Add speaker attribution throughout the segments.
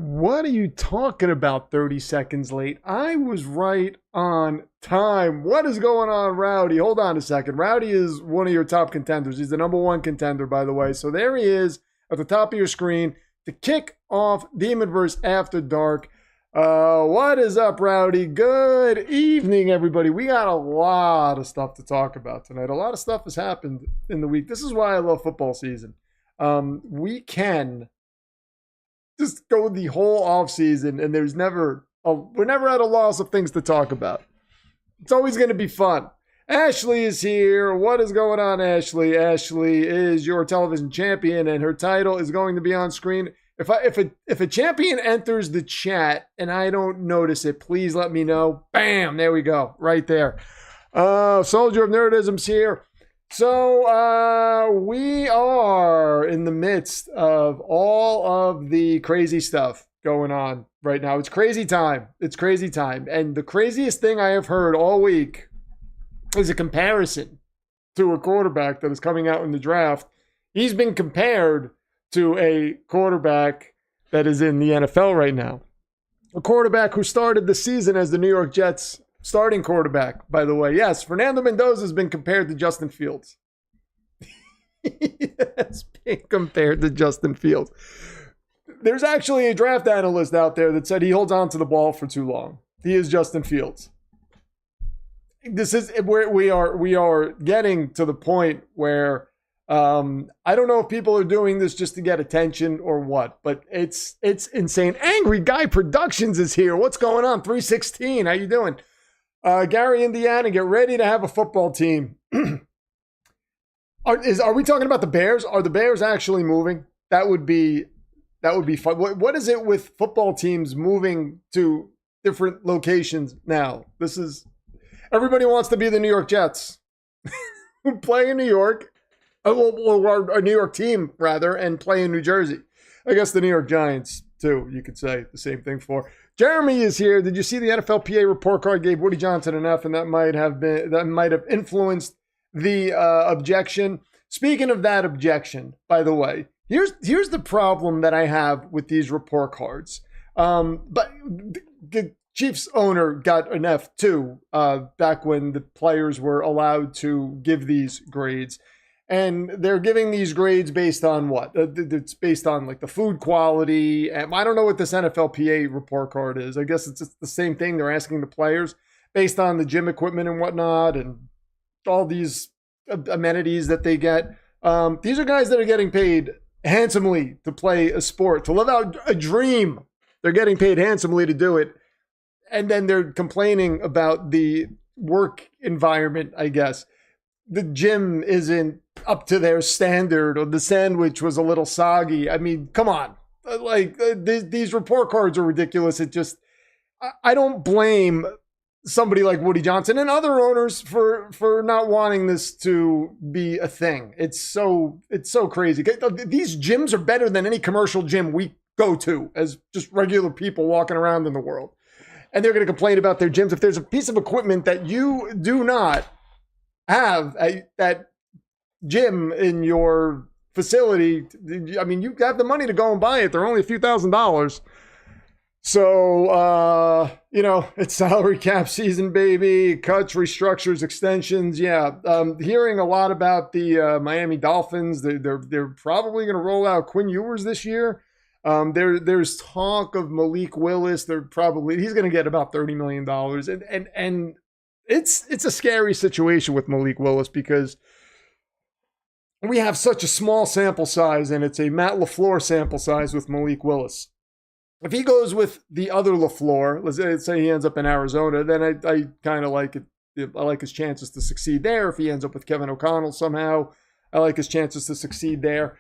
Speaker 1: What are you talking about 30 seconds late? I was right on time. What is going on, Rowdy? Hold on a second. Rowdy is one of your top contenders. He's the number one contender, by the way. So there he is at the top of your screen to kick off Demonverse After Dark. What is up, Rowdy? Good evening, everybody. We got a lot of stuff to talk about tonight. A lot of stuff has happened in the week. This is why I love football season. We can just go the whole off season, and we're never at a loss of things to talk about. It's always going to be fun. Ashley is here. What is going on, Ashley? Ashley is your television champion, and her title is going to be on screen. If a champion enters the chat and I don't notice it, please let me know. Bam, there we go, right there. Soldier of Nerdism's here. So we are in the midst of all of the crazy stuff going on right now. It's crazy time. It's crazy time. And the craziest thing I have heard all week is a comparison to a quarterback that is coming out in the draft. He's been compared to a quarterback that is in the NFL right now. A quarterback who started the season as the New York Jets starting quarterback, by the way. Yes, Fernando Mendoza has been compared to Justin Fields. He has been compared to Justin Fields. There's actually a draft analyst out there that said he holds on to the ball for too long. He is Justin Fields. This is where we are getting to the point where I don't know if people are doing this just to get attention or what, but it's insane. Angry Guy Productions is here. What's going on? 316. How you doing? Gary, Indiana, get ready to have a football team. Are we talking about the Bears? Are the Bears actually moving? That would be fun. What is it with football teams moving to different locations now? Everybody wants to be the New York Jets. Play in New York. Or a New York team, rather, and play in New Jersey. I guess the New York Giants, too, you could say the same thing for. Jeremy is here. Did you see the NFLPA report card gave Woody Johnson an F, and that might have influenced the objection? Speaking of that objection, by the way, here's the problem that I have with these report cards. But the Chiefs owner got an F, too, back when the players were allowed to give these grades. And they're giving these grades based on what? It's based on like the food quality. And I don't know what this NFLPA report card is. I guess it's just the same thing. They're asking the players based on the gym equipment and whatnot and all these amenities that they get. These are guys that are getting paid handsomely to play a sport, to live out a dream. They're getting paid handsomely to do it. And then they're complaining about the work environment, I guess. The gym isn't up to their standard, or the sandwich was a little soggy. I mean, come on. These report cards are ridiculous. I don't blame somebody like Woody Johnson and other owners for not wanting this to be a thing. It's so crazy. These gyms are better than any commercial gym we go to as just regular people walking around in the world. And they're going to complain about their gyms. If there's a piece of equipment that you do not have that gym in your facility, I mean, you have the money to go and buy it. They're only a few $1,000s. So, it's salary cap season, baby. Cuts, restructures, extensions. Yeah. Hearing a lot about the Miami Dolphins. They're probably going to roll out Quinn Ewers this year. There's talk of Malik Willis. He's going to get about $30 million. And it's a scary situation with Malik Willis because we have such a small sample size, and it's a Matt LaFleur sample size with Malik Willis. If he goes with the other LaFleur, let's say he ends up in Arizona, then I kind of like it. I like his chances to succeed there. If he ends up with Kevin O'Connell somehow, I like his chances to succeed there.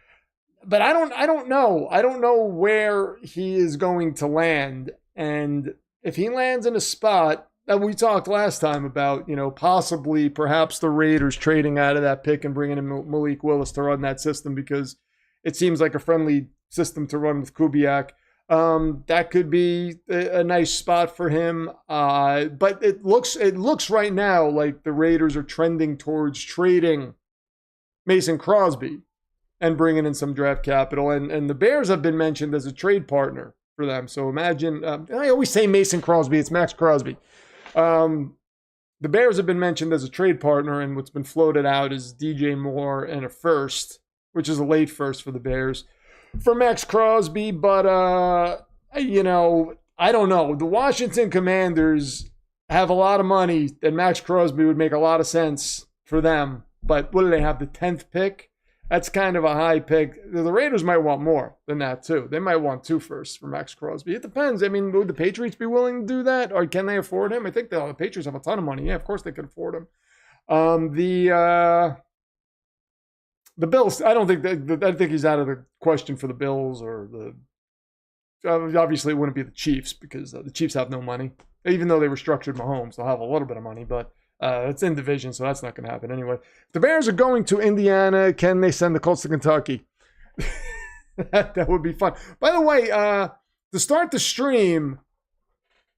Speaker 1: But I don't know. I don't know where he is going to land. And if he lands in a spot that we talked last time about, possibly perhaps the Raiders trading out of that pick and bringing in Malik Willis to run that system, because it seems like a friendly system to run with Kubiak. That could be a nice spot for him. But it looks right now like the Raiders are trending towards trading Mason Crosby and bringing in some draft capital. And the Bears have been mentioned as a trade partner for them. So imagine, I always say Mason Crosby. It's Max Crosby. The Bears have been mentioned as a trade partner, and what's been floated out is DJ Moore and a first, which is a late first for the Bears, for Max Crosby. But, you know, I don't know. The Washington Commanders have a lot of money, and Max Crosby would make a lot of sense for them. But what do they have, the 10th pick? That's kind of a high pick. The Raiders might want more than that, too. They might want 2 firsts for Max Crosby. It depends. I mean, would the Patriots be willing to do that? Or can they afford him? I think the Patriots have a ton of money. Yeah, of course they could afford him. The Bills, I don't think I think he's out of the question for the Bills or obviously it wouldn't be the Chiefs because the Chiefs have no money. Even though they restructured Mahomes, they'll have a little bit of money, but it's in division, so that's not going to happen anyway. If the Bears are going to Indiana, can they send the Colts to Kentucky? that would be fun. By the way, to start the stream,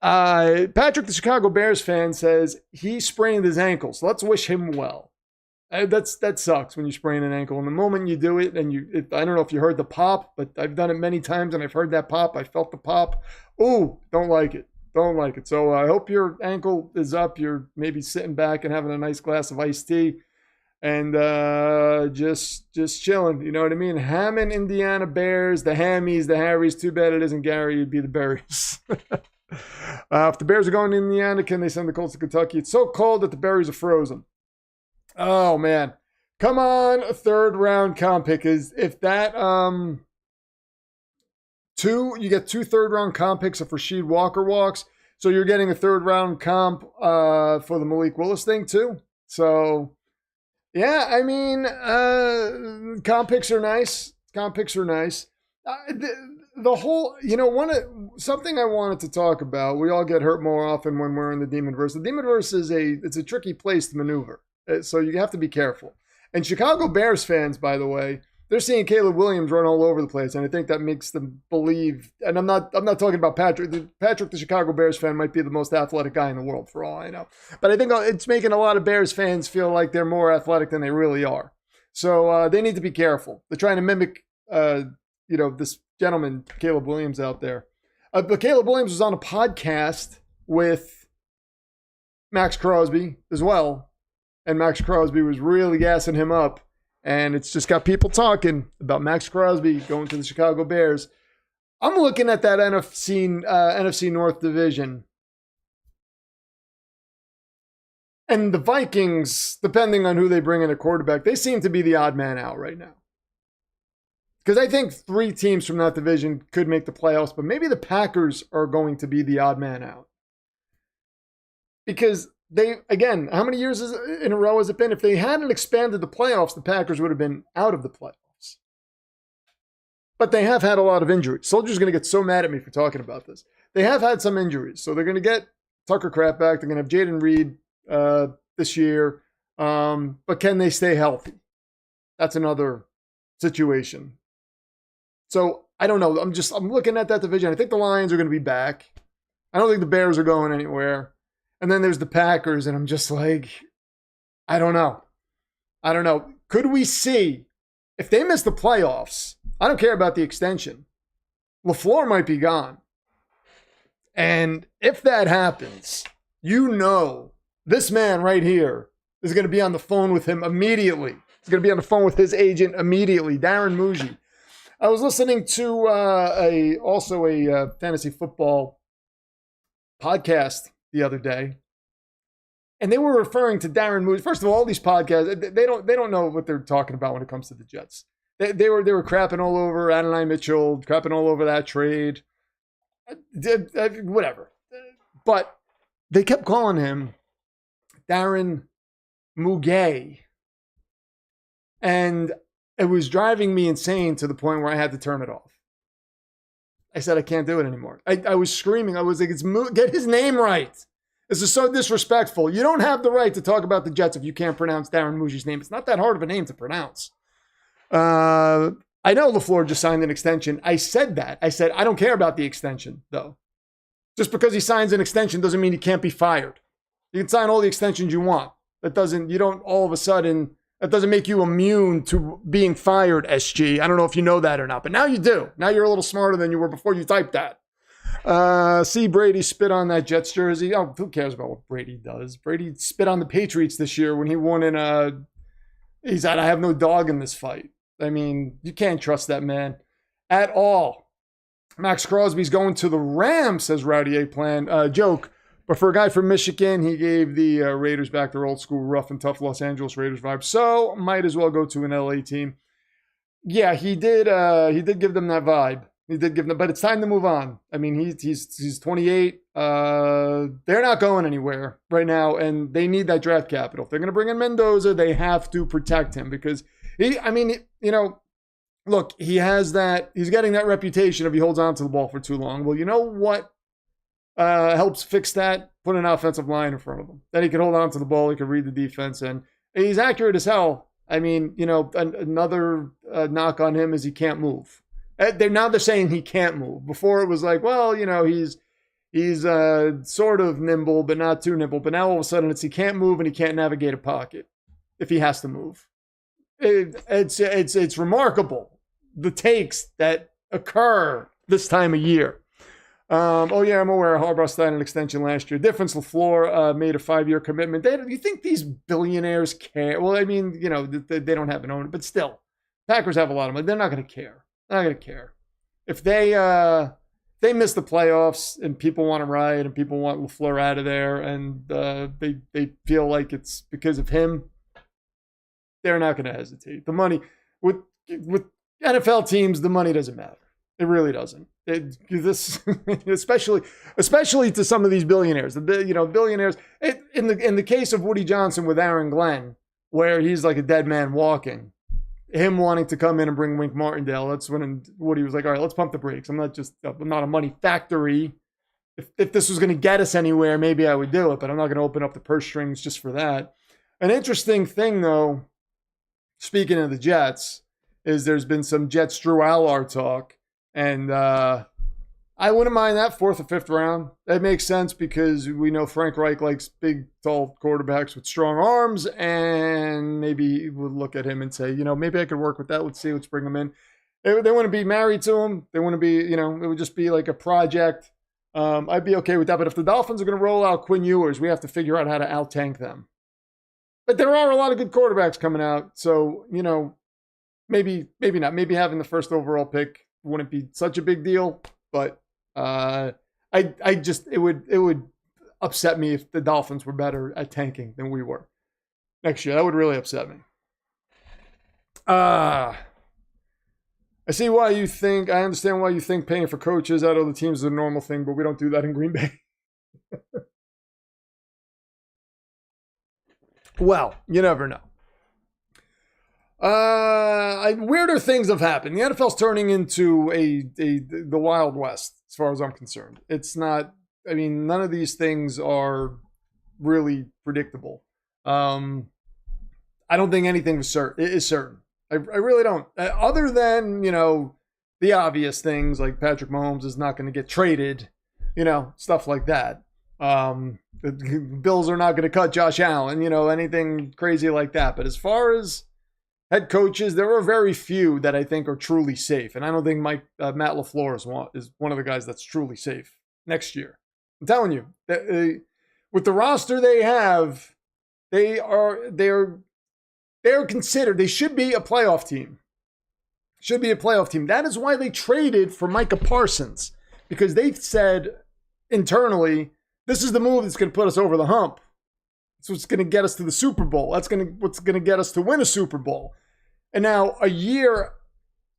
Speaker 1: Patrick, the Chicago Bears fan, says he sprained his ankle, so let's wish him well. That sucks when you sprain an ankle. And the moment you do it, and I don't know if you heard the pop, but I've done it many times, and I've heard that pop. I felt the pop. Ooh, don't like it. Don't like it. So I hope your ankle is up. You're maybe sitting back and having a nice glass of iced tea and just chilling. You know what I mean? Hammond, Indiana Bears, the Hammies, the Harrys. Too bad it isn't Gary. It'd be the Berries. If the Bears are going to Indiana, can they send the Colts to Kentucky? It's so cold that the berries are frozen. Oh, man. Come on, a third-round comp pick. If that... you get 2 third-round comp picks if Rasheed Walker walks. So you're getting a third-round comp for the Malik Willis thing, too. So, yeah, I mean, comp picks are nice. The whole, you know, something I wanted to talk about, we all get hurt more often when we're in the Demonverse. The Demonverse it's a tricky place to maneuver. So you have to be careful. And Chicago Bears fans, by the way, they're seeing Caleb Williams run all over the place, and I think that makes them believe. And I'm not talking about Patrick. Patrick, the Chicago Bears fan, might be the most athletic guy in the world, for all I know. But I think it's making a lot of Bears fans feel like they're more athletic than they really are. So they need to be careful. They're trying to mimic, this gentleman, Caleb Williams, out there. But Caleb Williams was on a podcast with Max Crosby as well, and Max Crosby was really gassing him up. And it's just got people talking about Max Crosby going to the Chicago Bears. I'm looking at that NFC North division. And the Vikings, depending on who they bring in a quarterback, they seem to be the odd man out right now. Because I think 3 teams from that division could make the playoffs, but maybe the Packers are going to be the odd man out. Because again, how many years in a row has it been? If they hadn't expanded the playoffs, the Packers would have been out of the playoffs. But they have had a lot of injuries. Soldier's going to get so mad at me for talking about this. They have had some injuries. So they're going to get Tucker Kraft back. They're going to have Jaden Reed this year. But can they stay healthy? That's another situation. So I don't know. I'm looking at that division. I think the Lions are going to be back. I don't think the Bears are going anywhere. And then there's the Packers, and I'm just like, I don't know. Could we see, if they miss the playoffs, I don't care about the extension, LaFleur might be gone. And if that happens, you know this man right here is going to be on the phone with him immediately. He's going to be on the phone with his agent immediately, Darren Muji. I was listening to also a fantasy football podcast the other day, and they were referring to Darren Moose. First of all these podcasts, they don't know what they're talking about when it comes to the Jets. They were crapping all over Adonai Mitchell, crapping all over that trade, whatever. But they kept calling him Darren Muge, and it was driving me insane to the point where I had to turn it off. I said, I can't do it anymore. I was screaming. I was like, get his name right. This is so disrespectful. You don't have the right to talk about the Jets if you can't pronounce Darren Muji's name. It's not that hard of a name to pronounce. I know LaFleur just signed an extension. I said that. I said, I don't care about the extension, though. Just because he signs an extension doesn't mean he can't be fired. You can sign all the extensions you want. That doesn't make you immune to being fired, SG. I don't know if you know that or not, but now you do. Now you're a little smarter than you were before you typed that. See Brady spit on that Jets jersey. Oh, who cares about what Brady does? Brady spit on the Patriots this year when he won in he said, I have no dog in this fight. I mean, you can't trust that man at all. Max Crosby's going to the Rams, says Rowdy Eggplant. Joke. But for a guy from Michigan, he gave the Raiders back their old school rough and tough Los Angeles Raiders vibe. So might as well go to an LA team. Yeah, he did give them that vibe. He did give them, but it's time to move on. I mean, he's 28. They're not going anywhere right now, and they need that draft capital. If they're going to bring in Mendoza, they have to protect him because look, he's getting that reputation if he holds on to the ball for too long. Well, you know what helps fix that? Put an offensive line in front of him. Then he can hold on to the ball. He can read the defense, and he's accurate as hell. I mean, another knock on him is he can't move. They're saying he can't move. Before it was like, well, he's sort of nimble, but not too nimble. But now all of a sudden it's he can't move and he can't navigate a pocket if he has to move. It's remarkable the takes that occur this time of year. I'm aware Harbaugh signed an extension last year. Difference, LaFleur made a 5-year commitment. You think these billionaires care? Well, I mean, they don't have an owner, but still, Packers have a lot of money. They're not going to care. They're not going to care. If they miss the playoffs and people want to riot and people want LaFleur out of there and they feel like it's because of him, they're not going to hesitate. The money, with NFL teams, the money doesn't matter. It really doesn't. Especially to some of these billionaires. Billionaires. In the case of Woody Johnson with Aaron Glenn, where he's like a dead man walking, him wanting to come in and bring Wink Martindale. That's when Woody was like, "All right, let's pump the brakes. I'm not a money factory. If this was going to get us anywhere, maybe I would do it, but I'm not going to open up the purse strings just for that." An interesting thing, though, speaking of the Jets, is there's been some Jets Drew Allard talk. And I wouldn't mind that 4th or 5th round. That makes sense because we know Frank Reich likes big, tall quarterbacks with strong arms. And maybe we'll look at him and say, maybe I could work with that. Let's bring him in. They want to be married to him. They want to be, it would just be like a project. I'd be okay with that. But if the Dolphins are going to roll out Quinn Ewers, we have to figure out how to out-tank them. But there are a lot of good quarterbacks coming out. So, maybe not. Maybe having the 1st overall pick wouldn't be such a big deal, but it would upset me if the Dolphins were better at tanking than we were next year. That would really upset me. I understand why you think paying for coaches out of the teams is a normal thing, but we don't do that in Green Bay. Well, you never know. Weirder things have happened. The NFL's turning into the Wild West, as far as I'm concerned. It's not. I mean, none of these things are really predictable. I don't think anything is certain. I really don't. Other than the obvious things like Patrick Mahomes is not going to get traded, stuff like that. The Bills are not going to cut Josh Allen, anything crazy like that. But as far as head coaches, there are very few that I think are truly safe. And I don't think Matt LaFleur is one of the guys that's truly safe next year. I'm telling you, with the roster they have, they're considered, they should be a playoff team. That is why they traded for Micah Parsons, because they said internally, this is the move that's going to put us over the hump. It's what's going to get us to the Super Bowl. What's going to get us to win a Super Bowl. And now a year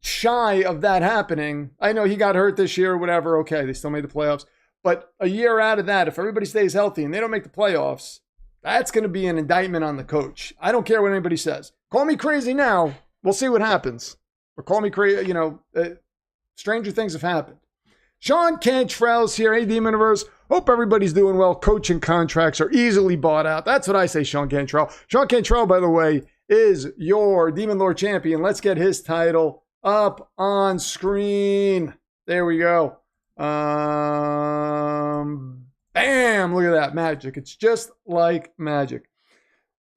Speaker 1: shy of that happening, I know he got hurt this year or whatever. Okay, they still made the playoffs. But a year out of that, if everybody stays healthy and they don't make the playoffs, that's going to be an indictment on the coach. I don't care what anybody says. Call me crazy now. We'll see what happens. Or call me crazy, stranger things have happened. Sean Cantrell's here. Hey, Demonverse. Hope everybody's doing well. Coaching contracts are easily bought out. That's what I say, Sean Cantrell. Sean Cantrell, by the way, is your Demon Lord champion. Let's get his title up on screen. There we go. Bam! Look at that magic. It's just like magic.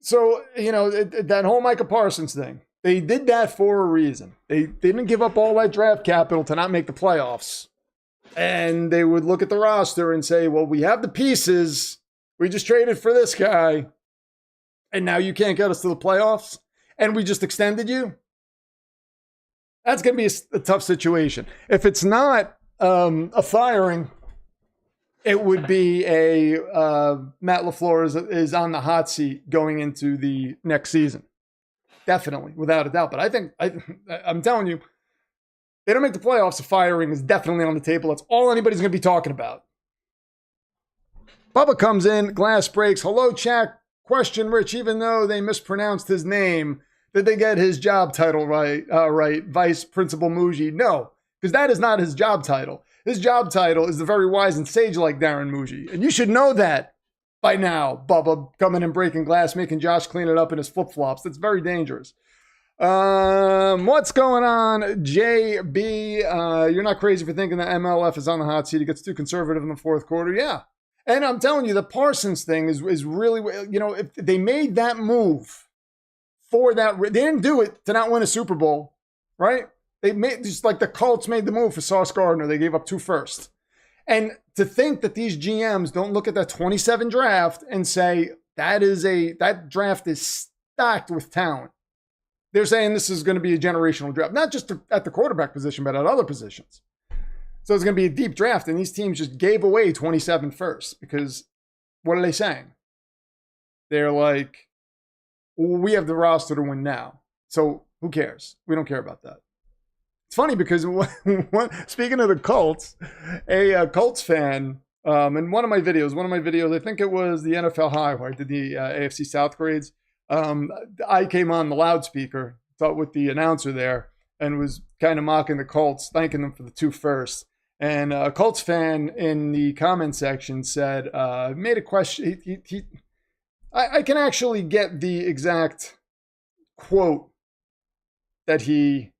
Speaker 1: So, that whole Micah Parsons thing, they did that for a reason. They didn't give up all that draft capital to not make the playoffs. And they would look at the roster and say, well, we have the pieces. We just traded for this guy. And now you can't get us to the playoffs. And we just extended you. That's going to be a tough situation. If it's not a firing, it would be a Matt LaFleur is on the hot seat going into the next season. Definitely, without a doubt. But I'm telling you, they don't make the playoffs, a firing is definitely on the table. That's all anybody's going to be talking about. Bubba comes in, glass breaks. Hello, chat. Question, Rich, even though they mispronounced his name, did they get his job title right? Vice Principal Muji? No, because that is not his job title. His job title is the very wise and sage-like Darren Muji. And you should know that by now, Bubba, coming and breaking glass, making Josh clean it up in his flip-flops. That's very dangerous. What's going on, JB? You're not crazy for thinking that MLF is on the hot seat. He gets too conservative in the fourth quarter. Yeah. And I'm telling you, the Parsons thing is really, if they made that move for that, they didn't do it to not win a Super Bowl, right? They made, just like the Colts made the move for Sauce Gardner. They gave up 2 firsts. And to think that these GMs don't look at that 27 draft and say, that draft is stacked with talent. They're saying this is going to be a generational draft, not just at the quarterback position, but at other positions. So it's going to be a deep draft, and these teams just gave away 27 firsts because what are they saying? They're like, well, we have the roster to win now. So who cares? We don't care about that. It's funny because speaking of the Colts, a Colts fan, in one of my videos, I think it was the NFL High where I did the AFC South grades. I came on the loudspeaker, with the announcer there, and was kind of mocking the Colts, thanking them for the 2 firsts. And a Colts fan in the comment section said, made a question. I can actually get the exact quote the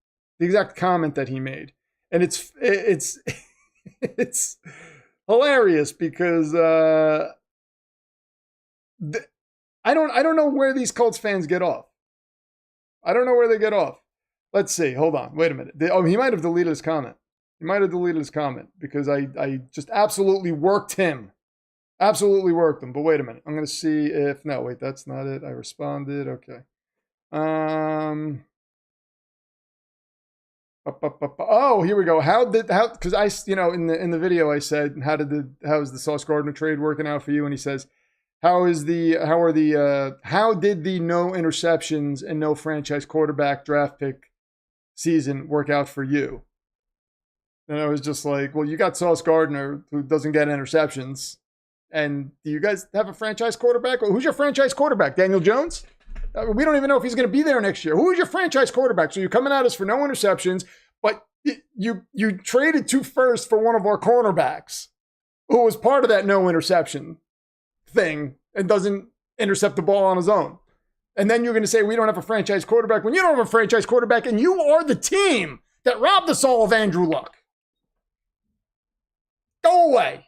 Speaker 1: exact comment that he made. And it's it's hilarious because I don't know where these Colts fans get off. I don't know where they get off. Let's see. Hold on. Wait a minute. He might have deleted his comment. He might have deleted his comment because I just absolutely worked him. Absolutely worked him. But wait a minute. I'm going to see if... No, wait. That's not it. I responded. Okay. Oh, here we go. Because in the video I said, how is the Sauce Gardner trade working out for you? And he says, how did the no interceptions and no franchise quarterback draft pick season work out for you? And I was just like, well, you got Sauce Gardner who doesn't get interceptions. And do you guys have a franchise quarterback? Well, who's your franchise quarterback? Daniel Jones? We don't even know if he's going to be there next year. Who is your franchise quarterback? So you're coming at us for no interceptions, but you traded 2 firsts for one of our cornerbacks who was part of that no interception thing and doesn't intercept the ball on his own. And then you're going to say we don't have a franchise quarterback when you don't have a franchise quarterback and you are the team that robbed us all of Andrew Luck. Go away.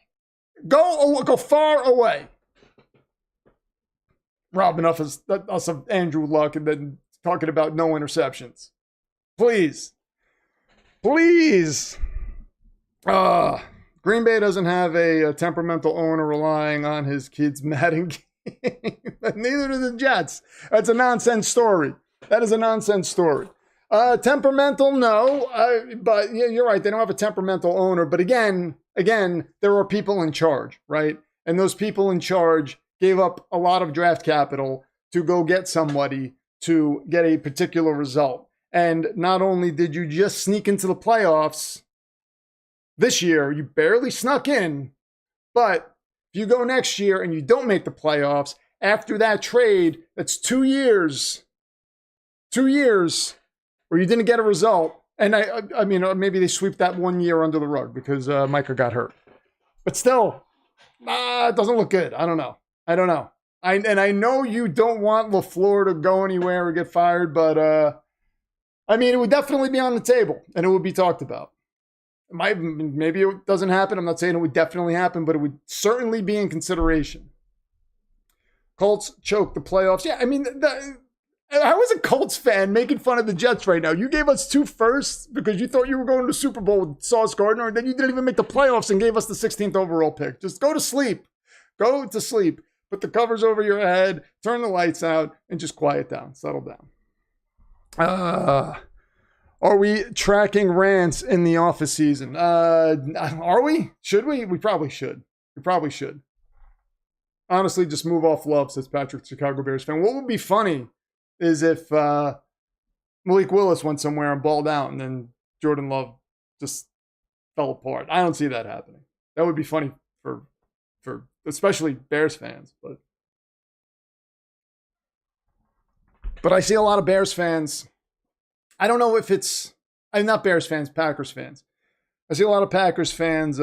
Speaker 1: Go far away. Robbing us of Andrew Luck and then talking about no interceptions. Please. Please. Green Bay doesn't have a temperamental owner relying on his kids' Madden game. Neither do the Jets. That's a nonsense story. That is a nonsense story. Temperamental, no. But yeah, you're right. They don't have a temperamental owner. But again, there are people in charge, right? And those people in charge gave up a lot of draft capital to go get somebody to get a particular result. And not only did you just sneak into the playoffs this year, you barely snuck in, but if you go next year and you don't make the playoffs, after that trade, that's 2 years. 2 years where you didn't get a result. And I mean, maybe they sweep that 1 year under the rug because Micah got hurt. But still, it doesn't look good. I don't know. I know you don't want LaFleur to go anywhere or get fired, but I mean, it would definitely be on the table and it would be talked about. Maybe it doesn't happen. I'm not saying it would definitely happen, but it would certainly be in consideration. Colts choke the playoffs. Yeah, I mean, How is a Colts fan making fun of the Jets right now? You gave us 2 firsts because you thought you were going to the Super Bowl with Sauce Gardner, and then you didn't even make the playoffs and gave us the 16th overall pick. Just go to sleep. Go to sleep. Put the covers over your head, turn the lights out, and just quiet down. Settle down. Are we tracking rants in the office season? Are we? Should we? We probably should. We probably should. Honestly, just move off love, says Patrick, Chicago Bears fan. What would be funny is if Malik Willis went somewhere and balled out and then Jordan Love just fell apart. I don't see that happening. That would be funny for especially Bears fans. But I see a lot of Bears fans. I don't know if I'm not Bears fans, Packers fans. I see a lot of Packers fans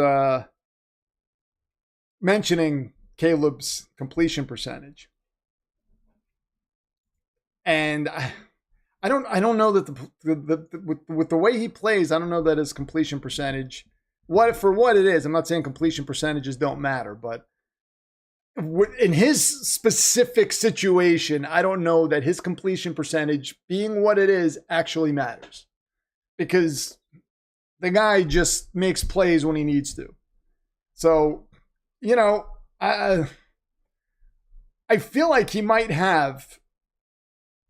Speaker 1: mentioning Caleb's completion percentage. And I don't know that with the way he plays, I don't know that his completion percentage, what it is. I'm not saying completion percentages don't matter, but in his specific situation, I don't know that his completion percentage being what it is actually matters, because the guy just makes plays when he needs to. So, I feel like he might have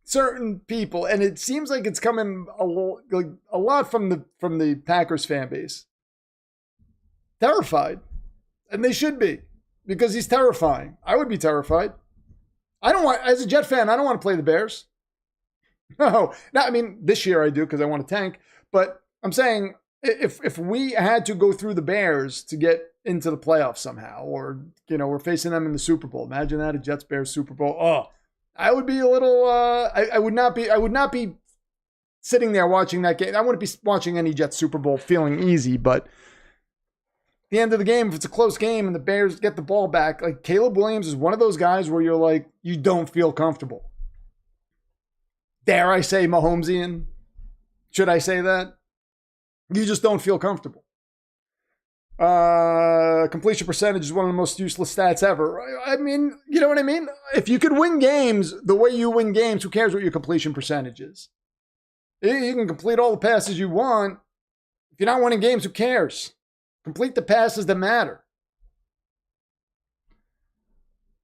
Speaker 1: certain people, and it seems like it's coming a lot from the Packers fan base, terrified, and they should be, because he's terrifying. I would be terrified. As a Jet fan, I don't want to play the Bears. No, I mean, this year I do because I want to tank, but I'm saying if we had to go through the Bears to get into the playoffs somehow, or we're facing them in the Super Bowl. Imagine that, a Jets-Bears Super Bowl. Oh, I would be a little. I would not be sitting there watching that game. I wouldn't be watching any Jets Super Bowl feeling easy. But at the end of the game, if it's a close game and the Bears get the ball back, like Caleb Williams is one of those guys where you're like, you don't feel comfortable. Dare I say Mahomesian? Should I say that? You just don't feel comfortable. Completion percentage is one of the most useless stats ever. I mean, you know what I mean? If you could win games the way you win games, who cares what your completion percentage is? You can complete all the passes you want. If you're not winning games, who cares? Complete the passes that matter.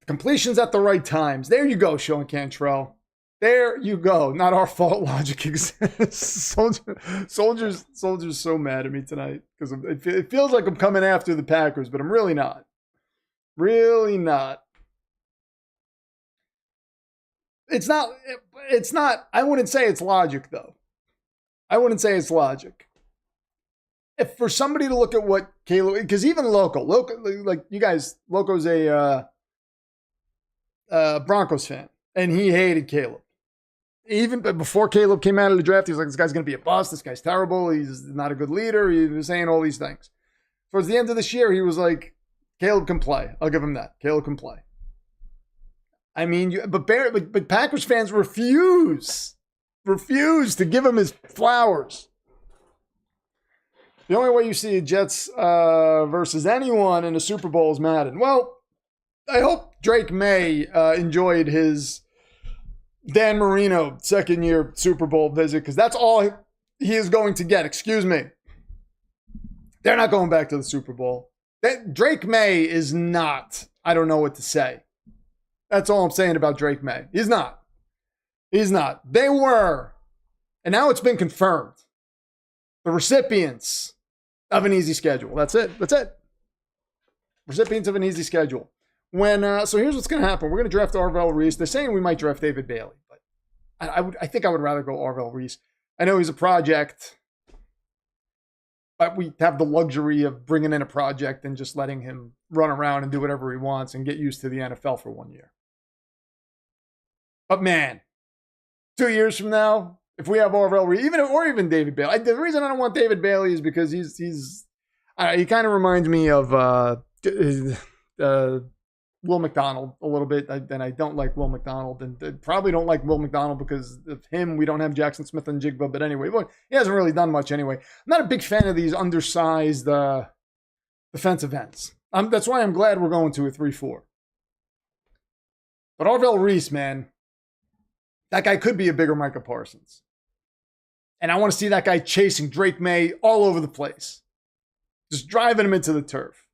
Speaker 1: Completions at the right times. There you go, Sean Cantrell. There you go. Not our fault logic exists. Soldier's so mad at me tonight because it feels like I'm coming after the Packers, but I'm really not. Really not. It's not. I wouldn't say it's logic, though. I wouldn't say it's logic. If for somebody to look at what Caleb, because even Loco, like you guys, Loco's a Broncos fan, and he hated Caleb. Even before Caleb came out of the draft, he was like, this guy's going to be a bust. This guy's terrible. He's not a good leader. He was saying all these things. Towards the end of this year, he was like, Caleb can play. I'll give him that. Caleb can play. I mean, but Packers fans refuse to give him his flowers. The only way you see Jets versus anyone in a Super Bowl is Madden. Well, I hope Drake May enjoyed his Dan Marino second-year Super Bowl visit, because that's all he is going to get. Excuse me. They're not going back to the Super Bowl. Drake May is not. I don't know what to say. That's all I'm saying about Drake May. He's not. He's not. They were. And now it's been confirmed. The recipients of an easy schedule. That's it. That's it. Recipients of an easy schedule. So here's what's going to happen. We're going to draft Arvell Reese. They're saying we might draft David Bailey, but I think I would rather go Arvell Reese. I know he's a project, but we have the luxury of bringing in a project and just letting him run around and do whatever he wants and get used to the NFL for 1 year. But man, 2 years from now, if we have Arvell Reese, even David Bailey, the reason I don't want David Bailey is because he kind of reminds me of Will McDonald a little bit, and I don't like Will McDonald, and probably don't like Will McDonald because of him. We don't have Jackson Smith and Jigba, but anyway, well, he hasn't really done much anyway. I'm not a big fan of these undersized defensive ends. That's why I'm glad we're going to a 3-4. But Arvell Reese, man, that guy could be a bigger Micah Parsons. And I want to see that guy chasing Drake May all over the place. Just driving him into the turf.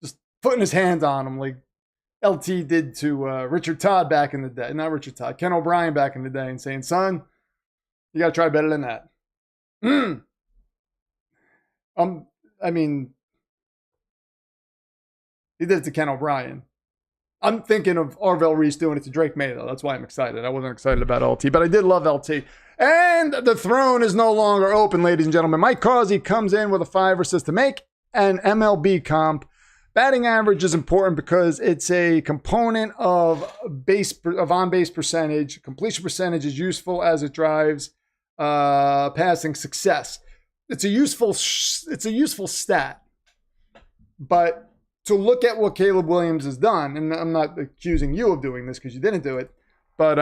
Speaker 1: Just putting his hands on him like LT did to Richard Todd back in the day. Not Richard Todd, Ken O'Brien back in the day, and saying, son, you got to try better than that. I mean, he did it to Ken O'Brien. I'm thinking of Arvell Reese doing it to Drake May, though. That's why I'm excited. I wasn't excited about LT, but I did love LT. And the throne is no longer open, ladies and gentlemen. Mike Causey comes in with a 5 says to make an MLB comp. Batting average is important because it's a component of on-base percentage. Completion percentage is useful as it drives passing success. It's a useful stat, but to look at what Caleb Williams has done, and I'm not accusing you of doing this because you didn't do it, but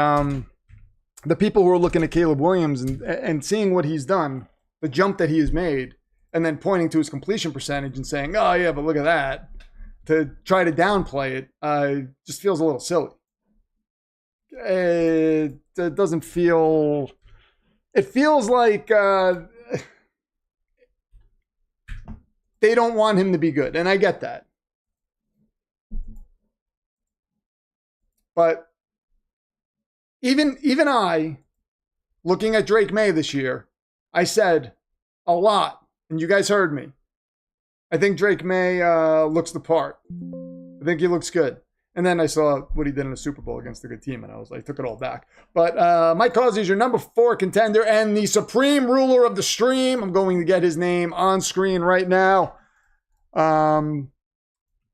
Speaker 1: the people who are looking at Caleb Williams and seeing what he's done, the jump that he has made, and then pointing to his completion percentage and saying, oh yeah, but look at that, to try to downplay it, just feels a little silly. It doesn't feel, it feels like they don't want him to be good, and I get that. But even I, looking at Drake May this year, I said a lot, and you guys heard me. I think Drake May looks the part. I think he looks good. And then I saw what he did in the Super Bowl against a good team, and I took it all back. But Mike Causey is your number 4 contender and the supreme ruler of the stream. I'm going to get his name on screen right now.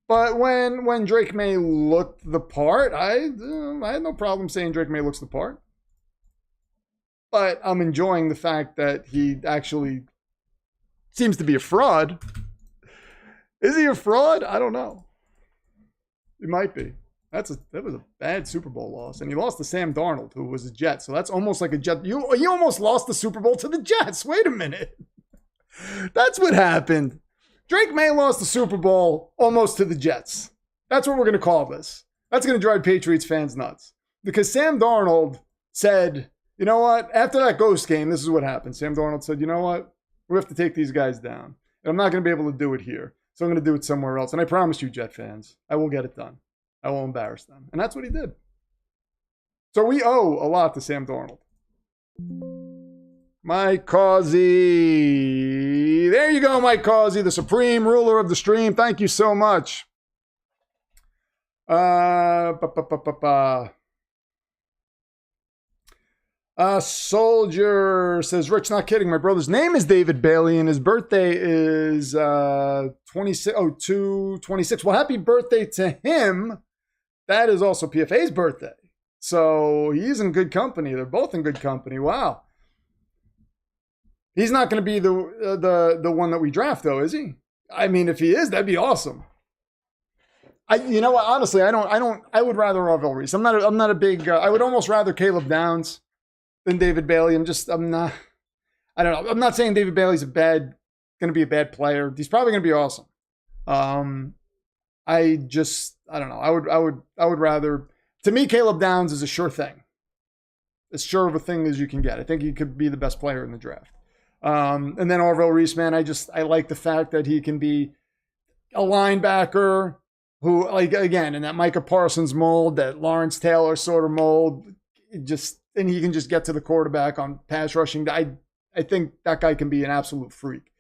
Speaker 1: But when Drake May looked the part, I had no problem saying Drake May looks the part. But I'm enjoying the fact that he actually seems to be a fraud. Is he a fraud? I don't know. He might be. That was a bad Super Bowl loss. And he lost to Sam Darnold, who was a Jet. So that's almost like a Jet. You almost lost the Super Bowl to the Jets. Wait a minute. That's what happened. Drake May lost the Super Bowl almost to the Jets. That's what we're going to call this. That's going to drive Patriots fans nuts. Because Sam Darnold said, you know what? After that ghost game, this is what happened. Sam Darnold said, you know what? We have to take these guys down. And I'm not going to be able to do it here. So I'm going to do it somewhere else. And I promise you, Jet fans, I will get it done. I will embarrass them. And that's what he did. So we owe a lot to Sam Darnold. Mike Causey. There you go, Mike Causey, the supreme ruler of the stream. Thank you so much. Soldier says, Rich, not kidding. My brother's name is David Bailey, and his birthday is 26. Well, happy birthday to him. That is also PFA's birthday. So he's in good company. They're both in good company. Wow. He's not going to be the one that we draft, though, is he? I mean, if he is, that'd be awesome. You know what? Honestly, I would rather Arvell Reese. I'm not a big. I would almost rather Caleb Downs than David Bailey. I don't know. I'm not saying David Bailey's going to be a bad player. He's probably going to be awesome. I don't know. I would rather. To me, Caleb Downs is a sure thing. As sure of a thing as you can get. I think he could be the best player in the draft. And then Arvell Reese, man, I like the fact that he can be a linebacker who, like, again, in that Micah Parsons mold, that Lawrence Taylor sort of mold, and he can just get to the quarterback on pass rushing. I think that guy can be an absolute freak.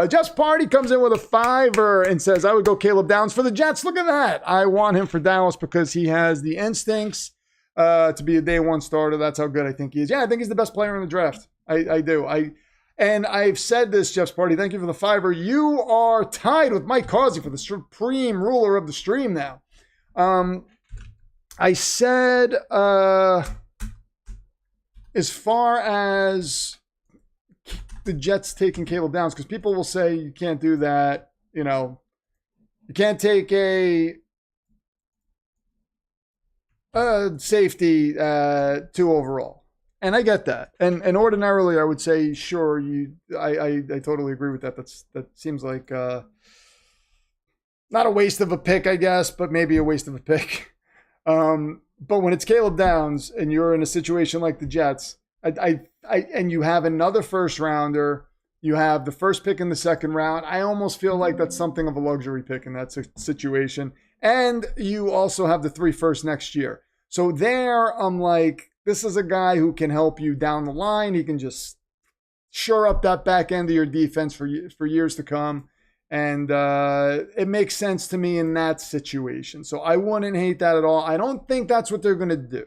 Speaker 1: Jeff's Party comes in with a 5 and says, I would go Caleb Downs for the Jets. Look at that. I want him for Dallas because he has the instincts to be a day one starter. That's how good I think he is. Yeah, I think he's the best player in the draft. I do. And I've said this, Jeff's Party. Thank you for the 5. You are tied with Mike Causey for the supreme ruler of the stream now. I said, as far as the Jets taking Caleb Downs, because people will say you can't do that. You know, you can't take a safety 2 overall. And I get that. And ordinarily I would say, sure, I totally agree with that. That seems like not a waste of a pick, I guess, but maybe a waste of a pick. But when it's Caleb Downs and you're in a situation like the Jets, and you have another first rounder, you have the first pick in the second round. I almost feel like that's something of a luxury pick in that situation. And you also have the 3 firsts next year. So there, I'm like, this is a guy who can help you down the line. He can just shore up that back end of your defense for years to come. And it makes sense to me in that situation. So I wouldn't hate that at all. I don't think that's what they're going to do.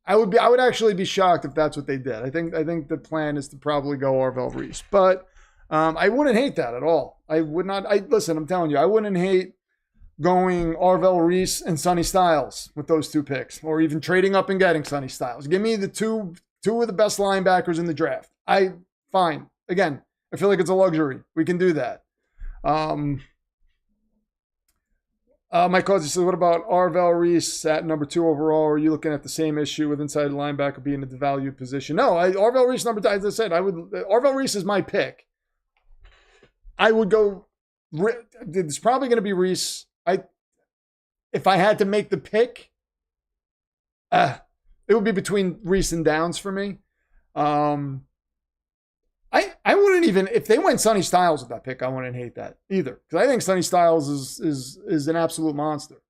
Speaker 1: I would actually be shocked if that's what they did. I think the plan is to probably go Arvell Reese, but I wouldn't hate that at all. I would not. Listen, I'm telling you, I wouldn't hate going Arvell Reese and Sonny Styles with those 2 picks, or even trading up and getting Sonny Styles. Give me the two of the best linebackers in the draft. Fine. Again, I feel like it's a luxury. We can do that. Mike Causey says, what about Arvell Reese at number 2 overall? Are you looking at the same issue with inside linebacker being a devalued position? No, Arvell Reese number 2, as I said, Arvell Reese is my pick. I would go, it's probably going to be Reese. If I had to make the pick, it would be between Reese and Downs for me. I wouldn't even, if they went Sonny Styles with that pick, I wouldn't hate that either, because I think Sonny Styles is an absolute monster.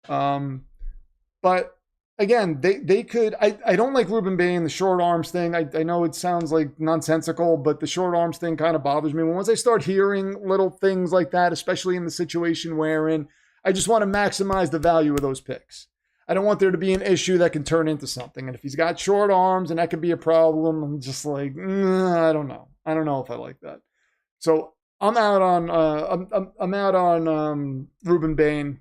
Speaker 1: But again, they could. I don't like Ruben Bain, the short arms thing. I know it sounds like nonsensical, but the short arms thing kind of bothers me. Once I start hearing little things like that, especially in the situation wherein I just want to maximize the value of those picks. I don't want there to be an issue that can turn into something. And if he's got short arms and that could be a problem, I'm just like, I don't know. I don't know if I like that. So I'm out on Ruben Bain,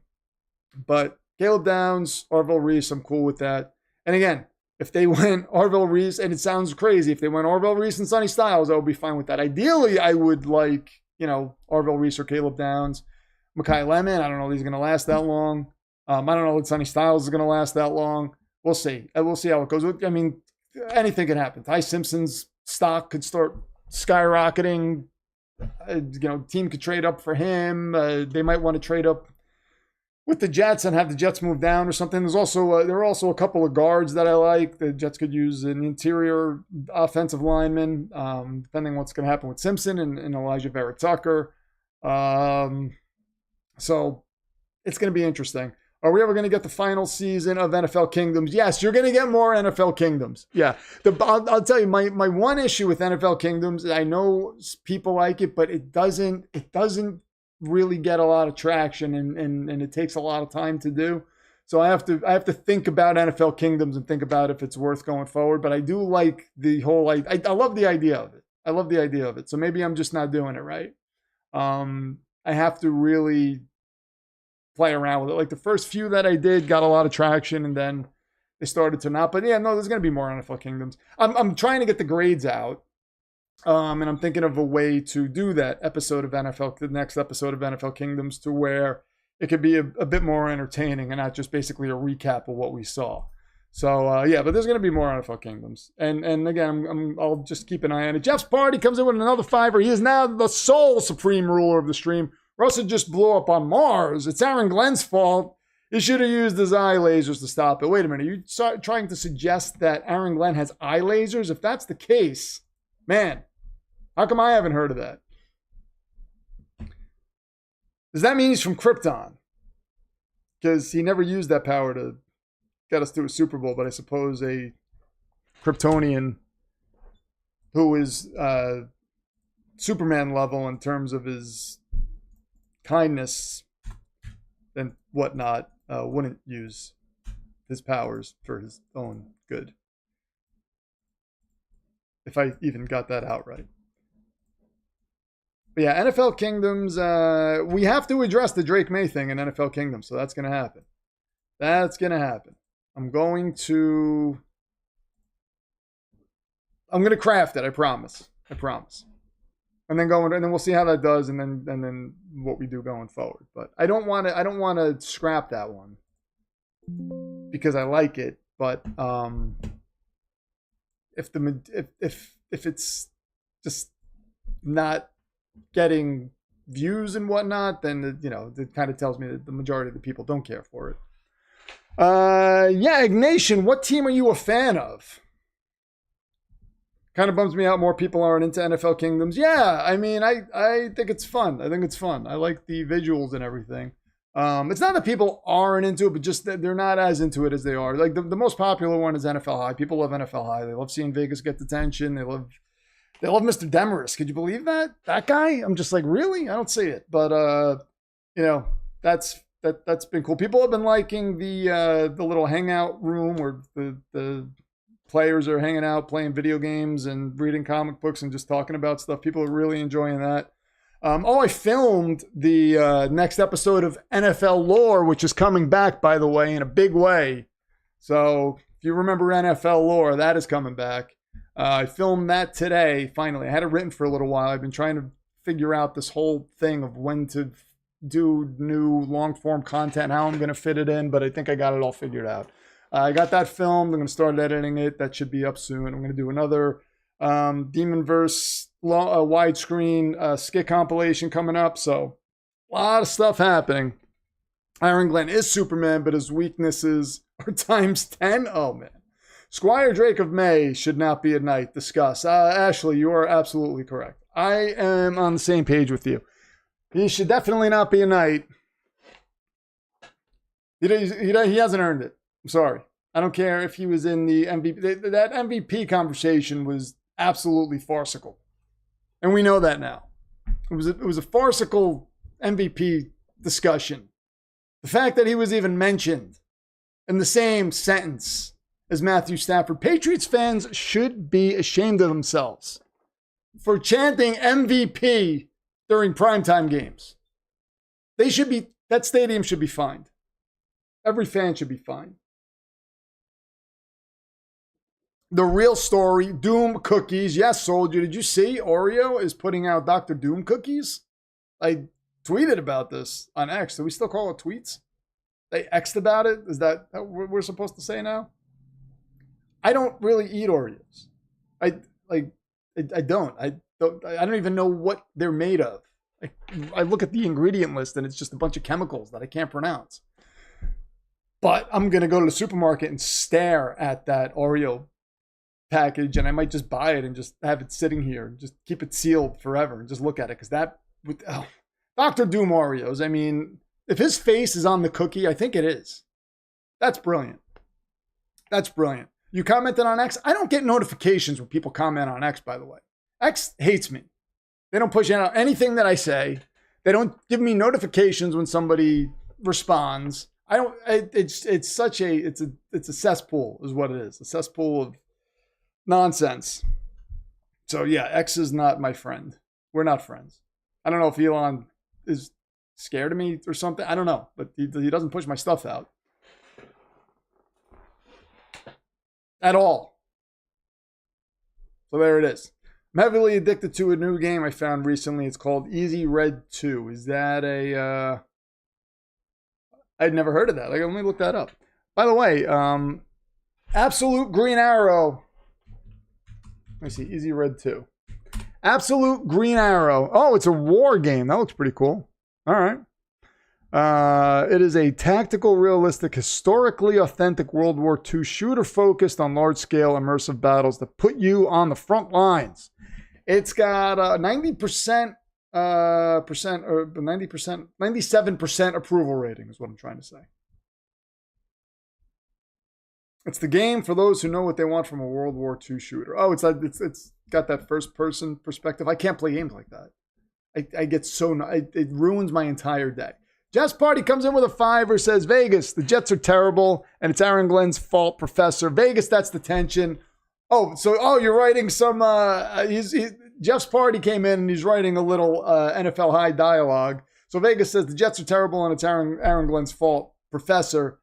Speaker 1: but Caleb Downs, Arvell Reese, I'm cool with that. And again, if they went Arvell Reese, and it sounds crazy, if they went Arvell Reese and Sonny Styles, I would be fine with that. Ideally, I would like, Arvell Reese or Caleb Downs. Mekhi Lemon, I don't know if he's going to last that long. I don't know if Sonny Styles is going to last that long. We'll see. We'll see how it goes. I mean, anything can happen. Ty Simpson's stock could start skyrocketing. Team could trade up for him. They might want to trade up with the Jets and have the Jets move down or something. There are also a couple of guards that I like. The Jets could use an interior offensive lineman, depending on what's going to happen with Simpson and Elijah Vera Tucker. So it's going to be interesting. Are we ever going to get the final season of NFL Kingdoms? Yes, you're going to get more NFL Kingdoms. Yeah. I'll tell you, my one issue with NFL Kingdoms, I know people like it, but it doesn't really get a lot of traction and it takes a lot of time to do. So I have to think about NFL Kingdoms and think about if it's worth going forward. But I do like the whole, I love the idea of it. I love the idea of it. So maybe I'm just not doing it right. I have to really play around with it. Like the first few that I did got a lot of traction and then they started to not. But yeah, no, there's going to be more NFL Kingdoms. I'm trying to get the grades out. And I'm thinking of a way to do that the next episode of NFL Kingdoms, to where it could be a bit more entertaining and not just basically a recap of what we saw. So yeah, but there's going to be more NFL Kingdoms. And again, I'll just keep an eye on it. Jeff's Party comes in with another $5. He is now the sole supreme ruler of the stream. Russell just blew up on Mars. It's Aaron Glenn's fault. He should have used his eye lasers to stop it. Wait a minute. Are you trying to suggest that Aaron Glenn has eye lasers? If that's the case, man, how come I haven't heard of that? Does that mean he's from Krypton? Because he never used that power to get us to a Super Bowl, but I suppose a Kryptonian who is Superman level in terms of his kindness and whatnot wouldn't use his powers for his own good. If I even got that out right. But yeah, NFL Kingdoms, we have to address the Drake May thing in NFL Kingdoms, so that's going to happen. That's going to happen. I'm going to craft it, I promise. And then we'll see how that does, and then what we do going forward. But I don't want to scrap that one because I like it. But if it's just not getting views and whatnot, then it kind of tells me that the majority of the people don't care for it. Yeah, Ignatian, what team are you a fan of? Kind of bums me out more people aren't into NFL Kingdoms. Yeah, I mean, I think it's fun. I think it's fun. I like the visuals and everything. It's not that people aren't into it, but just that they're not as into it as they are. Like the most popular one is NFL High. People love NFL High. They love seeing Vegas get the attention. They love Mr. Demonverse. Could you believe that? That guy? I'm just like, really? I don't see it. But you know, that's been cool. People have been liking the little hangout room where the players are hanging out, playing video games and reading comic books and just talking about stuff. People are really enjoying that. I filmed the next episode of NFL Lore, which is coming back, by the way, in a big way. So if you remember NFL Lore, that is coming back. I filmed that today, finally. I had it written for a little while. I've been trying to figure out this whole thing of when to do new long-form content, how I'm going to fit it in, but I think I got it all figured out. I got that filmed. I'm going to start editing it. That should be up soon. I'm going to do another Demonverse widescreen skit compilation coming up. So a lot of stuff happening. Aaron Glenn is Superman, but his weaknesses are times 10. Oh, man. Squire Drake of May should not be a knight. Discuss. Ashley, you are absolutely correct. I am on the same page with you. He should definitely not be a knight. He hasn't earned it. I'm sorry. I don't care if he was in the MVP. That MVP conversation was absolutely farcical. And we know that now. It was a farcical MVP discussion. The fact that he was even mentioned in the same sentence as Matthew Stafford. Patriots fans should be ashamed of themselves for chanting MVP during primetime games. That stadium should be fined. Every fan should be fined. The real story, Doom cookies. Yes, soldier. Did you see Oreo is putting out Dr. Doom cookies? I tweeted about this on X. Do we still call it tweets? They X'd about it? Is that what we're supposed to say now? I don't really eat Oreos. I don't. I don't even know what they're made of. I look at the ingredient list and it's just a bunch of chemicals that I can't pronounce. But I'm going to go to the supermarket and stare at that Oreo package, and I might just buy it and just have it sitting here and just keep it sealed forever and just look at it. Because Dr. Doom Oreos, I mean, if his face is on the cookie, I think it is. That's brilliant. That's brilliant. You commented on X? I don't get notifications when people comment on X, by the way. X hates me. They don't push out anything that I say. They don't give me notifications when somebody responds. It's a cesspool is what it is. A cesspool of nonsense. So yeah, X is not my friend. We're not friends. I don't know if Elon is scared of me or something. I don't know, but he doesn't push my stuff out at all. So there it is. I'm heavily addicted to a new game I found recently. It's called Easy Red 2. Is that a I'd never heard of that. Let me look that up. By the way, Absolute Green Arrow. Let me see. Easy Red 2. Absolute Green Arrow. Oh, it's a war game. That looks pretty cool. All right. It is a tactical, realistic, historically authentic World War II shooter focused on large-scale immersive battles that put you on the front lines. It's got 97% approval rating is what I'm trying to say. It's the game for those who know what they want from a World War II shooter. Oh, it's got that first-person perspective. I can't play games like that. I get so... It ruins my entire day. Jess Party comes in with a 5 says, Vegas, the Jets are terrible, and it's Aaron Glenn's fault, Professor. Vegas, that's the tension. You're writing some... Jeff's Party came in, and he's writing a little NFL High dialogue. So Vegas says, the Jets are terrible, and it's Aaron Glenn's fault, Professor.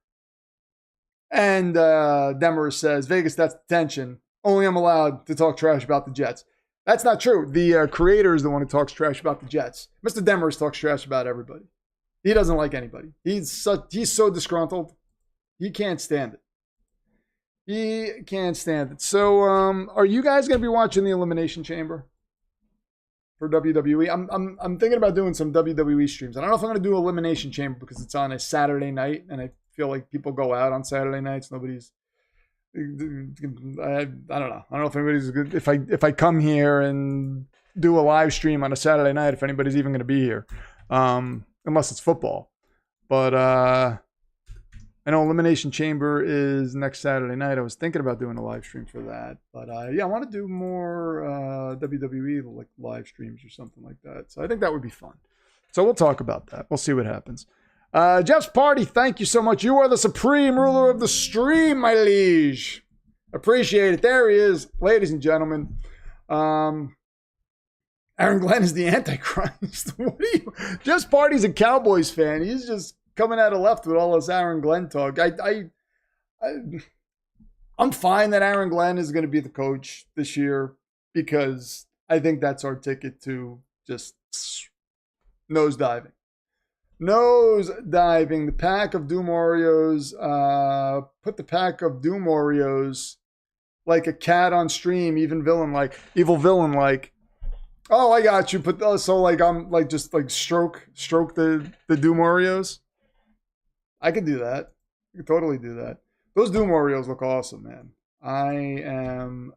Speaker 1: And Demer says, Vegas, that's the tension. Only I'm allowed to talk trash about the Jets. That's not true. The creator is the one who talks trash about the Jets. Mr. Demers talks trash about everybody. He doesn't like anybody. He's so disgruntled. He can't stand it. He can't stand it. So, are you guys going to be watching the Elimination Chamber for WWE? I'm thinking about doing some WWE streams. I don't know if I'm going to do Elimination Chamber because it's on a Saturday night, and I feel like people go out on Saturday nights. Nobody's. I don't know. I don't know if anybody's good. If I come here and do a live stream on a Saturday night, if anybody's even going to be here, unless it's football. But I know Elimination Chamber is next Saturday night. I was thinking about doing a live stream for that. But yeah, I want to do more WWE like live streams or something like that. So I think that would be fun. So we'll talk about that. We'll see what happens. Jeff's Party, thank you so much. You are the supreme ruler of the stream, my liege. Appreciate it. There he is, ladies and gentlemen. Aaron Glenn is the Antichrist. What are you? Jeff's Party's a Cowboys fan. He's just coming out of left with all this Aaron Glenn talk. I'm fine that Aaron Glenn is going to be the coach this year because I think that's our ticket to just nosediving. Nosediving. The pack of Doom Oreos. Put the pack of Doom Oreos like a cat on stream, evil villain like. Oh, I got you. Put those so like I'm like just like stroke the Doom Oreos. I could do that. I could totally do that. Those Doom Oreos look awesome, man. I am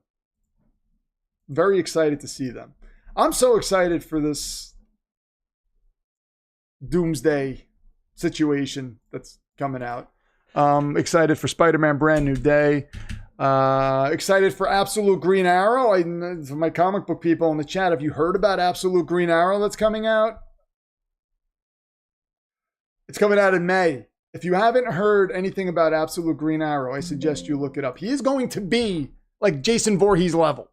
Speaker 1: very excited to see them. I'm so excited for this Doomsday situation that's coming out. Excited for Spider-Man Brand New Day. Excited for Absolute Green Arrow. For my comic book people in the chat, have you heard about Absolute Green Arrow that's coming out? It's coming out in May. If you haven't heard anything about Absolute Green Arrow, I suggest you look it up. He is going to be like Jason Voorhees level.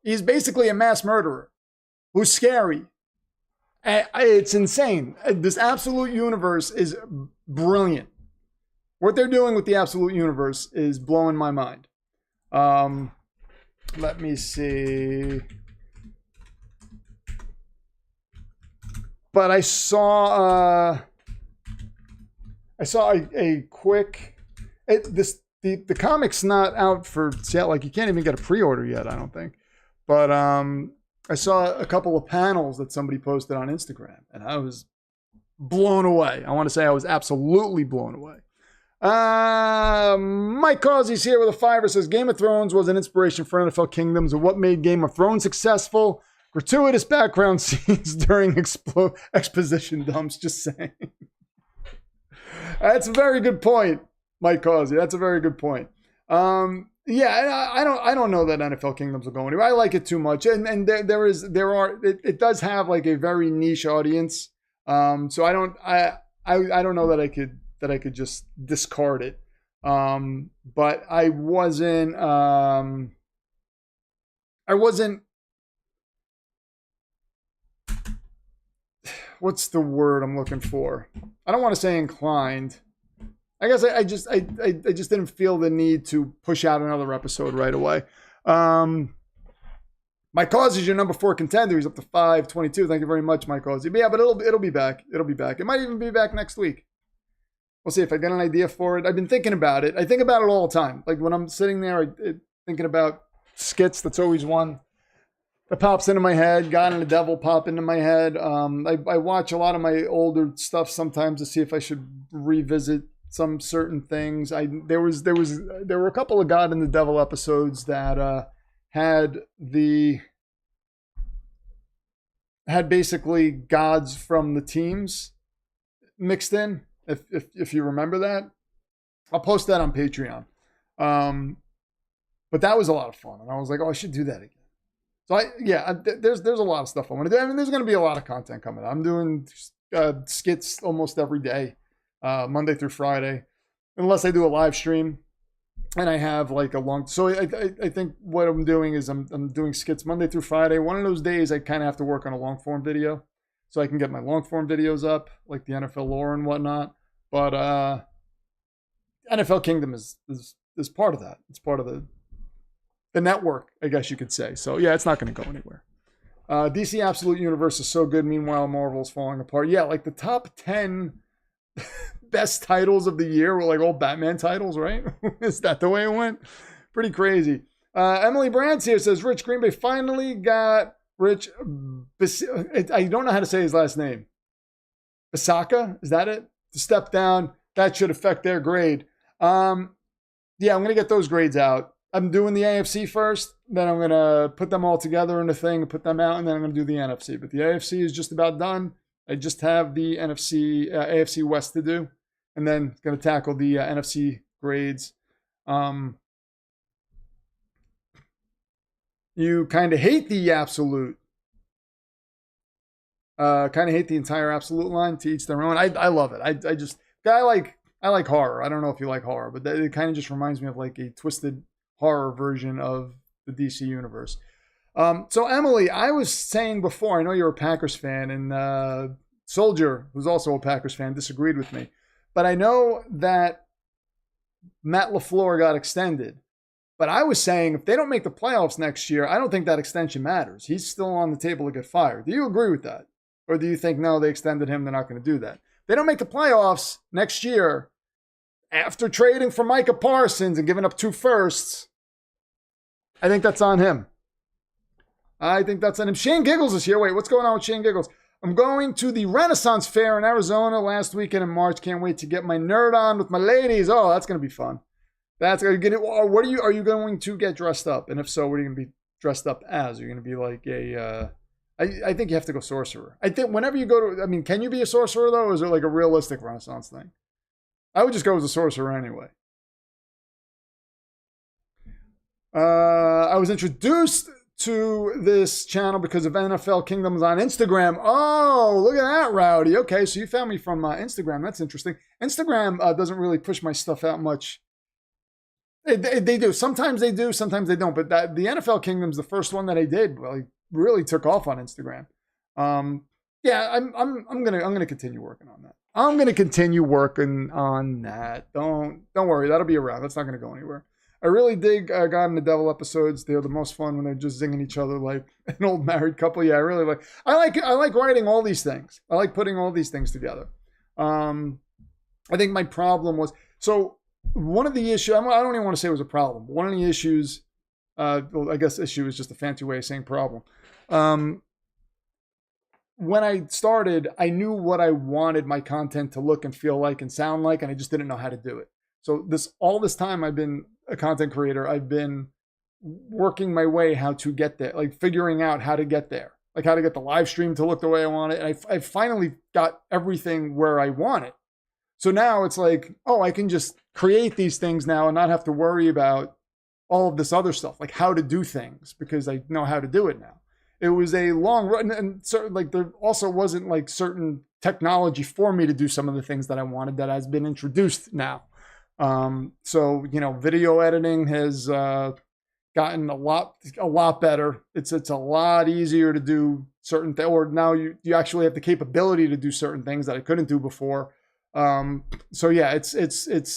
Speaker 1: He's basically a mass murderer who's scary. It's insane. This Absolute Universe is brilliant. What they're doing with the Absolute Universe is blowing my mind. Let me see. But I saw a quick. The comic's not out for sale. Like you can't even get a pre-order yet. I don't think. But I saw a couple of panels that somebody posted on Instagram, and I was blown away. I want to say I was absolutely blown away. Mike Causey's here with a $5. Says Game of Thrones was an inspiration for NFL Kingdoms, and what made Game of Thrones successful? Gratuitous background scenes during exposition dumps. Just saying. That's a very good point, Mike Causey. That's a very good point. Yeah, I don't know that NFL Kingdoms will go anywhere. I like it too much, and it does have like a very niche audience. So I don't know that I could just discard it. But I wasn't. What's the word I'm looking for? I don't want to say inclined. I guess I just didn't feel the need to push out another episode right away. My Cause is your number 4 contender. He's up to 522. Thank you very much, my Cause. Yeah, but it'll be back. It'll be back. It might even be back next week. We'll see if I get an idea for it. I've been thinking about it. I think about it all the time. Like when I'm sitting there thinking about skits, that's always one that pops into my head. God and the Devil pop into my head. I watch a lot of my older stuff sometimes to see if I should revisit some certain things. There were a couple of God and the Devil episodes that had basically gods from the teams mixed in. If you remember that, I'll post that on Patreon. But that was a lot of fun, and I was like, oh, I should do that again. So there's a lot of stuff I want to do. I mean, there's going to be a lot of content coming. I'm doing skits almost every day. Monday through Friday, unless I do a live stream and I have like a long, so I think what I'm doing is I'm doing skits Monday through Friday. One of those days I kind of have to work on a long form video so I can get my long form videos up, like the NFL lore and whatnot. But NFL Kingdom is part of that. It's part of the network, I guess you could say. So yeah, it's not going to go anywhere. DC Absolute Universe is so good. Meanwhile, Marvel's falling apart. Yeah, like the top 10 best titles of the year were like all Batman titles, right? Is that the way it went? Pretty crazy. Emily Brands here says, Rich, Green Bay finally got Rich. I don't know how to say his last name. Bisaka? Is that it? To step down that should affect their grade. Yeah, I'm going to get those grades out. I'm doing the AFC first, then I'm going to put them all together in a thing and put them out, and then I'm going to do the NFC. But the AFC is just about done. I just have the AFC West to do, and then going to tackle the NFC grades. You kind of hate the absolute. Kind of hate the entire absolute line. To each their own. I love it. I like horror. I don't know if you like horror, but it kind of just reminds me of like a twisted horror version of the DC universe. So Emily, I was saying before, I know you're a Packers fan, and Soldier, who's also a Packers fan, disagreed with me. But I know that Matt LaFleur got extended. But I was saying if they don't make the playoffs next year, I don't think that extension matters. He's still on the table to get fired. Do you agree with that? Or do you think, no, they extended him, they're not going to do that? If they don't make the playoffs next year, after trading for Micah Parsons and giving up 2 firsts, I think that's on him. I think that's on him. Shane Giggles is here. Wait, what's going on with Shane Giggles? I'm going to the Renaissance Fair in Arizona last weekend in March. Can't wait to get my nerd on with my ladies. Oh, that's going to be fun. That's going to get it. What are you going to get dressed up? And if so, what are you going to be dressed up as? Are you going to be like a, I think you have to go sorcerer. I think whenever you go to, I mean, can you be a sorcerer though? Or is it like a realistic Renaissance thing? I would just go as a sorcerer anyway. I was introduced to this channel because of NFL Kingdoms on Instagram. Oh, look at that, Rowdy. Okay, so you found me from Instagram. That's interesting. Instagram doesn't really push my stuff out much. They do. Sometimes they do, sometimes they don't. But the NFL Kingdom's the first one that I did. Well, really took off on Instagram. Yeah, I'm gonna continue working on that. I'm gonna continue working on that. Don't worry, that'll be around. That's not gonna go anywhere. I really dig God and the Devil episodes. They're the most fun when they're just zinging each other like an old married couple. Yeah, I really like. I like writing all these things. I like putting all these things together. I think my problem was one of the issues. I don't even want to say it was a problem. One of the issues. Well, I guess issue is just a fancy way of saying problem. When I started, I knew what I wanted my content to look and feel like and sound like, and I just didn't know how to do it. So all this time I've been a content creator, I've been working my way how to get there, like figuring out how to get there, like how to get the live stream to look the way I want it. And I finally got everything where I want it. So now it's like, oh, I can just create these things now and not have to worry about all of this other stuff, like how to do things, because I know how to do it now. It was a long run, and like there also wasn't like certain technology for me to do some of the things that I wanted that has been introduced now. So video editing has gotten a lot better. It's a lot easier to do certain things, or now you actually have the capability to do certain things that I couldn't do before. So yeah, it's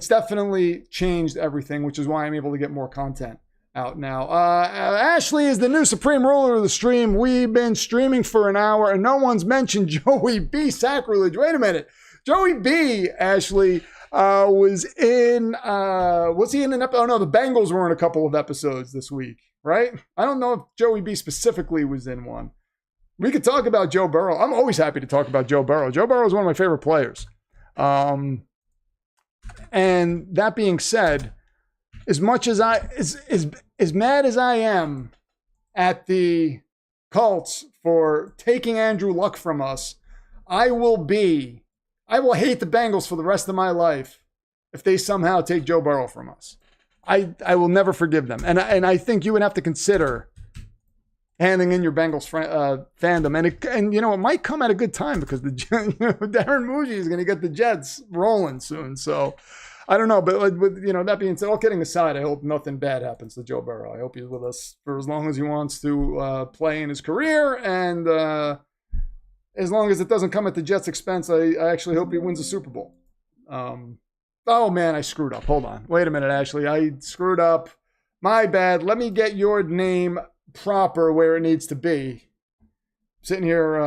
Speaker 1: definitely changed everything, which is why I'm able to get more content out now. Ashley is the new supreme ruler of the stream. We've been streaming for an hour and no one's mentioned Joey B. Sacrilege. Wait a minute. Joey B, Ashley, was he in an episode? Oh no, the Bengals were in a couple of episodes this week, right? I don't know if Joey B specifically was in one. We could talk about Joe Burrow. I'm always happy to talk about Joe Burrow. Joe Burrow is one of my favorite players. And that being said, as much as as mad as I am at the Colts for taking Andrew Luck from us, I will hate the Bengals for the rest of my life if they somehow take Joe Burrow from us. I will never forgive them. And I think you would have to consider handing in your Bengals fandom. And it might come at a good time because Darren Muji is going to get the Jets rolling soon. So I don't know, but that being said, all kidding aside, I hope nothing bad happens to Joe Burrow. I hope he's with us for as long as he wants to play in his career, and as long as it doesn't come at the Jets' expense, I actually hope he wins a Super Bowl. Oh man, I screwed up. Hold on, wait a minute, Ashley, I screwed up. My bad. Let me get your name proper where it needs to be. Sitting here,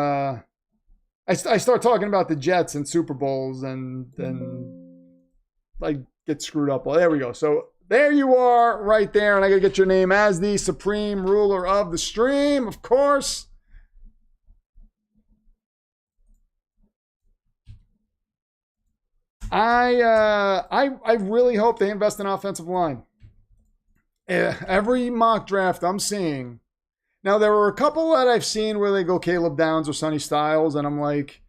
Speaker 1: I start talking about the Jets and Super Bowls, and then I get screwed up. Well, there we go. So there you are right there. And I got to get your name as the supreme ruler of the stream, of course. I really hope they invest in offensive line. Every mock draft I'm seeing. Now, there were a couple that I've seen where they go Caleb Downs or Sonny Styles, and I'm like,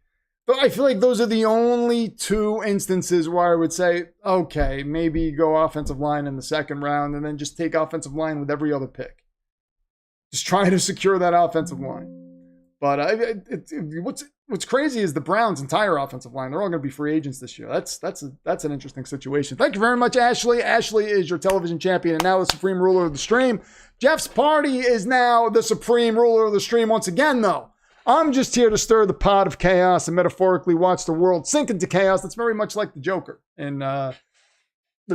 Speaker 1: but I feel like those are the only two instances where I would say, okay, maybe go offensive line in the second round and then just take offensive line with every other pick. Just trying to secure that offensive line. But what's crazy is the Browns' entire offensive line. They're all going to be free agents this year. That's an interesting situation. Thank you very much, Ashley. Ashley is your television champion and now the supreme ruler of the stream. Jeff's party is now the supreme ruler of the stream once again, though. I'm just here to stir the pot of chaos and metaphorically watch the world sink into chaos. That's very much like the Joker in The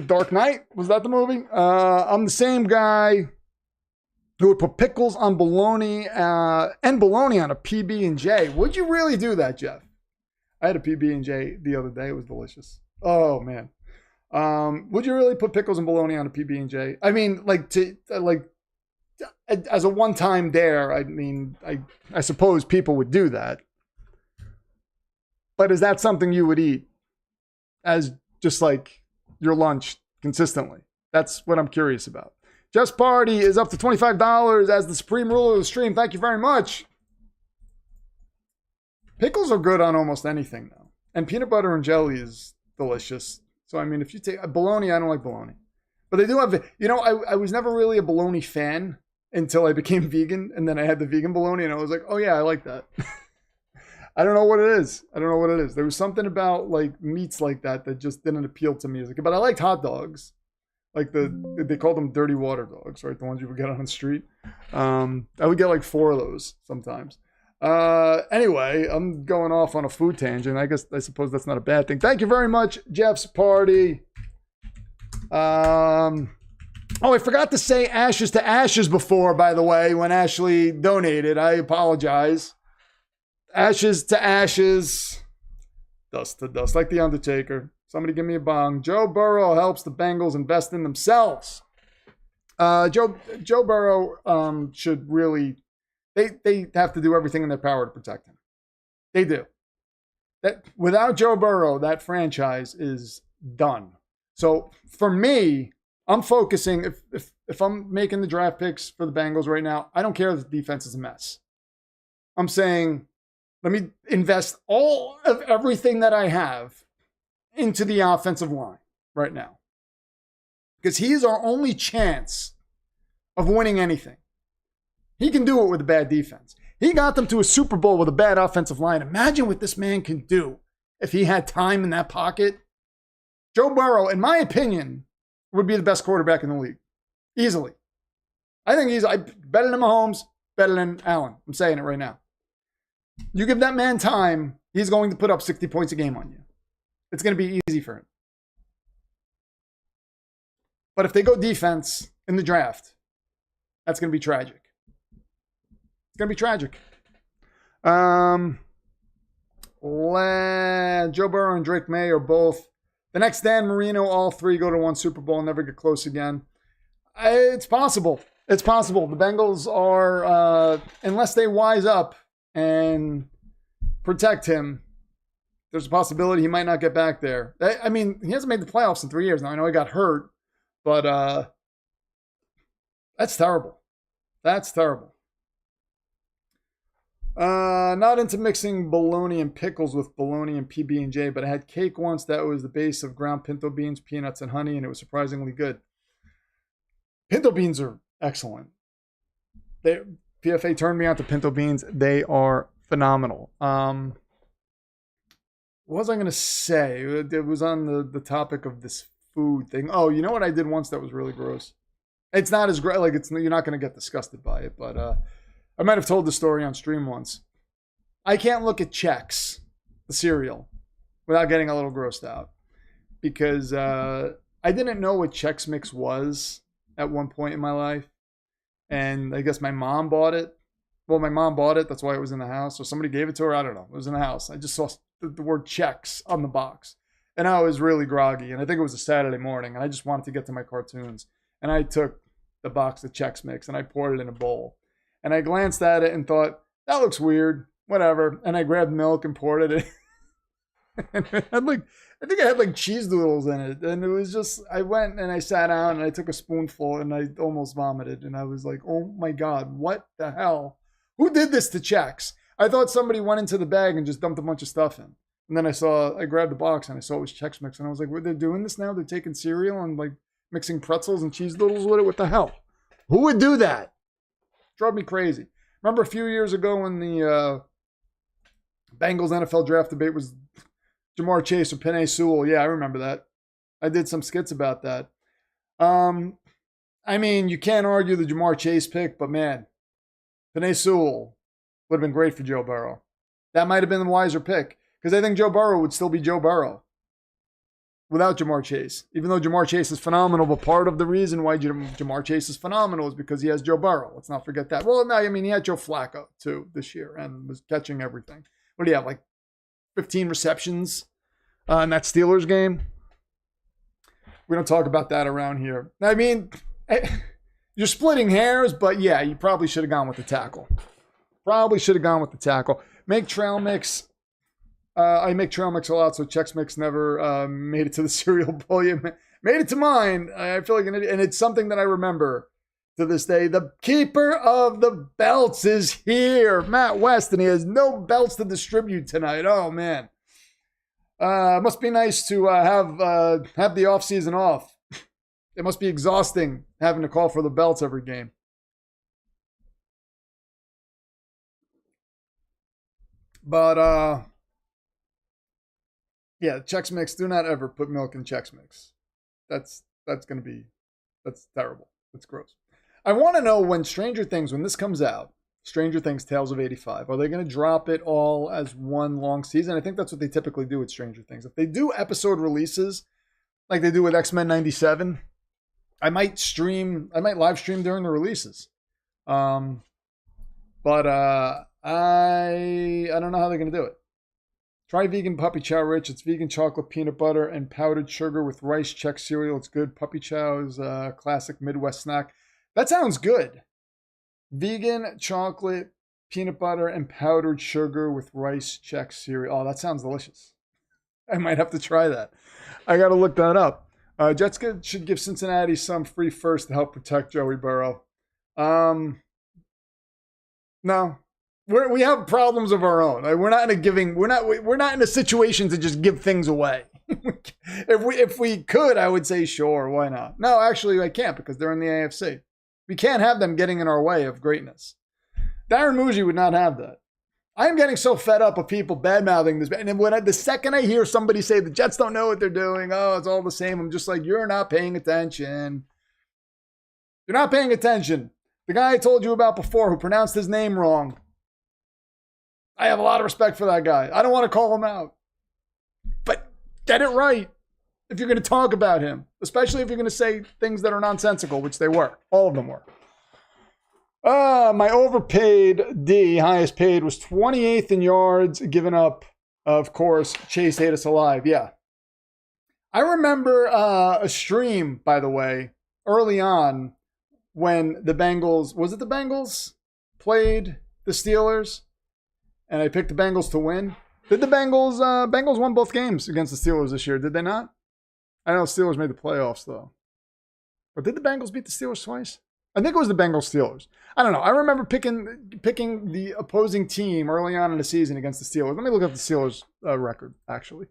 Speaker 1: Dark Knight. Was that the movie? I'm the same guy who would put pickles on bologna and bologna on a PB&J. Would you really do that, Jeff? I had a PB&J the other day. It was delicious. Oh, man. Would you really put pickles and bologna on a PB&J? I mean, as a one-time dare, I mean, I suppose people would do that. But is that something you would eat as just like your lunch consistently? That's what I'm curious about. Just Party is up to $25 as the supreme ruler of the stream. Thank you very much. Pickles are good on almost anything, though. And peanut butter and jelly is delicious. So, I mean, if you take bologna, I don't like bologna. But they do have, I was never really a bologna fan until I became vegan. And then I had the vegan bologna and I was like, oh, yeah, I like that. I don't know what it is. There was something about like meats like that just didn't appeal to me. But I liked hot dogs. Like they called them dirty water dogs, right? The ones you would get on the street. I would get like 4 of those sometimes. Anyway, I'm going off on a food tangent. I suppose that's not a bad thing. Thank you very much, Jeff's Party. I forgot to say ashes to ashes before, by the way, when Ashley donated. I apologize. Ashes to ashes, dust to dust, like The Undertaker. Somebody give me a bong. Joe Burrow helps the Bengals invest in themselves. Joe Burrow should really, they have to do everything in their power to protect him. They do. Without Joe Burrow, that franchise is done. So for me, I'm focusing, if I'm making the draft picks for the Bengals right now, I don't care if the defense is a mess. I'm saying, let me invest all of everything that I have into the offensive line right now. Because he is our only chance of winning anything. He can do it with a bad defense. He got them to a Super Bowl with a bad offensive line. Imagine what this man can do if he had time in that pocket. Joe Burrow, in my opinion, would be the best quarterback in the league. Easily. I think he's better than Mahomes, better than Allen. I'm saying it right now. You give that man time, he's going to put up 60 points a game on you. It's going to be easy for him. But if they go defense in the draft, that's going to be tragic. It's going to be tragic. Joe Burrow and Drake May are both the next Dan Marino. All three go to one Super Bowl and never get close again. It's possible. It's possible. The Bengals are, unless they wise up and protect him, there's a possibility he might not get back there. I mean, he hasn't made the playoffs in 3 years now. I know he got hurt, but that's terrible. That's terrible. Not into mixing bologna and pickles with bologna and PB&J, but I had cake once that was the base of ground pinto beans, peanuts, and honey, and it was surprisingly good. Pinto beans are excellent. PFA turned me on to pinto beans. They are phenomenal. What was I going to say? It was on the topic of this food thing. Oh, you know what I did once that was really gross? It's not as great. Like, you're not going to get disgusted by it, but I might have told the story on stream once. I can't look at Chex, the cereal, without getting a little grossed out. Because I didn't know what Chex Mix was at one point in my life. And I guess my mom bought it. Well, my mom bought it. That's why it was in the house. Or somebody gave it to her. I don't know. It was in the house. I just saw the word Chex on the box. And I was really groggy. And I think it was a Saturday morning. And I just wanted to get to my cartoons. And I took the box of Chex Mix and I poured it in a bowl. And I glanced at it and thought, that looks weird. Whatever. And I grabbed milk and poured it in. And I think I had like cheese doodles in it, and it was just. I went and I sat down and I took a spoonful and I almost vomited, and I was like, "Oh my god, what the hell? Who did this to Chex?" I thought somebody went into the bag and just dumped a bunch of stuff in, and then I grabbed the box and I saw it was Chex Mix, and I was like, "What? They're doing this now? They're taking cereal and like mixing pretzels and cheese doodles with it? What the hell? Who would do that?" Drove me crazy. Remember a few years ago when the Bengals NFL draft debate was Jamar Chase or Penei Sewell. Yeah, I remember that. I did some skits about that. I mean, you can't argue the Jamar Chase pick, but man, Penei Sewell would have been great for Joe Burrow. That might have been the wiser pick because I think Joe Burrow would still be Joe Burrow without Jamar Chase. Even though Jamar Chase is phenomenal, but part of the reason why Jamar Chase is phenomenal is because he has Joe Burrow. Let's not forget that. Well, no, I mean, he had Joe Flacco too this year and was catching everything. What do you have, like 15 receptions in that Steelers game? We don't talk about that around here. I mean, you're splitting hairs, but yeah, you probably should have gone with the tackle. Make trail mix. I make trail mix a lot, so Chex Mix never made it to the cereal bowl. You made it to mine. I feel like an idiot. And it's something that I remember to this day. The keeper of the belts is here, Matt West, and he has no belts to distribute tonight. Oh, man. Must be nice to have the offseason off. It must be exhausting having to call for the belts every game. But, yeah, Chex Mix, do not ever put milk in Chex Mix. That's terrible. That's gross. I want to know when this comes out, Stranger Things Tales of 85, are they going to drop it all as one long season? I think that's what they typically do with Stranger Things. If they do episode releases, like they do with X-Men 97, I might live stream during the releases. But I don't know how they're going to do it. Try vegan puppy chow, Rich. It's vegan chocolate, peanut butter, and powdered sugar with rice Chex cereal. It's good. Puppy chow is a classic Midwest snack. That sounds good. Vegan chocolate, peanut butter, and powdered sugar with rice Chex cereal. Oh, that sounds delicious. I might have to try that. I got to look that up. Jets should give Cincinnati some free first to help protect Joey Burrow. No. We have problems of our own. Like, we're not in a situation to just give things away. If we could, I would say sure, why not? No, actually I can't because they're in the AFC. We can't have them getting in our way of greatness. Darren Muji would not have that. I am getting so fed up of people bad-mouthing this. And the second I hear somebody say the Jets don't know what they're doing, oh, it's all the same, I'm just like, you're not paying attention. You're not paying attention. The guy I told you about before who pronounced his name wrong, I have a lot of respect for that guy. I don't want to call him out. But get it right if you're going to talk about him, especially if you're going to say things that are nonsensical, which they were. All of them were. My overpaid D, highest paid, was 28th in yards given up. Of course, Chase ate us alive. Yeah. I remember a stream, by the way, early on when the Bengals, was it the Bengals, played the Steelers? And I picked the Bengals to win. Did the Bengals won both games against the Steelers this year, did they not? I know the Steelers made the playoffs, though. But did the Bengals beat the Steelers twice? I think it was the Bengals Steelers. I don't know. I remember picking the opposing team early on in the season against the Steelers. Let me look up the Steelers record, actually.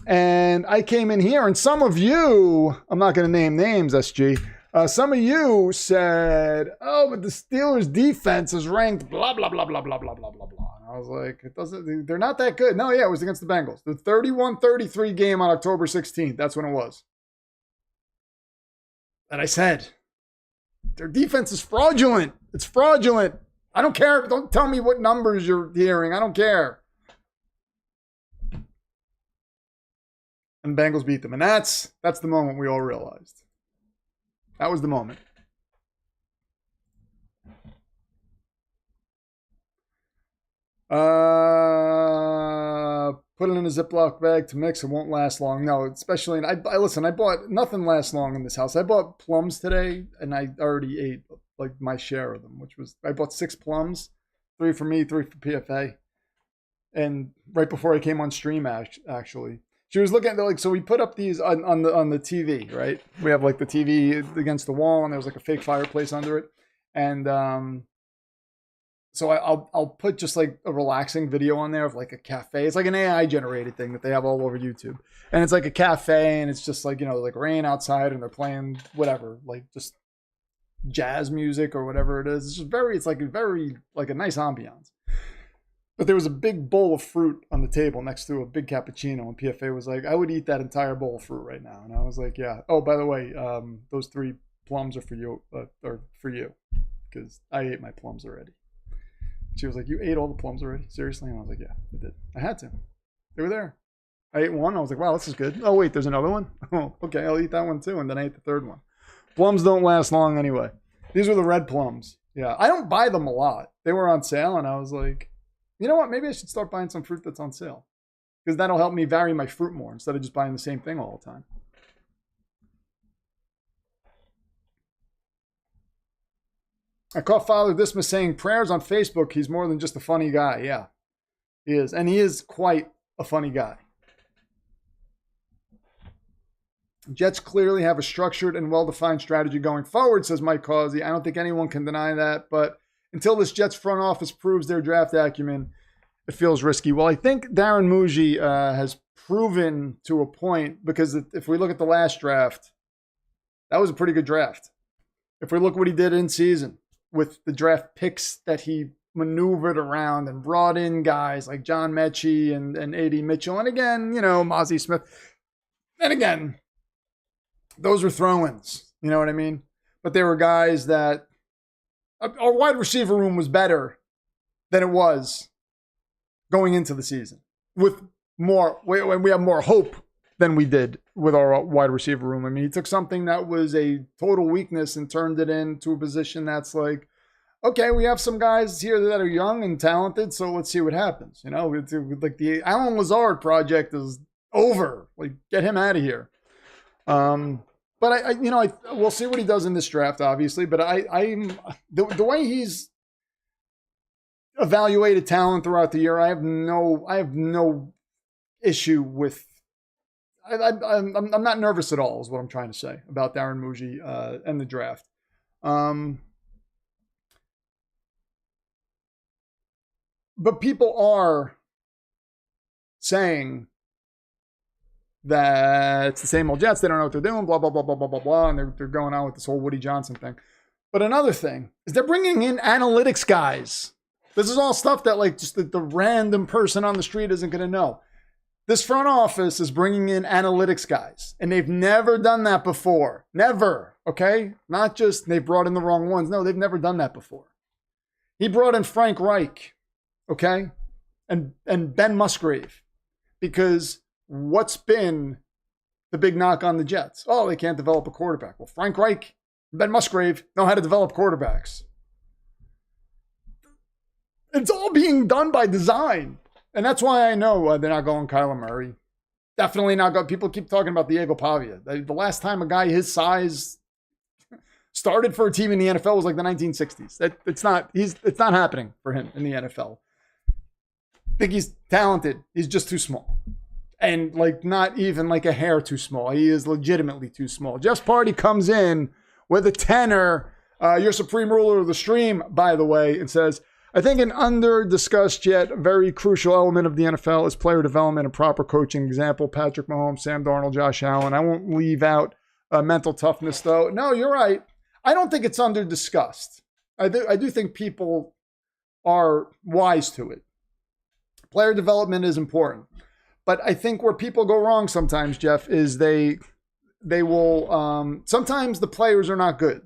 Speaker 1: And I came in here, and some of you, I'm not going to name names, SG, some of you said, oh, but the Steelers defense is ranked blah, blah, blah, blah, blah, blah, blah, blah, blah. And I was like, they're not that good. No, yeah, it was against the Bengals. The 31-33 game on October 16th. That's when it was. And I said, their defense is fraudulent. It's fraudulent. I don't care. Don't tell me what numbers you're hearing. I don't care. And Bengals beat them. And that's the moment we all realized. That was the moment. Put it in a Ziploc bag to mix. It won't last long. No, especially, I bought, nothing lasts long in this house. I bought plums today, and I already ate like my share of them, which was, I bought 6 plums, 3 for me, 3 for PFA. and right before I came on stream, actually, she was looking at like, so we put up these on the TV, right? We have like the TV against the wall, and there's like a fake fireplace under it, and so I'll put just like a relaxing video on there of like a cafe. It's like an AI generated thing that they have all over YouTube, and it's like a cafe, and it's just like, you know, like rain outside, and they're playing whatever, like just jazz music or whatever it is. It's just very, it's like a very like a nice ambiance. But there was a big bowl of fruit on the table next to a big cappuccino, and PFA was like, I would eat that entire bowl of fruit right now. And I was like, yeah. Oh, by the way, those 3 plums are for you, because I ate my plums already. She was like, you ate all the plums already? Seriously? And I was like, yeah, I did. I had to. They were there. I ate one. I was like, wow, this is good. Oh, wait, there's another one? Oh, okay, I'll eat that one too. And then I ate the 3rd one. Plums don't last long anyway. These were the red plums. Yeah, I don't buy them a lot. They were on sale, and I was like, you know what? Maybe I should start buying some fruit that's on sale, because that'll help me vary my fruit more instead of just buying the same thing all the time. I caught Father Dismas saying prayers on Facebook. He's more than just a funny guy. Yeah, he is. And he is quite a funny guy. Jets clearly have a structured and well-defined strategy going forward, says Mike Causey. I don't think anyone can deny that, but until this Jets front office proves their draft acumen, it feels risky. Well, I think Darren Muji has proven to a point, because if we look at the last draft, that was a pretty good draft. If we look what he did in season with the draft picks that he maneuvered around and brought in guys like John Mechie and A.D. Mitchell, and again, you know, Mozzie Smith. And again, those were throw-ins, you know what I mean? But they were guys that our wide receiver room was better than it was going into the season. With more, we have more hope than we did with our wide receiver room. I mean, he took something that was a total weakness and turned it into a position that's like, okay, we have some guys here that are young and talented, so let's see what happens. You know, like the Alan Lazard project is over. Like, get him out of here. But we'll see what he does in this draft, obviously. But I'm the way he's evaluated talent throughout the year, I have no issue with. I'm not nervous at all, is what I'm trying to say about Darren Muji and the draft. But people are saying that it's the same old Jets. They don't know what they're doing, blah, blah, blah, blah, blah, blah, blah. And they're going on with this whole Woody Johnson thing. But another thing is they're bringing in analytics guys. This is all stuff that like just the random person on the street isn't going to know. This front office is bringing in analytics guys, and they've never done that before. Never, okay? Not just they brought in the wrong ones. No, they've never done that before. He brought in Frank Reich, okay? And Ben Musgrave, because what's been the big knock on the Jets? Oh, they can't develop a quarterback. Well, Frank Reich and Ben Musgrave know how to develop quarterbacks. It's all being done by design. And that's why I know they're not going Kyler Murray. Definitely not going. People keep talking about Diego Pavia. The last time a guy his size started for a team in the NFL was like the 1960s. It's not happening for him in the NFL. I think he's talented. He's just too small. And like not even like a hair too small. He is legitimately too small. Jeff Party comes in with a tenor, your supreme ruler of the stream, by the way, and says, I think an under-discussed yet very crucial element of the NFL is player development and proper coaching. Example, Patrick Mahomes, Sam Darnold, Josh Allen. I won't leave out mental toughness, though. No, you're right. I don't think it's under-discussed. I do think people are wise to it. Player development is important. But I think where people go wrong sometimes, Jeff, is they will sometimes the players are not good.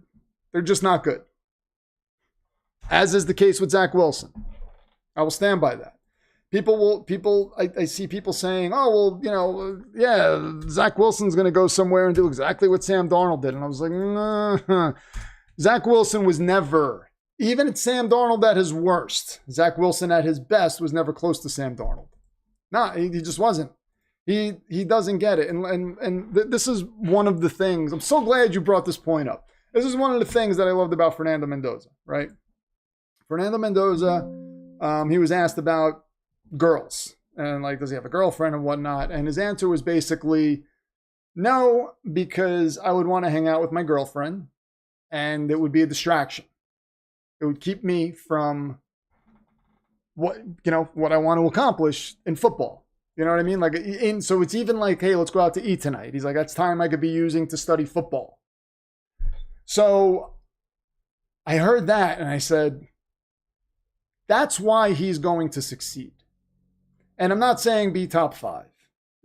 Speaker 1: They're just not good. As is the case with Zach Wilson. I will stand by that. I see people saying, oh, well, yeah, Zach Wilson's going to go somewhere and do exactly what Sam Darnold did. And I was like, nah. Zach Wilson was never, even at Sam Darnold at his worst, Zach Wilson at his best was never close to Sam Darnold. No, he just wasn't. He doesn't get it. And this is one of the things. I'm so glad you brought this point up. This is one of the things that I loved about Fernando Mendoza, right? Fernando Mendoza, he was asked about, girls. And like, does he have a girlfriend and whatnot? And his answer was basically, no, because I would want to hang out with my girlfriend and it would be a distraction. It would keep me from what I want to accomplish in football. You know what I mean? Like, so it's even like, hey, let's go out to eat tonight. He's like, that's time I could be using to study football. So I heard that and I said, that's why he's going to succeed. And I'm not saying be top 5,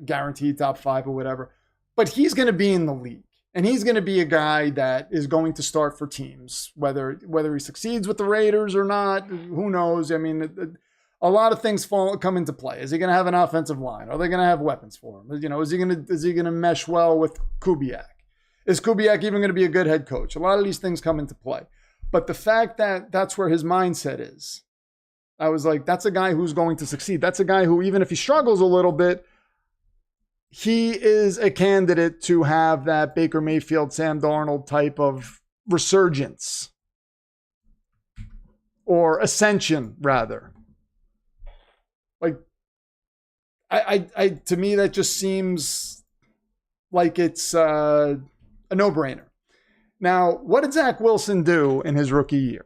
Speaker 1: guaranteed top 5 or whatever, but he's going to be in the league. And he's going to be a guy that is going to start for teams, whether he succeeds with the Raiders or not, who knows? I mean, a lot of things come into play. Is he going to have an offensive line? Are they going to have weapons for him? You know, is he going to mesh well with Kubiak? Is Kubiak even going to be a good head coach? A lot of these things come into play. But the fact that that's where his mindset is, I was like, that's a guy who's going to succeed. That's a guy who, even if he struggles a little bit, he is a candidate to have that Baker Mayfield, Sam Darnold type of resurgence or ascension, rather. Like, I to me, that just seems like it's a no-brainer. Now, what did Zach Wilson do in his rookie year?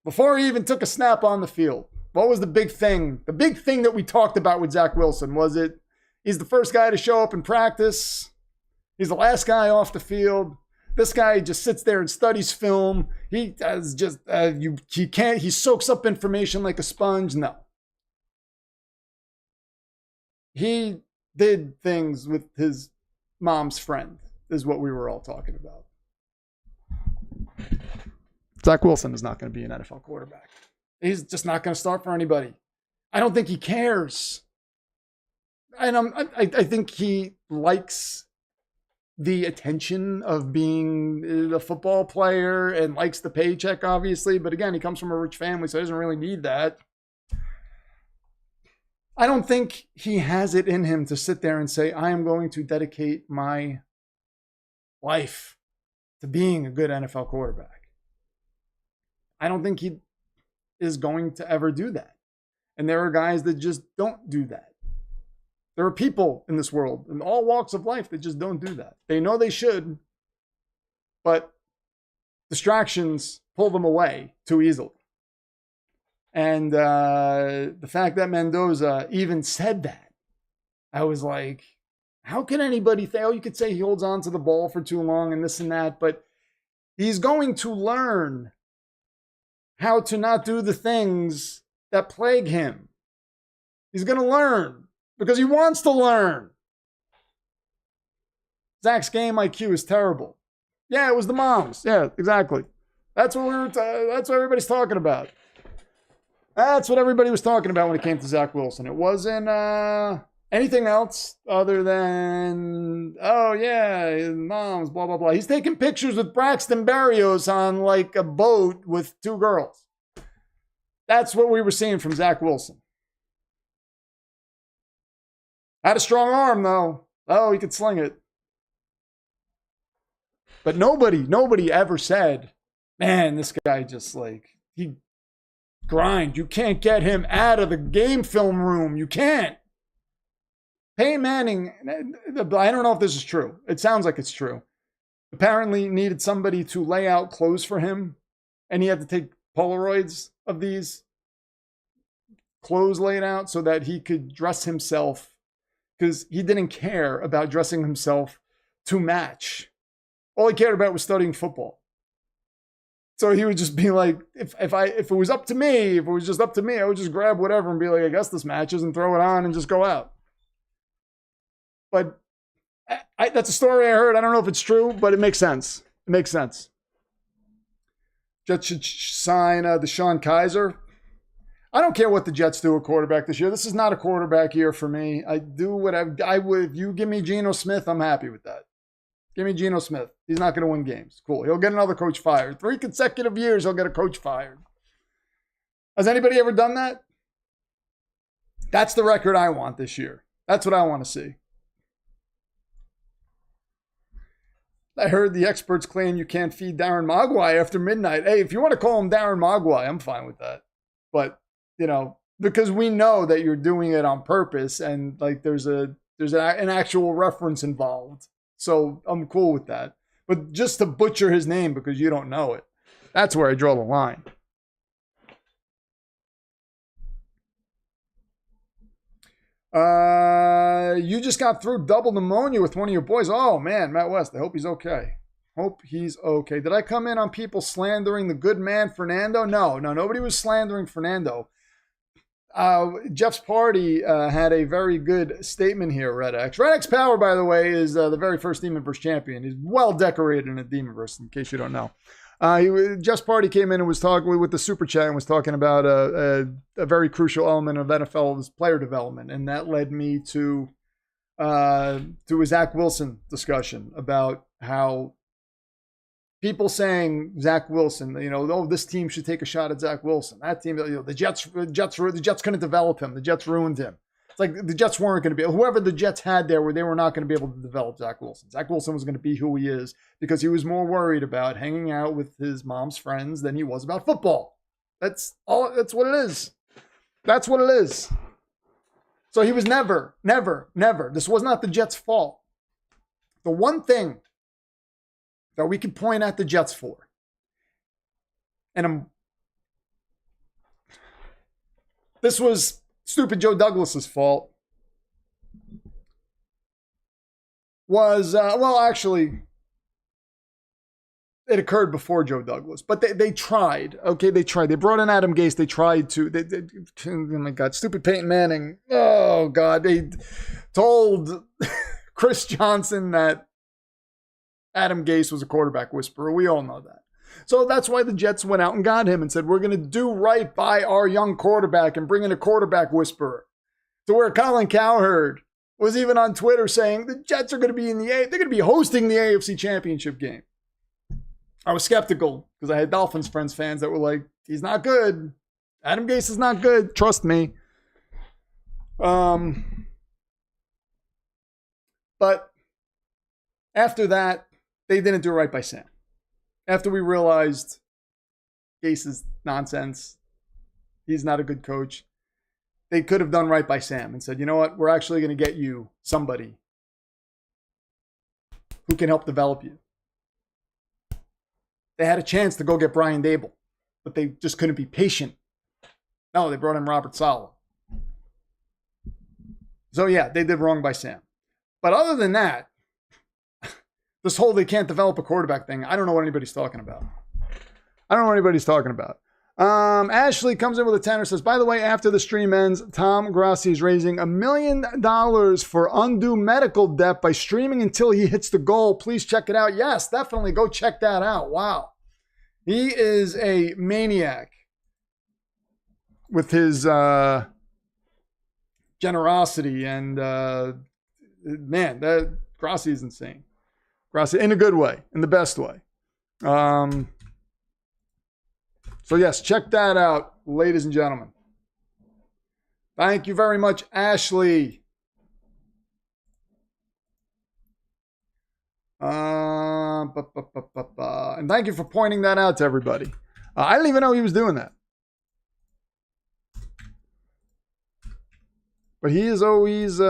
Speaker 1: Before he even took a snap on the field, what was the big thing? The big thing that we talked about with Zach Wilson, was it he's the first guy to show up in practice? He's the last guy off the field. This guy just sits there and studies film. He does just, he soaks up information like a sponge. No. He did things with his mom's friend, is what we were all talking about. Zach Wilson is not going to be an NFL quarterback. He's just not going to start for anybody. I don't think he cares. And I think he likes the attention of being a football player and likes the paycheck, obviously. But again, he comes from a rich family, so he doesn't really need that. I don't think he has it in him to sit there and say, I am going to dedicate my life to being a good NFL quarterback. I don't think he is going to ever do that. And there are guys that just don't do that. There are people in this world, in all walks of life, that just don't do that. They know they should, but distractions pull them away too easily. And the fact that Mendoza even said that, I was like, how can anybody think, oh, you could say he holds on to the ball for too long and this and that, but he's going to learn how to not do the things that plague him. He's going to learn because he wants to learn. Zach's game IQ is terrible. Yeah, it was the moms. Yeah, exactly. That's what that's what everybody's talking about. That's what everybody was talking about when it came to Zach Wilson. It wasn't anything else other than, oh yeah, his mom's, blah, blah, blah. He's taking pictures with Braxton Berrios on like a boat with 2 girls. That's what we were seeing from Zach Wilson. Had a strong arm though. Oh, he could sling it. But nobody ever said, man, this guy just like, he grind. You can't get him out of the game film room. You can't. Peyton Manning, I don't know if this is true. It sounds like it's true. Apparently needed somebody to lay out clothes for him, and he had to take Polaroids of these clothes laid out so that he could dress himself, because he didn't care about dressing himself to match. All he cared about was studying football. So he would just be like, if it was up to me, if it was just up to me, I would just grab whatever and be like, I guess this matches, and throw it on and just go out. But that's a story I heard. I don't know if it's true, but it makes sense. It makes sense. Jets should sign Deshaun Kaiser. I don't care what the Jets do at quarterback this year. This is not a quarterback year for me. I do what I would. If you give me Geno Smith, I'm happy with that. Give me Geno Smith. He's not going to win games. Cool. He'll get another coach fired. 3 consecutive years, he'll get a coach fired. Has anybody ever done that? That's the record I want this year. That's what I want to see. I heard the experts claim you can't feed Darren Mogwai after midnight. Hey, if you want to call him Darren Mogwai, I'm fine with that. But, because we know that you're doing it on purpose, and like there's an actual reference involved. So I'm cool with that. But just to butcher his name because you don't know it, that's where I draw the line. You just got through double pneumonia with one of your boys. Oh man, Matt West. I hope he's okay. Hope he's okay. Did I come in on people slandering the good man Fernando? No, nobody was slandering Fernando. Jeff's party had a very good statement here, Red X. Red X Power, by the way, is the very first Demonverse champion. He's well decorated in a Demonverse, in case you don't know. Jeff's party came in and was talking with the super chat and was talking about a very crucial element of NFL's player development, and that led me to a Zach Wilson discussion about how people saying Zach Wilson, oh, this team should take a shot at Zach Wilson. That team, the Jets couldn't develop him. The Jets ruined him. It's like the Jets weren't going to be, whoever the Jets had there, where they were not going to be able to develop Zach Wilson. Zach Wilson was going to be who he is because he was more worried about hanging out with his mom's friends than he was about football. That's what it is. That's what it is. So he was never. This was not the Jets' fault. The one thing that we can point at the Jets for, and this was stupid Joe Douglas's fault, was, actually, it occurred before Joe Douglas, but they tried. Okay, they tried. They brought in Adam Gase. They tried to. Oh my God, stupid Peyton Manning. Oh God, they told Chris Johnson that Adam Gase was a quarterback whisperer. We all know that. So that's why the Jets went out and got him and said, we're going to do right by our young quarterback and bring in a quarterback whisperer. To where Colin Cowherd was even on Twitter saying the Jets are going to be they're going to be hosting the AFC Championship game. I was skeptical because I had Dolphins fans that were like, he's not good. Adam Gase is not good. Trust me. But after that, they didn't do right by Sam. After we realized Gase is nonsense, he's not a good coach, they could have done right by Sam and said, you know what, we're actually going to get you somebody who can help develop you. They had a chance to go get Brian Dable, but they just couldn't be patient. No, they brought in Robert Saleh. So yeah, they did wrong by Sam. But other than that, this whole they can't develop a quarterback thing, I don't know what anybody's talking about. Ashley comes in with a tenner, says, by the way, after the stream ends, Tom Grassi is raising $1 million for undue medical debt by streaming until he hits the goal. Please check it out. Yes, definitely go check that out. Wow. He is a maniac with his generosity, and man, that Grassi is insane. Grassi, in a good way, in the best way. So yes, check that out, ladies and gentlemen. Thank you very much, Ashley. And thank you for pointing that out to everybody. I didn't even know he was doing that. But he is always...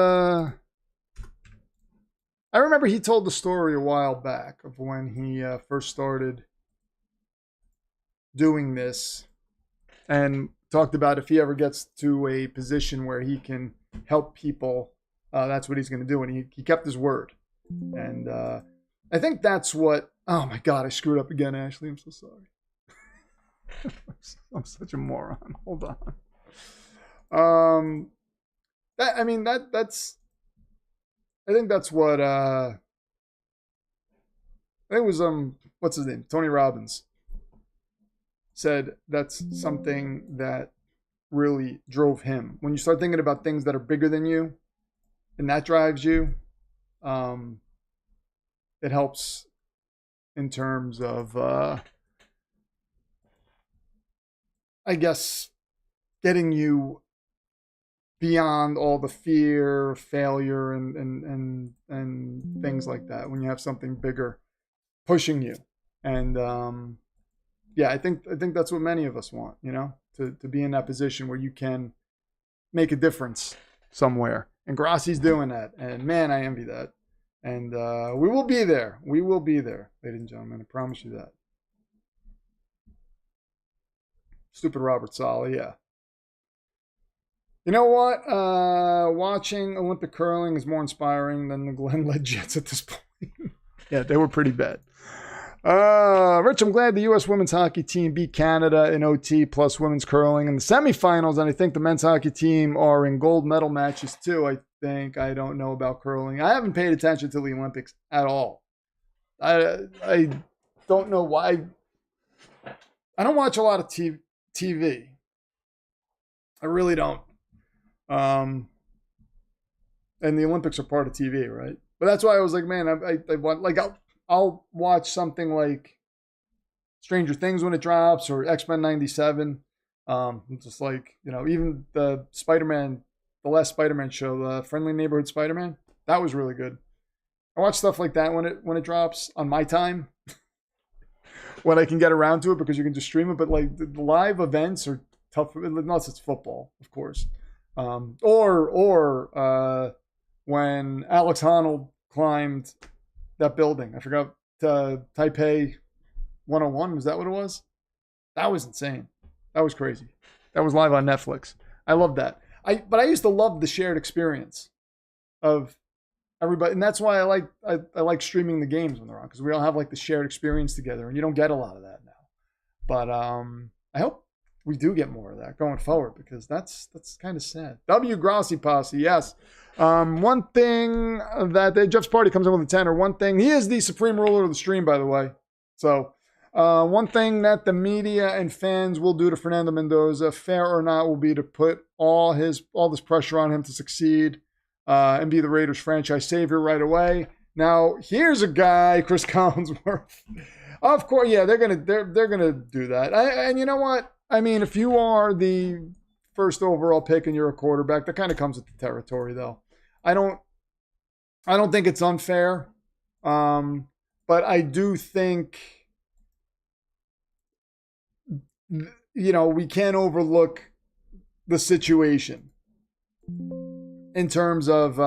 Speaker 1: I remember he told the story a while back of when he first started doing this and talked about if he ever gets to a position where he can help people, that's what he's going to do. And he kept his word. And I think that's what... Oh, my God, I screwed up again, Ashley. I'm so sorry. I'm such a moron. Hold on. That's... I think that's what I think it was what's his name? Tony Robbins said that's something that really drove him. When you start thinking about things that are bigger than you and that drives you, it helps in terms of I guess getting you beyond all the fear, failure, and things like that. When you have something bigger pushing you, and yeah, I think that's what many of us want. To be in that position where you can make a difference somewhere. And Grassi's doing that. And man, I envy that. And we will be there. We will be there, ladies and gentlemen. I promise you that. Stupid Robert Saleh, yeah. You know what? Watching Olympic curling is more inspiring than the Glen-led Jets at this point. Yeah, they were pretty bad. Rich, I'm glad the U.S. women's hockey team beat Canada in OT plus women's curling in the semifinals, and I think the men's hockey team are in gold medal matches too. I think. I don't know about curling. I haven't paid attention to the Olympics at all. I don't know why. I don't watch a lot of TV. I really don't. And the Olympics are part of TV, right? But that's why I was like, man, I want, like, I'll watch something like Stranger Things when it drops, or X-Men 97. Just like, you know, even the Spider-Man, the last Spider-Man show, the Friendly Neighborhood Spider-Man, that was really good. I watch stuff like that when it drops on my time, when I can get around to it, because you can just stream it. But like the live events are tough, unless it's football, of course. Or when Alex Honnold climbed that building. I forgot, Taipei 101. Was that what it was? That was insane. That was crazy. That was live on Netflix. I love that. But I used to love the shared experience of everybody, and that's why I like streaming the games when they're on, because we all have like the shared experience together, and you don't get a lot of that now. But I hope we do get more of that going forward, because that's kind of sad. W. Grossi Posse, yes. One thing that Jeff's Party comes in with a tenor. One thing, he is the supreme ruler of the stream, by the way. So one thing that the media and fans will do to Fernando Mendoza, fair or not, will be to put all this pressure on him to succeed and be the Raiders franchise savior right away. Now, here's a guy, Chris Collinsworth. Of course, yeah, they're gonna do that. And you know what? I mean, if you are the first overall pick and you're a quarterback, that kind of comes with the territory, though. I don't think it's unfair, but I do think, you know, we can't overlook the situation in terms of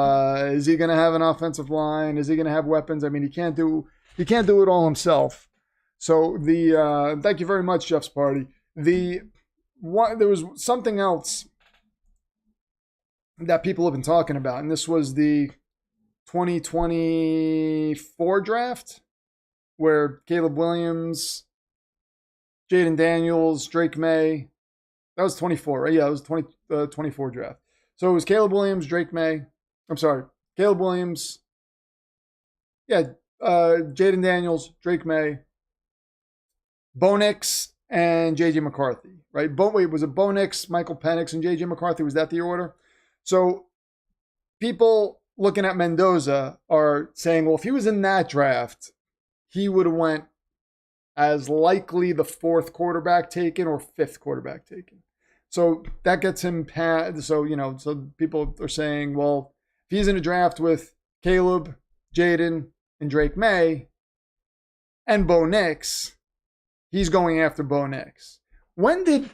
Speaker 1: is he going to have an offensive line? Is he going to have weapons? I mean, he can't do it all himself. So thank you very much, Jeff's Party. There was something else that people have been talking about, and this was the 2024 draft, where Caleb Williams, Jaden Daniels, Drake May, that was 24, right? Yeah, it was 24 draft. So it was Caleb Williams, Drake May. I'm sorry, Caleb Williams. Yeah, Jaden Daniels, Drake May, Bo Nix, and J.J. McCarthy, right? Was it Bo Nix, Michael Penix, and J.J. McCarthy? Was that the order? So people looking at Mendoza are saying, well, if he was in that draft, he would have went as likely the fourth quarterback taken or fifth quarterback taken. So that gets him past. So, you know, so people are saying, well, if he's in a draft with Caleb, Jaden, and Drake May, and Bo Nix, he's going after Bo Nix. When did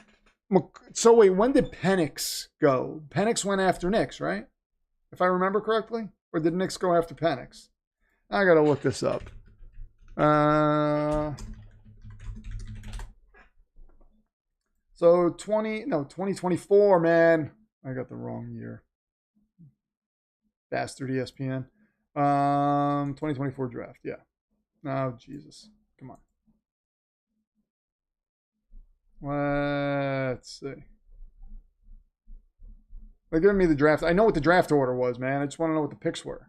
Speaker 1: Penix go? Penix went after Nix, right? If I remember correctly? Or did Nix go after Penix? I got to look this up. So 2024, man. I got the wrong year. Bastard ESPN. 2024 draft, yeah. Oh, Jesus. Come on. Let's see. They're giving me the draft. I know what the draft order was, man. I just want to know what the picks were.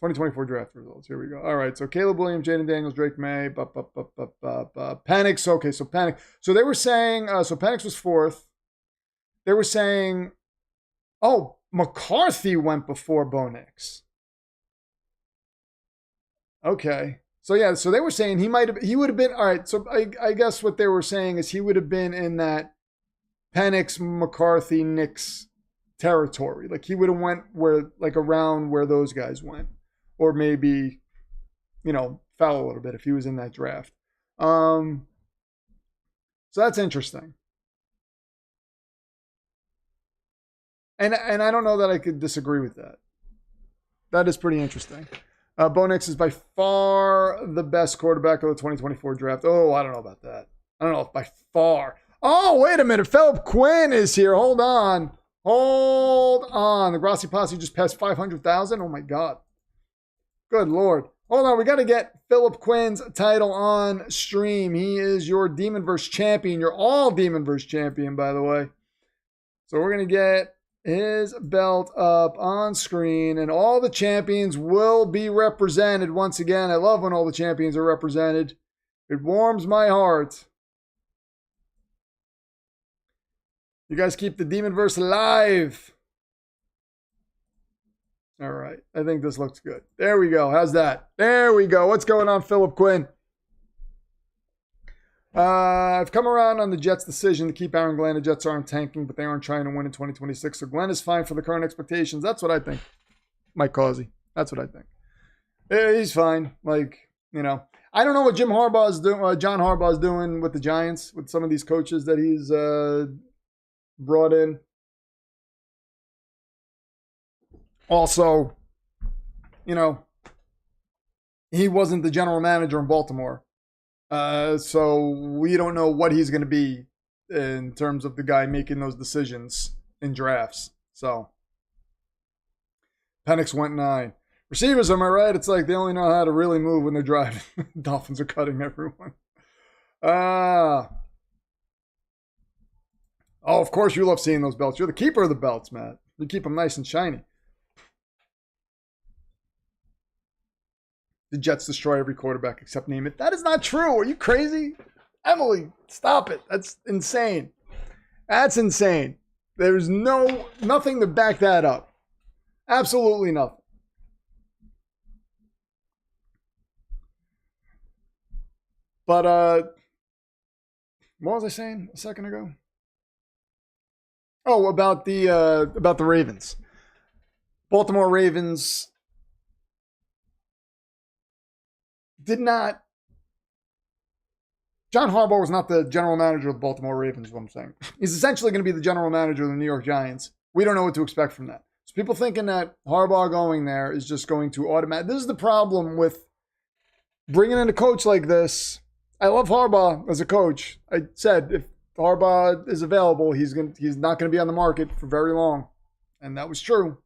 Speaker 1: 2024 draft results. Here we go. All right. So Caleb Williams, Jaden Daniels, Drake May, Penix. Okay, so Penix. So they were saying, so Penix was fourth. They were saying, oh, McCarthy went before Bo Nix. Okay. So yeah, so they were saying he would have been, all right, so I guess what they were saying is he would have been in that Penix, McCarthy, Nix territory. Like he would have went around where those guys went. Or maybe, you know, foul a little bit if he was in that draft. So that's interesting. And I don't know that I could disagree with that. That is pretty interesting. Bo Nix is by far the best quarterback of the 2024 draft. Oh, I don't know about that. I don't know if by far. Oh, wait a minute. Philip Quinn is here. Hold on. The Grassi Posse just passed 500,000. Oh, my God. Good Lord. Hold on. We got to get Philip Quinn's title on stream. He is your Demonverse champion. You're all Demonverse champion, by the way. So we're going to get his belt up on screen, and all the champions will be represented once again. I love when all the champions are represented. It warms my heart. You guys keep the Demonverse alive. All right. I think this looks good. There we go. How's that? There we go. What's going on, Philip Quinn? I've come around on the Jets' decision to keep Aaron Glenn. The Jets aren't tanking, but they aren't trying to win in 2026. So Glenn is fine for the current expectations. That's what I think. Mike Causey. That's what I think. He's fine. Like, you know, I don't know what John Harbaugh is doing with the Giants, with some of these coaches that he's brought in. Also, you know, he wasn't the general manager in Baltimore. So we don't know what he's going to be in terms of the guy making those decisions in drafts. So Penix went 9. Receivers, am I right? It's like they only know how to really move when they're driving. Dolphins are cutting everyone. Oh, of course you love seeing those belts. You're the keeper of the belts, Matt. You keep them nice and shiny. The Jets destroy every quarterback except name it. That is not true. Are you crazy? Emily, stop it. That's insane. That's insane. There's nothing to back that up. Absolutely nothing. But what was I saying a second ago? Oh, about the Ravens. Baltimore Ravens John Harbaugh was not the general manager of the Baltimore Ravens, is what I'm saying. He's essentially going to be the general manager of the New York Giants. We don't know what to expect from that. So people thinking that Harbaugh going there is just going to automatic. This is the problem with bringing in a coach like this. I love Harbaugh as a coach. I said if Harbaugh is available, he's not going to be on the market for very long. And that was true.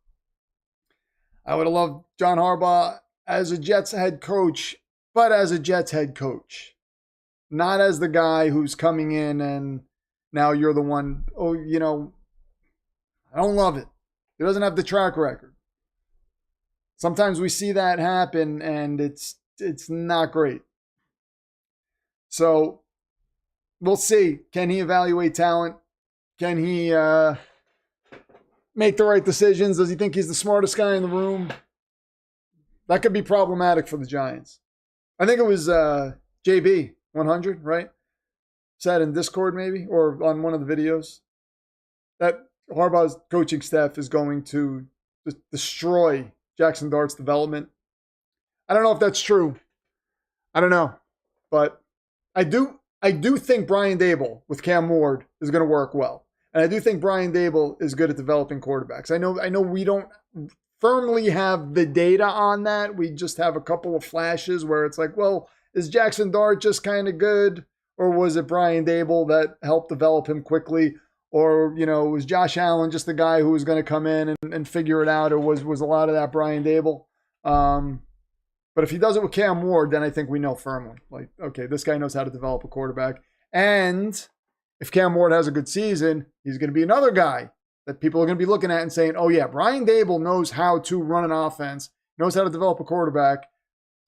Speaker 1: I would have loved John Harbaugh as a Jets head coach, but as a Jets head coach. Not as the guy who's coming in and now you're the one, oh, you know, I don't love it. He doesn't have the track record. Sometimes we see that happen and it's not great. So we'll see. Can he evaluate talent? Can he make the right decisions? Does he think he's the smartest guy in the room? That could be problematic for the Giants. I think it was JB 100, right? Said in Discord maybe, or on one of the videos, that Harbaugh's coaching staff is going to destroy Jackson Dart's development. I don't know if that's true. I don't know. But I do think Brian Dable with Cam Ward is going to work well. And I do think Brian Dable is good at developing quarterbacks. I know we don't firmly have the data on that. We just have a couple of flashes where it's like, well, is Jackson Dart just kind of good? Or was it Brian Dable that helped develop him quickly? Or, you know, was Josh Allen just the guy who was going to come in and figure it out? Or was a lot of that Brian Dable? But if he does it with Cam Ward, then I think we know firmly. Like, okay, this guy knows how to develop a quarterback. And if Cam Ward has a good season, he's going to be another guy that people are going to be looking at and saying, oh, yeah, Brian Dable knows how to run an offense, knows how to develop a quarterback.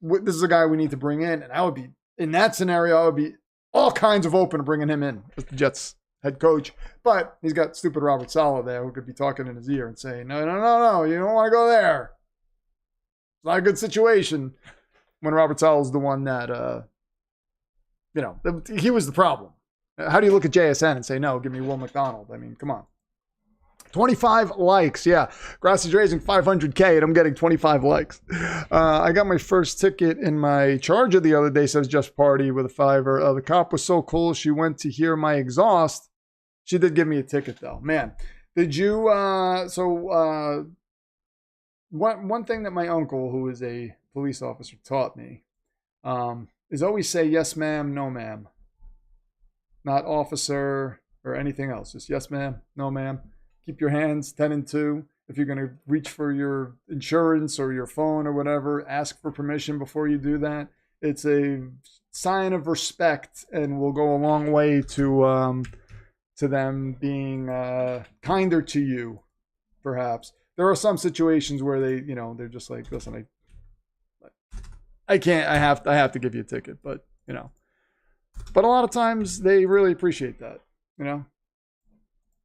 Speaker 1: This is a guy we need to bring in. And I would be, in that scenario, I would be all kinds of open to bringing him in as the Jets head coach. But he's got stupid Robert Saleh there who could be talking in his ear and saying, no, you don't want to go there. It's not a good situation when Robert Saleh is the one that, he was the problem. How do you look at JSN and say, no, give me Will McDonald? I mean, come on. 25 likes, yeah. Grassi's raising 500K and I'm getting 25 likes. I got my first ticket in my Charger the other day, says Just Party with a $5. The cop was so cool, she went to hear my exhaust. She did give me a ticket though. Man, Did you, one thing that my uncle, who is a police officer, taught me is always say yes, ma'am, no, ma'am. Not officer or anything else. Just yes, ma'am, no, ma'am. Keep your hands 10 and 2. If you're going to reach for your insurance or your phone or whatever, ask for permission before you do that. It's a sign of respect and will go a long way to them being kinder to you, perhaps. There are some situations where they're just like, listen, I can't, I have to give you a ticket, but but a lot of times they really appreciate that,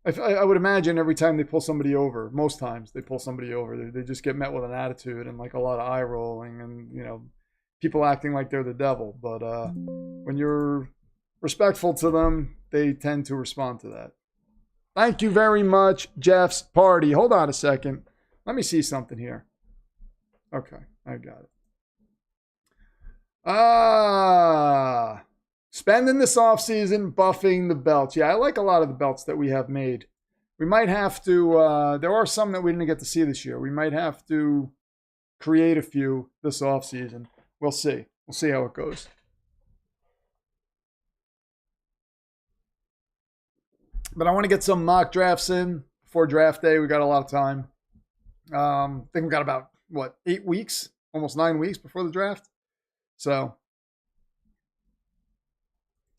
Speaker 1: I would imagine every time they pull somebody over, most times they pull somebody over, they just get met with an attitude and like a lot of eye rolling and, people acting like they're the devil. But when you're respectful to them, they tend to respond to that. Thank you very much, Jeff's Party. Hold on a second. Let me see something here. Okay, I got it. Spending this offseason buffing the belts. Yeah, I like a lot of the belts that we have made. We might have to, there are some that we didn't get to see this year. We might have to create a few this offseason. We'll see. We'll see how it goes. But I want to get some mock drafts in before draft day. We got a lot of time. I think we got about, 8 weeks? Almost 9 weeks before the draft. So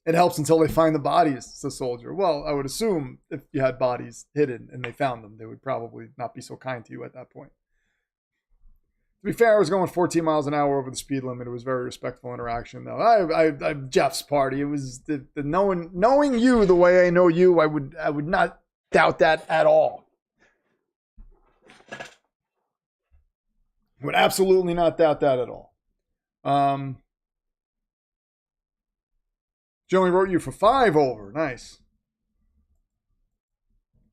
Speaker 1: it helps until they find the bodies, the soldier. Well, I would assume if you had bodies hidden and they found them, they would probably not be so kind to you at that point. To be fair, I was going 14 miles an hour over the speed limit. It was very respectful interaction, though. I Jeff's Party. It was the knowing you the way I know you. I would not doubt that at all. Would absolutely not doubt that at all. She only wrote you for 5 over. Nice.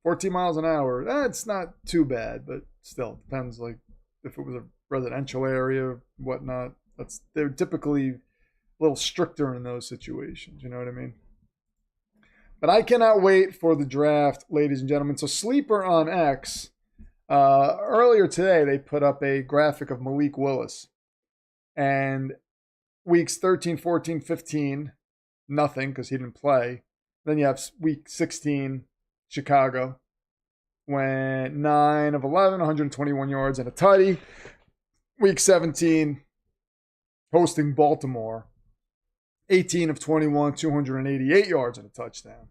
Speaker 1: 14 miles an hour. That's not too bad, but still depends. Like if it was a residential area, whatnot. They're typically a little stricter in those situations. You know what I mean? But I cannot wait for the draft, ladies and gentlemen. So Sleeper on X, earlier today they put up a graphic of Malik Willis, and weeks 13, 14, 15, nothing because he didn't play. Then you have week 16, Chicago, went 9 of 11, 121 yards and a tutty. Week 17, hosting Baltimore, 18 of 21, 288 yards and a touchdown.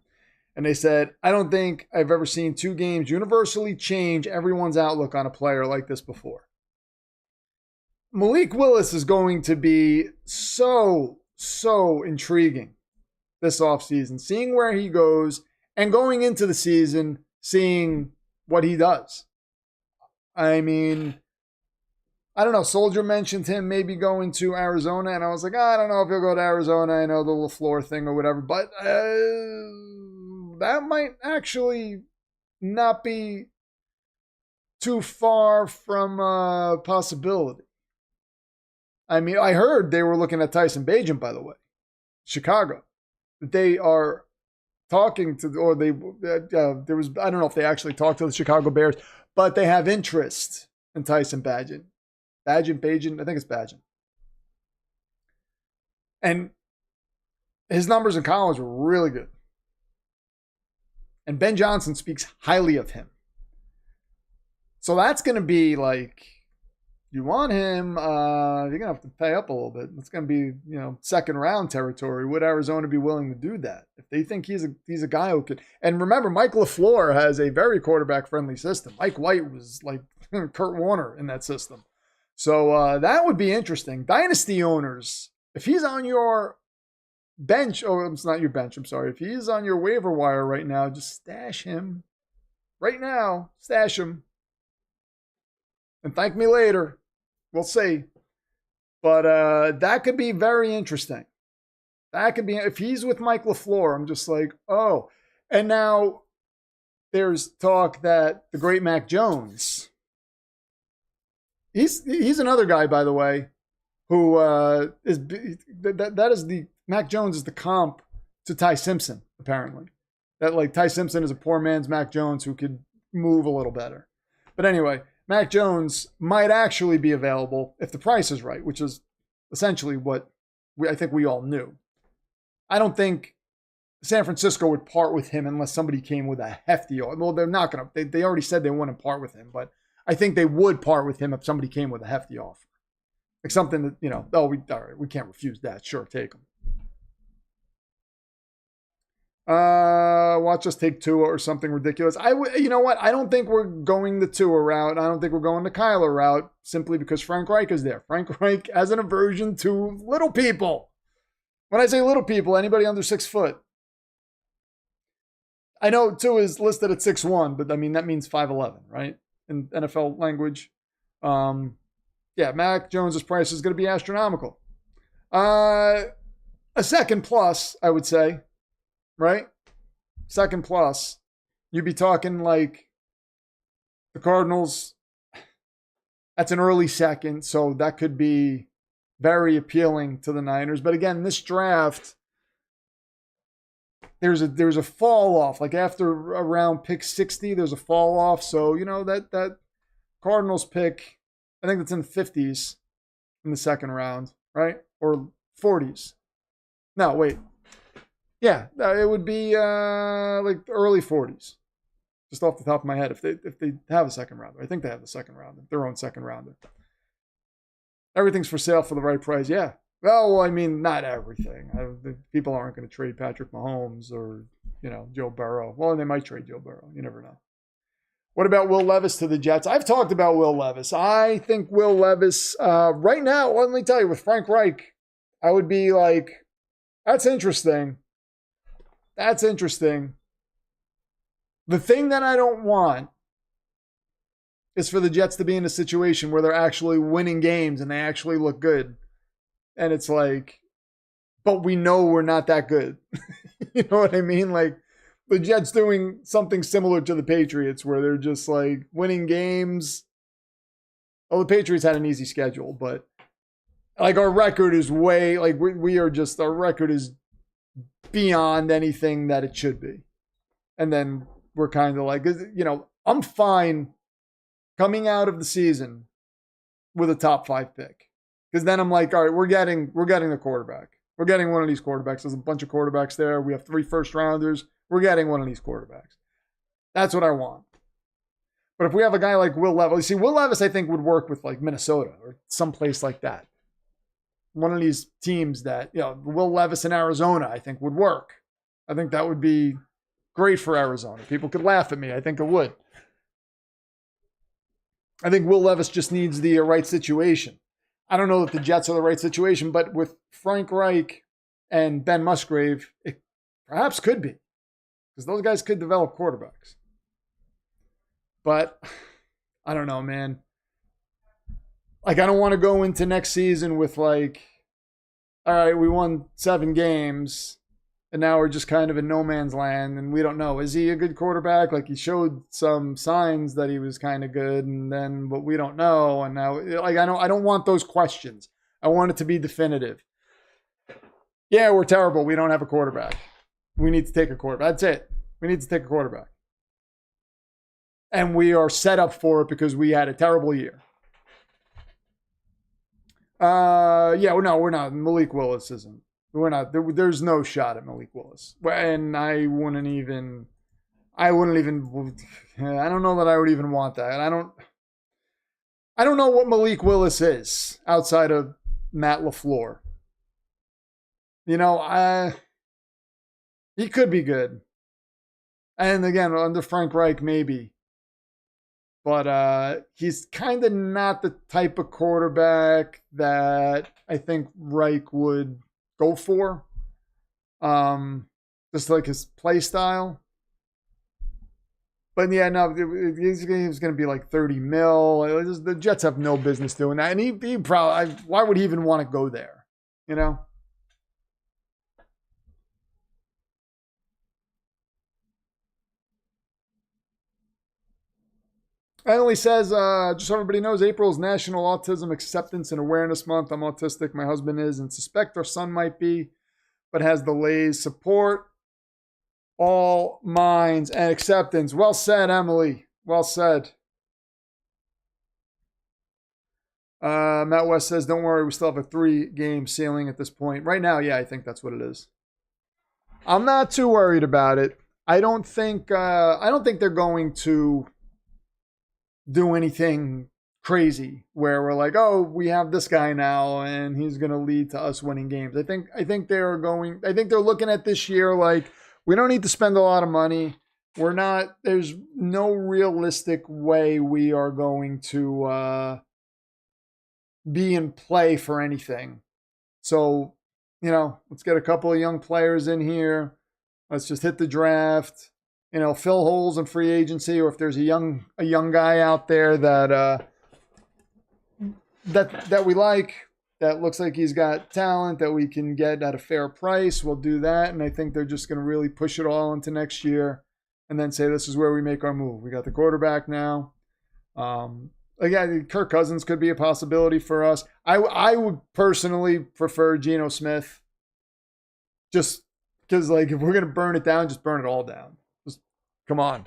Speaker 1: And they said, I don't think I've ever seen 2 games universally change everyone's outlook on a player like this before. Malik Willis is going to be so intriguing this offseason, seeing where he goes and going into the season, seeing what he does. I mean, I don't know. Soldier mentioned him maybe going to Arizona, and I was like, I don't know if he'll go to Arizona. I know the LaFleur thing or whatever, but that might actually not be too far from a possibility. I mean, I heard they were looking at Tyson Bagent, by the way, Chicago. They are talking to, or there was, I don't know if they actually talked to the Chicago Bears, but they have interest in Tyson Bagent. Bagent, I think it's Bagent. And his numbers in college were really good. And Ben Johnson speaks highly of him. So that's going to be like, you want him, you're going to have to pay up a little bit. It's going to be, second round territory. Would Arizona be willing to do that? If they think he's a guy who could, and remember, Mike LaFleur has a very quarterback friendly system. Mike White was like Kurt Warner in that system. So that would be interesting. Dynasty owners, if he's on your bench, it's not your bench, I'm sorry. If he's on your waiver wire right now, just stash him. Right now, stash him. And thank me later. We'll see. But that could be very interesting. That could be, if he's with Mike LaFleur, I'm just like, oh. And now there's talk that the great Mac Jones, he's another guy, by the way, who Mac Jones is the comp to Ty Simpson, apparently. That like Ty Simpson is a poor man's Mac Jones who could move a little better. But anyway, Mac Jones might actually be available if the price is right, which is essentially what I think we all knew. I don't think San Francisco would part with him unless somebody came with a hefty offer. Well, they're not going to. They already said they wouldn't part with him, but I think they would part with him if somebody came with a hefty offer. Like something that, all right, we can't refuse that. Sure, take him. Watch us take Tua or something ridiculous. You know what? I don't think we're going the Tua route. I don't think we're going the Kyler route simply because Frank Reich is there. Frank Reich has an aversion to little people. When I say little people, anybody under 6 foot. I know Tua is listed at 6'1", but I mean, that means 5'11", right? In NFL language. Yeah, Mac Jones's price is going to be astronomical. A second plus, I would say. Right? Second plus. You'd be talking like the Cardinals. That's an early second, so that could be very appealing to the Niners. But again, this draft, there's a fall off. Like after around pick 60, there's a fall off. So, that Cardinals pick, I think that's in the 50s in the second round, right? Or 40s. No, wait. Yeah, it would be like early 40s, just off the top of my head. If they have a second rounder, I think they have the second rounder, their own second rounder. Everything's for sale for the right price. Yeah. Well, I mean, not everything. People aren't going to trade Patrick Mahomes or Joe Burrow. Well, they might trade Joe Burrow. You never know. What about Will Levis to the Jets? I've talked about Will Levis. I think Will Levis right now. Let me tell you, with Frank Reich, I would be like, that's interesting. That's interesting. The thing that I don't want is for the Jets to be in a situation where they're actually winning games and they actually look good. And it's like, but we know we're not that good. You know what I mean? Like the Jets doing something similar to the Patriots where they're just like winning games. Oh, the Patriots had an easy schedule, but like our record is way, like we are just, our record is beyond anything that it should be. And then we're kind of like, I'm fine coming out of the season with a top 5 pick. Because then I'm like, all right, we're getting the quarterback. We're getting one of these quarterbacks. There's a bunch of quarterbacks there. We have 3 first rounders. We're getting one of these quarterbacks. That's what I want. But if we have a guy like Will Levis, see, Will Levis, I think, would work with like Minnesota or someplace like that. One of these teams that, Will Levis in Arizona, I think would work. I think that would be great for Arizona. People could laugh at me. I think it would. I think Will Levis just needs the right situation. I don't know that the Jets are the right situation, but with Frank Reich and Ben Musgrave, it perhaps could be. Because those guys could develop quarterbacks. But I don't know, man. Like, I don't want to go into next season with like, all right, we won 7 games, and now we're just kind of in no man's land, and we don't know. Is he a good quarterback? Like, he showed some signs that he was kind of good, but we don't know. And now, like, I don't want those questions. I want it to be definitive. Yeah, we're terrible. We don't have a quarterback. We need to take a quarterback. That's it. We need to take a quarterback. And we are set up for it because we had a terrible year. We're not. Malik Willis isn't. We're not. There's no shot at Malik Willis. And I wouldn't even. I don't know that I would even want that. And I don't know what Malik Willis is outside of Matt LaFleur. He could be good. And again, under Frank Reich, maybe. But he's kind of not the type of quarterback that I think Reich would go for. Just like his play style. But yeah, no, he's going to be like 30 mil. The Jets have no business doing that. And he probably, why would he even want to go there? Emily says, just so everybody knows, April is National Autism Acceptance and Awareness Month. I'm autistic. My husband is, and suspect our son might be, but has delays. Support all minds and acceptance. Well said, Emily. Well said. Matt West says, don't worry, we still have a 3-game ceiling at this point. Right now, yeah, I think that's what it is. I'm not too worried about it. I don't think they're going to do anything crazy where we're like, oh, we have this guy now and he's going to lead to us winning games. I think they're looking at this year like we don't need to spend a lot of money. There's no realistic way we are going to be in play for anything. So, let's get a couple of young players in here. Let's just hit the draft. Fill holes in free agency, or if there's a young guy out there that we like, that looks like he's got talent that we can get at a fair price, we'll do that. And I think they're just going to really push it all into next year and then say, this is where we make our move. We got the quarterback now. Again, Kirk Cousins could be a possibility for us. I would personally prefer Geno Smith, just because, like, if we're going to burn it down, just burn it all down. Just come on.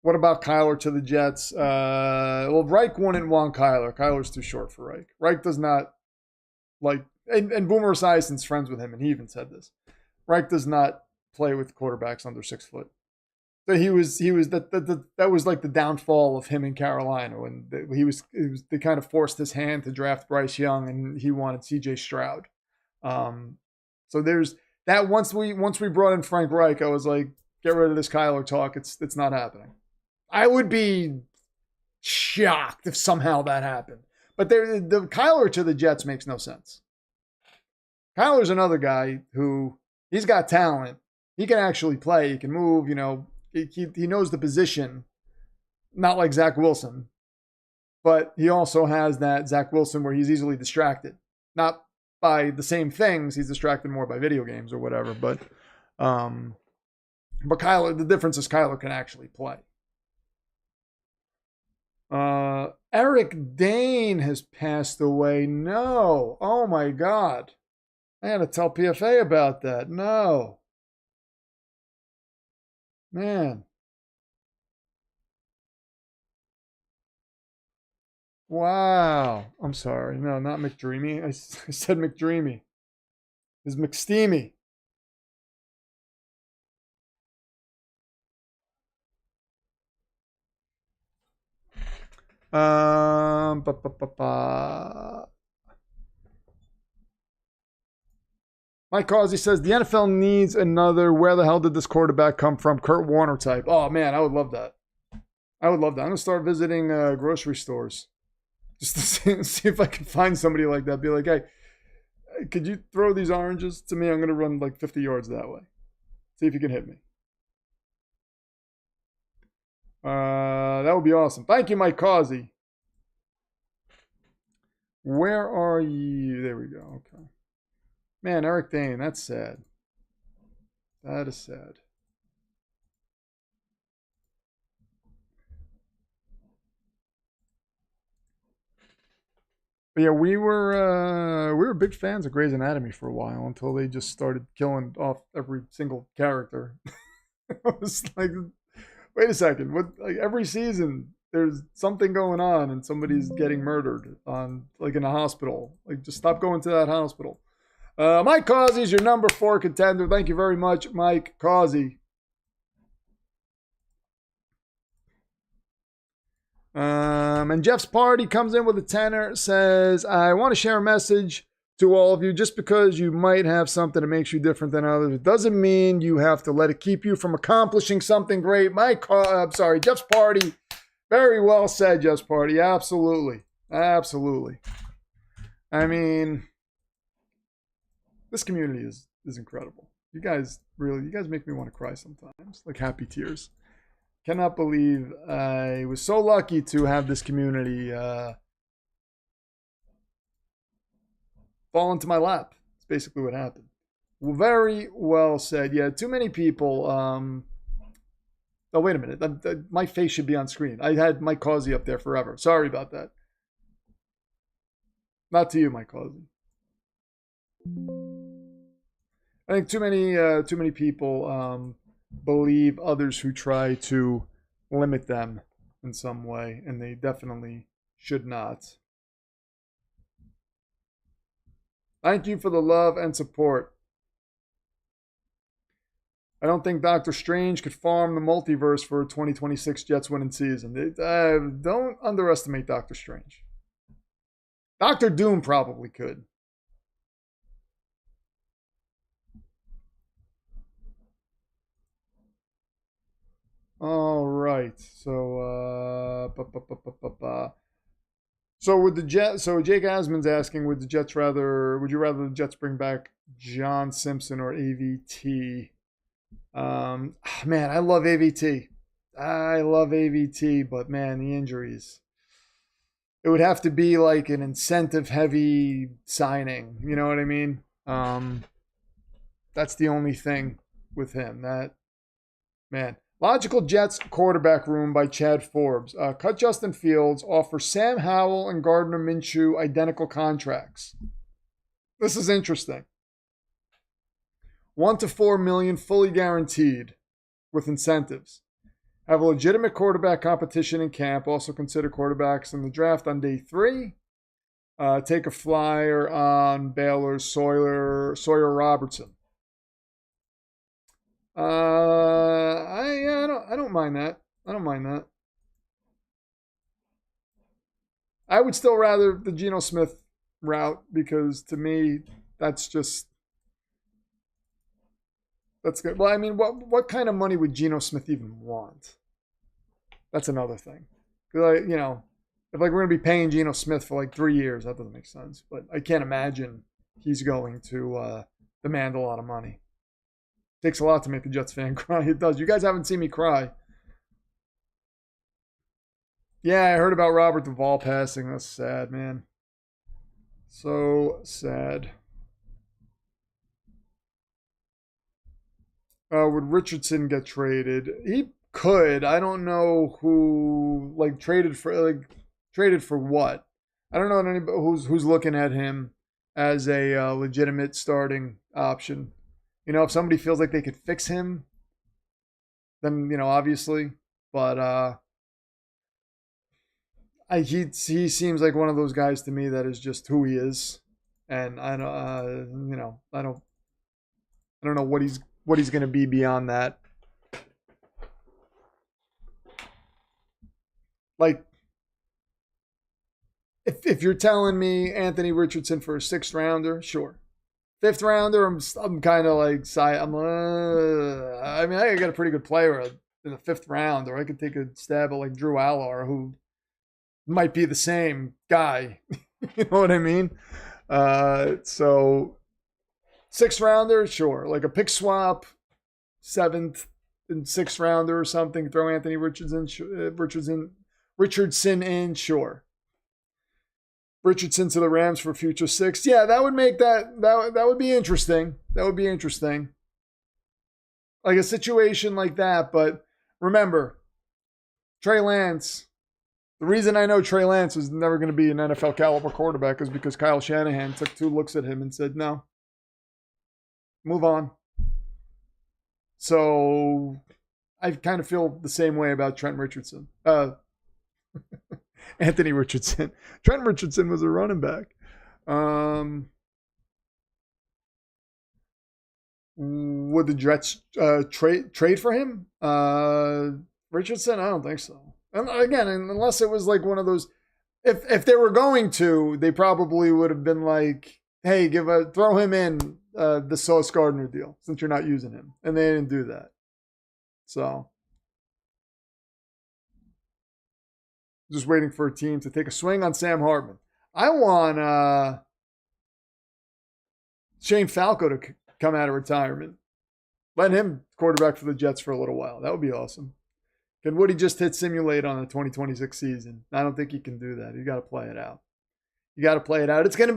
Speaker 1: What about Kyler to the Jets? Well, Reich wouldn't want Kyler. Kyler's too short for Reich. Reich does not like, and Boomer Esiason's friends with him, and he even said this. Reich does not play with quarterbacks under 6 foot. So that was like the downfall of him in Carolina when they kind of forced his hand to draft Bryce Young, and he wanted C.J. Stroud. So there's that. Once we brought in Frank Reich, I was like, get rid of this Kyler talk. It's not happening. I would be shocked if somehow that happened. But the Kyler to the Jets makes no sense. Kyler's another guy who he's got talent. He can actually play. He can move. He knows the position. Not like Zach Wilson, but he also has that Zach Wilson where he's easily distracted. Not by the same things. He's distracted more by video games or whatever. But Kyler, the difference is Kyler can actually play. Eric Dane has passed away. No. Oh my God. I had to tell PFA about that. No. Man. Wow. I'm sorry. No, not McDreamy. I said McDreamy. It's McSteamy. Mike Causey says the NFL needs another where the hell did this quarterback come from Kurt Warner type. Oh man, I would love that. I'm gonna start visiting grocery stores just to see if I can find somebody like that. Be like, hey, could you throw these oranges to me? I'm gonna run like 50 yards that way. See if you can hit me. That would be awesome. Thank you, Mike Causey. Where are you? There we go. Okay. Man, Eric Dane, that's sad. That is sad. But yeah, we were big fans of Grey's Anatomy for a while until they just started killing off every single character. I was like, wait a second, what? Like every season, there's something going on and somebody's getting murdered in a hospital. Like, just stop going to that hospital. Mike Causey is your number 4 contender. Thank you very much, Mike Causey. And Jeff's Party comes in with a tenor, says, I want to share a message to all of you. Just because you might have something that makes you different than others, it doesn't mean you have to let it keep you from accomplishing something great. Jeff's Party. Very well said, Jeff's Party. Absolutely. Absolutely. I mean, this community is incredible. You guys make me want to cry sometimes, like happy tears. Cannot believe I was so lucky to have this community fall into my lap. That's basically what happened. Well, very well said. Yeah, too many people. Oh, wait a minute. My face should be on screen. I had Mike Causey up there forever. Sorry about that. Not to you, Mike Causey. I think too many people believe others who try to limit them in some way, and they definitely should not. Thank you for the love and support. I don't think Doctor Strange could farm the multiverse for a 2026 Jets winning season. Don't underestimate Doctor Strange. Doctor Doom probably could. All right. So, would the Jets? So Jake Asman's asking, would you rather the Jets bring back John Simpson or AVT? Man, I love AVT. But man, the injuries. It would have to be like an incentive-heavy signing. You know what I mean? That's the only thing with him. That man. Logical Jets quarterback room by Chad Forbes. Cut Justin Fields. Offer Sam Howell and Gardner Minshew identical contracts. This is interesting. $1 to $4 million fully guaranteed with incentives. Have a legitimate quarterback competition in camp. Also consider quarterbacks in the draft on day 3. Take a flyer on Baylor's Sawyer Robertson. I don't mind that. I would still rather the Geno Smith route because to me that's good. Well, I mean, what kind of money would Geno Smith even want? That's another thing. Because if we're going to be paying Geno Smith for 3 years, that doesn't make sense. But I can't imagine he's going to demand a lot of money. It takes a lot to make a Jets fan cry. It does. You guys haven't seen me cry. Yeah, I heard about Robert Duvall passing. That's sad, man. So sad. Would Richardson get traded? He could. I don't know who traded for what. I don't know anybody who's looking at him as a legitimate starting option. If somebody feels like they could fix him, then obviously. But he seems like one of those guys to me that is just who he is, and I don't I don't know what he's going to be beyond that. If you're telling me Anthony Richardson for a 6th rounder, sure. 5th rounder, I'm kind of I mean, I got a pretty good player in the 5th round, or I could take a stab at Drew Allar, who might be the same guy. You know what I mean? So 6th rounder, sure. A pick swap, 7th and 6th rounder or something. Throw Anthony Richardson in, sure. Richardson to the Rams for future 6th. Yeah, that would make that would be interesting. That would be interesting. A situation like that. But remember, Trey Lance. The reason I know Trey Lance was never going to be an NFL caliber quarterback is because Kyle Shanahan took 2 looks at him and said, no, move on. So I kind of feel the same way about Trent Richardson. Anthony Richardson. Trent Richardson was a running back. Would the Jets trade for him? Richardson? I don't think so. And again, unless it was one of those, if they were going to, they probably would have been hey, throw him in the Sauce Gardner deal since you're not using him, and they didn't do that. So just waiting for a team to take a swing on Sam Hartman. I want Shane Falco to come out of retirement. Let him quarterback for the Jets for a little while. That would be awesome. Can Woody just hit simulate on the 2026 season? I don't think he can do that. You got to play it out. It's gonna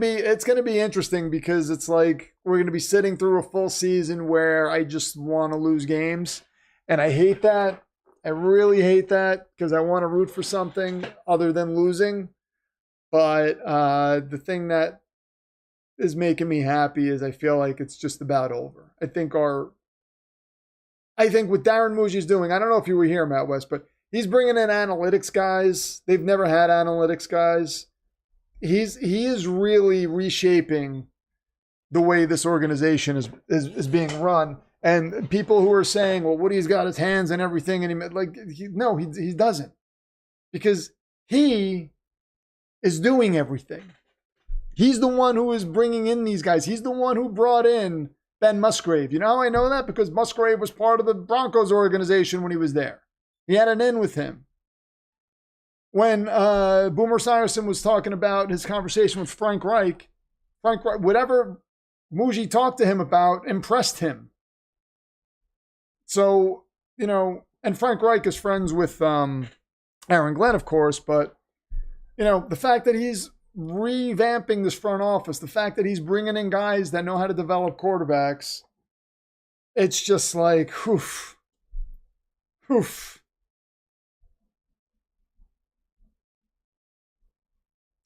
Speaker 1: be interesting because it's we're gonna be sitting through a full season where I just want to lose games, and I hate that. I really hate that because I want to root for something other than losing. But the thing that is making me happy is I feel like it's just about over. I think what Darren Muji's doing, I don't know if you were here, Matt West, but he's bringing in analytics guys. They've never had analytics guys. He is really reshaping the way this organization is being run. And people who are saying, well, Woody's got his hands in everything, and he doesn't. Because he is doing everything. He's the one who is bringing in these guys. He's the one who brought in Ben Musgrave. You know how I know that? Because Musgrave was part of the Broncos organization when he was there. He had an in with him. When Boomer Esiason was talking about his conversation with Frank Reich, whatever Muji talked to him about impressed him. So, and Frank Reich is friends with Aaron Glenn, of course, but, the fact that he's revamping this front office, the fact that he's bringing in guys that know how to develop quarterbacks, it's just like, oof.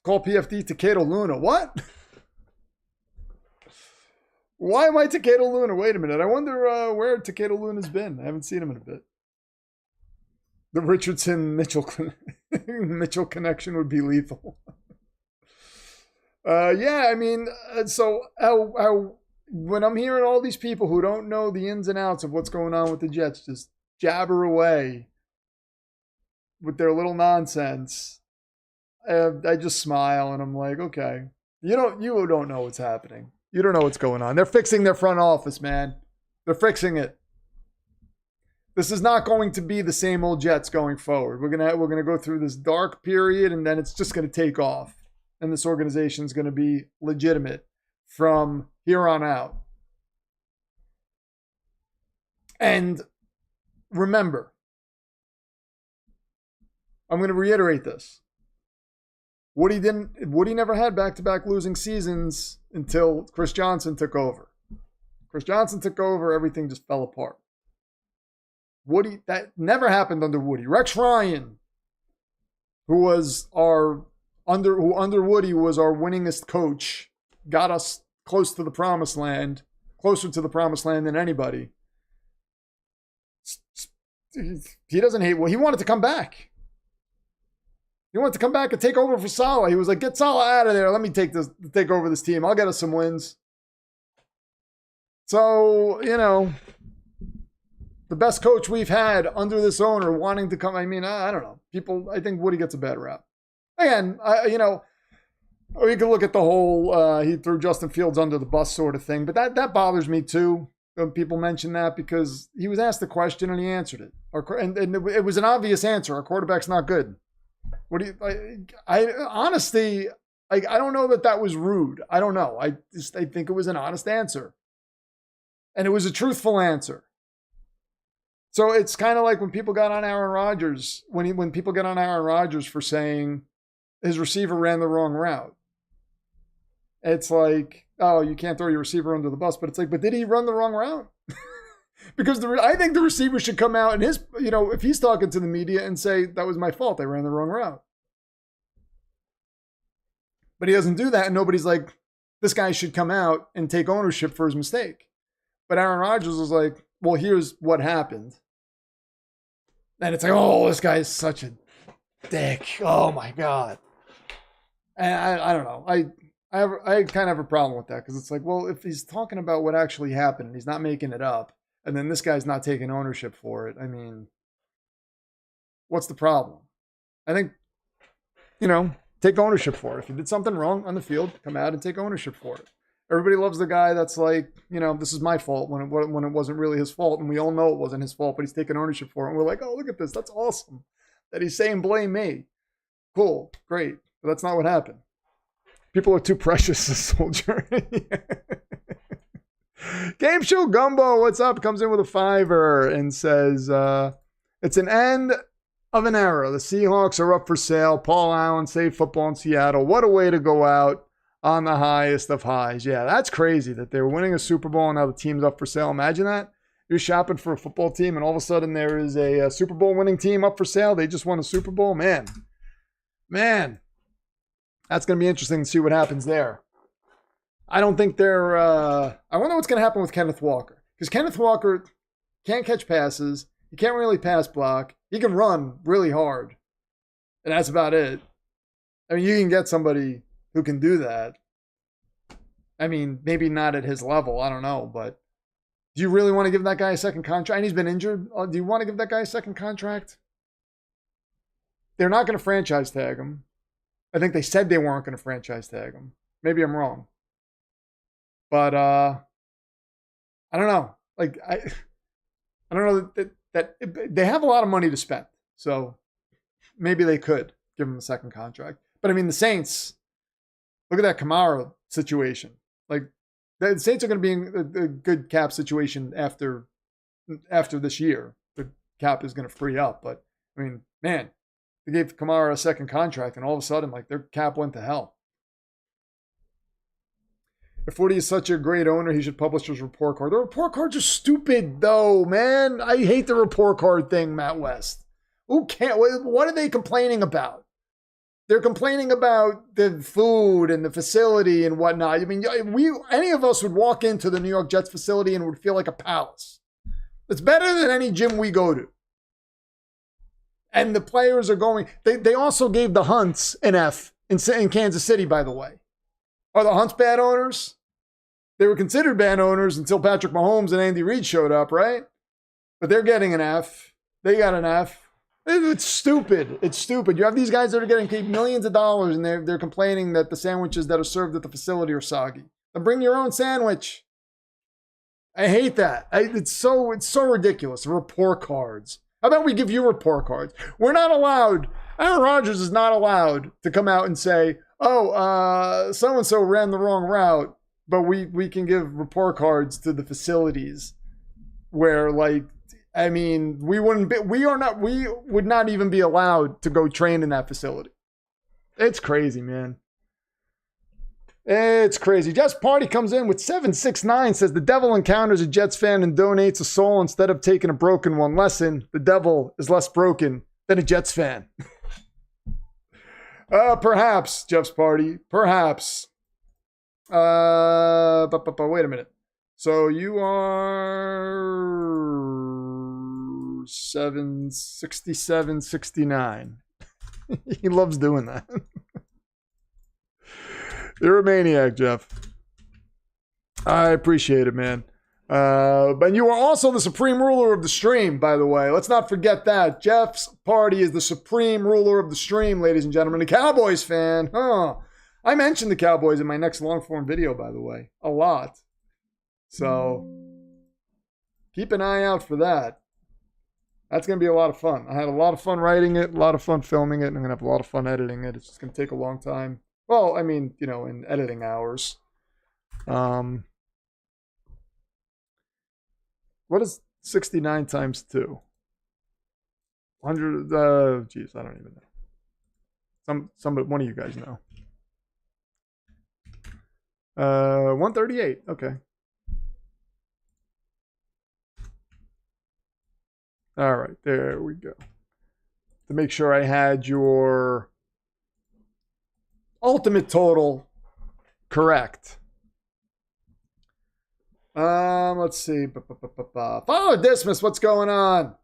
Speaker 1: Call PFD Takeda Luna. What? Why am I Takeda Luna? Wait a minute. I wonder where Takeda Luna's been. I haven't seen him in a bit. The Richardson Mitchell connection would be lethal. Yeah, I mean, so when I'm hearing all these people who don't know the ins and outs of what's going on with the Jets just jabber away with their little nonsense, I just smile and I'm like, okay, you don't know what's happening. You don't know what's going on. They're fixing their front office, man. They're fixing it. This is not going to be the same old Jets going forward. We're gonna go through this dark period, and then it's just gonna take off, and this organization is gonna be legitimate from here on out. And remember, I'm gonna reiterate this. Woody never had back-to-back losing seasons until Chris Johnson took over. Chris Johnson took over, everything just fell apart. Woody, that never happened under Woody. Rex Ryan, who under Woody was our winningest coach, got us closer to the promised land than anybody. He doesn't hate. Well, he wanted to come back. He wanted to come back and take over for Saleh. He was like, get Saleh out of there. Let me take over this team. I'll get us some wins. So, the best coach we've had under this owner wanting to come. I mean, I don't know. I think Woody gets a bad rap. Again, you can look at the whole, he threw Justin Fields under the bus sort of thing, but that bothers me too. When people mention that, because he was asked the question and he answered it. And it was an obvious answer. Our quarterback's not good. What do you, honestly, I don't know that was rude. I don't know. I think it was an honest answer. And it was a truthful answer. So it's kind of like when people got on Aaron Rodgers, when people get on Aaron Rodgers for saying his receiver ran the wrong route. It's like, oh, you can't throw your receiver under the bus, but it's like, but did he run the wrong route? Because I think the receiver should come out and if he's talking to the media and say, that was my fault, I ran the wrong route. But he doesn't do that, and nobody's like, this guy should come out and take ownership for his mistake. But Aaron Rodgers was like, well, here's what happened. And it's like, oh, this guy is such a dick. Oh, my God. And I don't know. I kind of have a problem with that, because it's like, well, if he's talking about what actually happened and he's not making it up, and then this guy's not taking ownership for it, I mean, what's the problem? I think, take ownership for it. If you did something wrong on the field, come out and take ownership for it. Everybody loves the guy that's like, this is my fault when it wasn't really his fault, and we all know it wasn't his fault, but he's taking ownership for it. And we're like, oh, look at this. That's awesome that he's saying blame me. Cool, great. But that's not what happened. People are too precious this soldier. Game Show Gumbo, what's up? Comes in with a $5 and says, it's an end of an era. The Seahawks are up for sale. Paul Allen saved football in Seattle. What a way to go out on the highest of highs. Yeah, that's crazy that they were winning a Super Bowl and now the team's up for sale. Imagine that. You're shopping for a football team and all of a sudden there is a Super Bowl winning team up for sale. They just won a Super Bowl. Man, that's going to be interesting to see what happens there. I don't think I wonder what's going to happen with Kenneth Walker. Because Kenneth Walker can't catch passes. He can't really pass block. He can run really hard. And that's about it. I mean, you can get somebody who can do that. I mean, maybe not at his level. I don't know. But do you really want to give that guy a second contract? And he's been injured. Do you want to give that guy a second contract? They're not going to franchise tag him. I think they said they weren't going to franchise tag him. Maybe I'm wrong. But I don't know. Like, I don't know that they have a lot of money to spend. So maybe they could give him a second contract. But I mean, the Saints, look at that Kamara situation. Like, the Saints are going to be in a good cap situation after this year. The cap is going to free up. But I mean, man, they gave Kamara a second contract, and all of a sudden, like, their cap went to hell. If Woody is such a great owner, he should publish his report card. The report cards are stupid, though, man. I hate the report card thing, Matt West. Who can't? What are they complaining about? They're complaining about the food and the facility and whatnot. I mean, any of us would walk into the New York Jets facility and would feel like a palace. It's better than any gym we go to. And the players are going. They also gave the Hunts an F in Kansas City, by the way. Are the Hunts bad owners? They were considered bad owners until Patrick Mahomes and Andy Reid showed up, right? But they're getting an F. They got an F. It's stupid. It's stupid. You have these guys that are getting paid millions of dollars, and they're complaining that the sandwiches that are served at the facility are soggy. Then bring your own sandwich. I hate that. It's so ridiculous. Report cards. How about we give you report cards? We're not allowed. Aaron Rodgers is not allowed to come out and say, "Oh, so-and-so ran the wrong route," but we can give report cards to the facilities where, like, I mean, we would not even be allowed to go train in that facility. It's crazy, man. It's crazy. Jets Party comes in with 769, says the devil encounters a Jets fan and donates a soul instead of taking a broken one. Lesson, the devil is less broken than a Jets fan. Perhaps, Jeff's Party. Perhaps. Wait a minute. So you are 767.69. He loves doing that. You're a maniac, Jeff. I appreciate it, man. But you are also the supreme ruler of the stream, by the way. Let's not forget that. Jeff's Party is the supreme ruler of the stream, ladies and gentlemen. A Cowboys fan. I mentioned the Cowboys in my next long-form video, by the way. A lot. So keep an eye out for that. That's going to be a lot of fun. I had a lot of fun writing it, a lot of fun filming it, and I'm going to have a lot of fun editing it. It's just going to take a long time. Well, I mean, in editing hours. What is 69 times 2? 100, geez, I don't even know. One of you guys know. 138, okay. All right, there we go. To make sure I had your ultimate total correct. Let's see. Follow Dismas, what's going on?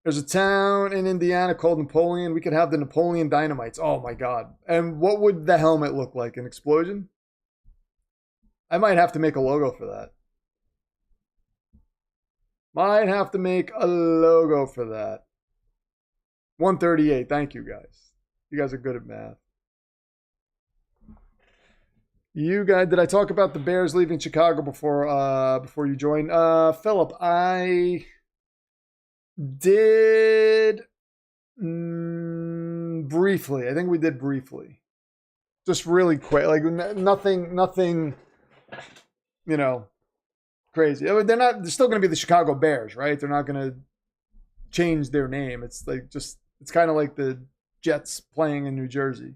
Speaker 1: There's a town in Indiana called Napoleon. We could have the Napoleon Dynamites. Oh my God. And what would the helmet look like? An explosion? I might have to make a logo for that. Might have to make a logo for that. 138. Thank you, guys. You guys are good at math. You guys, did I talk about the Bears leaving Chicago before you joined? Philip, I did briefly. I think we did briefly. Just really quick. Like nothing, crazy. I mean, they're still going to be the Chicago Bears, right? They're not going to change their name. It's like it's kind of like the Jets playing in New Jersey.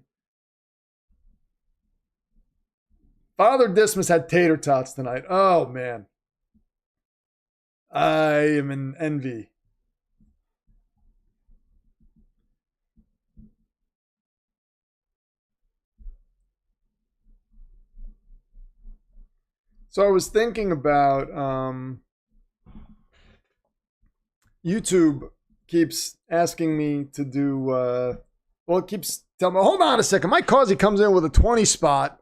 Speaker 1: Father Dismas had tater tots tonight. Oh, man. I am in envy. So I was thinking about YouTube keeps asking me to do well, it keeps telling me, hold on a second. Mike Causey comes in with a 20 spot.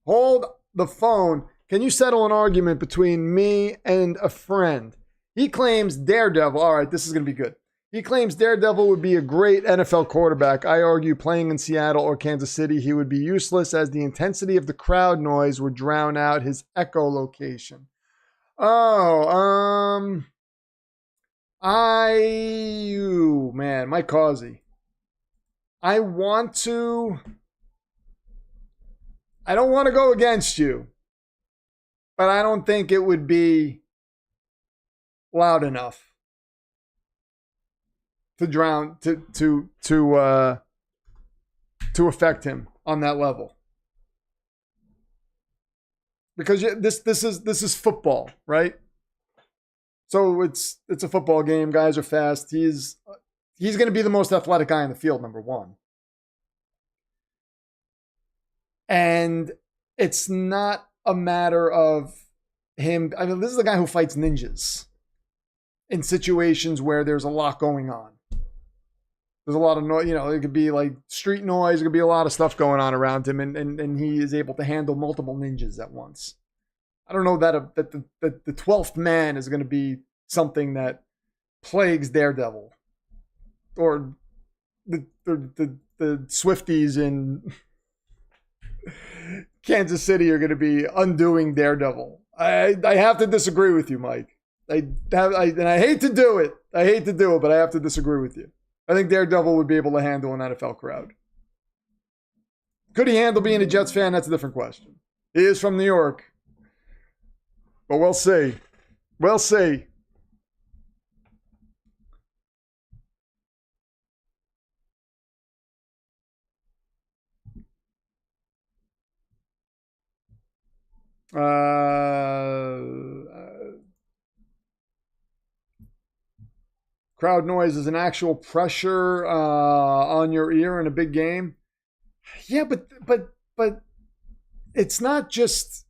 Speaker 1: Hold the phone. Can you settle an argument between me and a friend? He claims Daredevil. All right, this is going to be good. He claims Daredevil would be a great NFL quarterback. I argue playing in Seattle or Kansas City, he would be useless as the intensity of the crowd noise would drown out his echolocation. Oh, man, Mike Causey. I don't want to go against you, but I don't think it would be loud enough to drown to affect him on that level. Because this is football, right? So it's a football game. Guys are fast. He's going to be the most athletic guy in the field, number one. And it's not a matter of him. I mean, this is a guy who fights ninjas in situations where there's a lot going on. There's a lot of noise, it could be like street noise. It could be a lot of stuff going on around him, and he is able to handle multiple ninjas at once. I don't know that the 12th man is going to be something that plagues Daredevil, or the Swifties in Kansas City are going to be undoing Daredevil. I have to disagree with you, Mike. And I hate to do it. But I have to disagree with you. I think Daredevil would be able to handle an NFL crowd. Could he handle being a Jets fan? That's a different question. He is from New York. But we'll see. We'll see. Crowd noise is an actual pressure on your ear in a big game. Yeah, but it's not just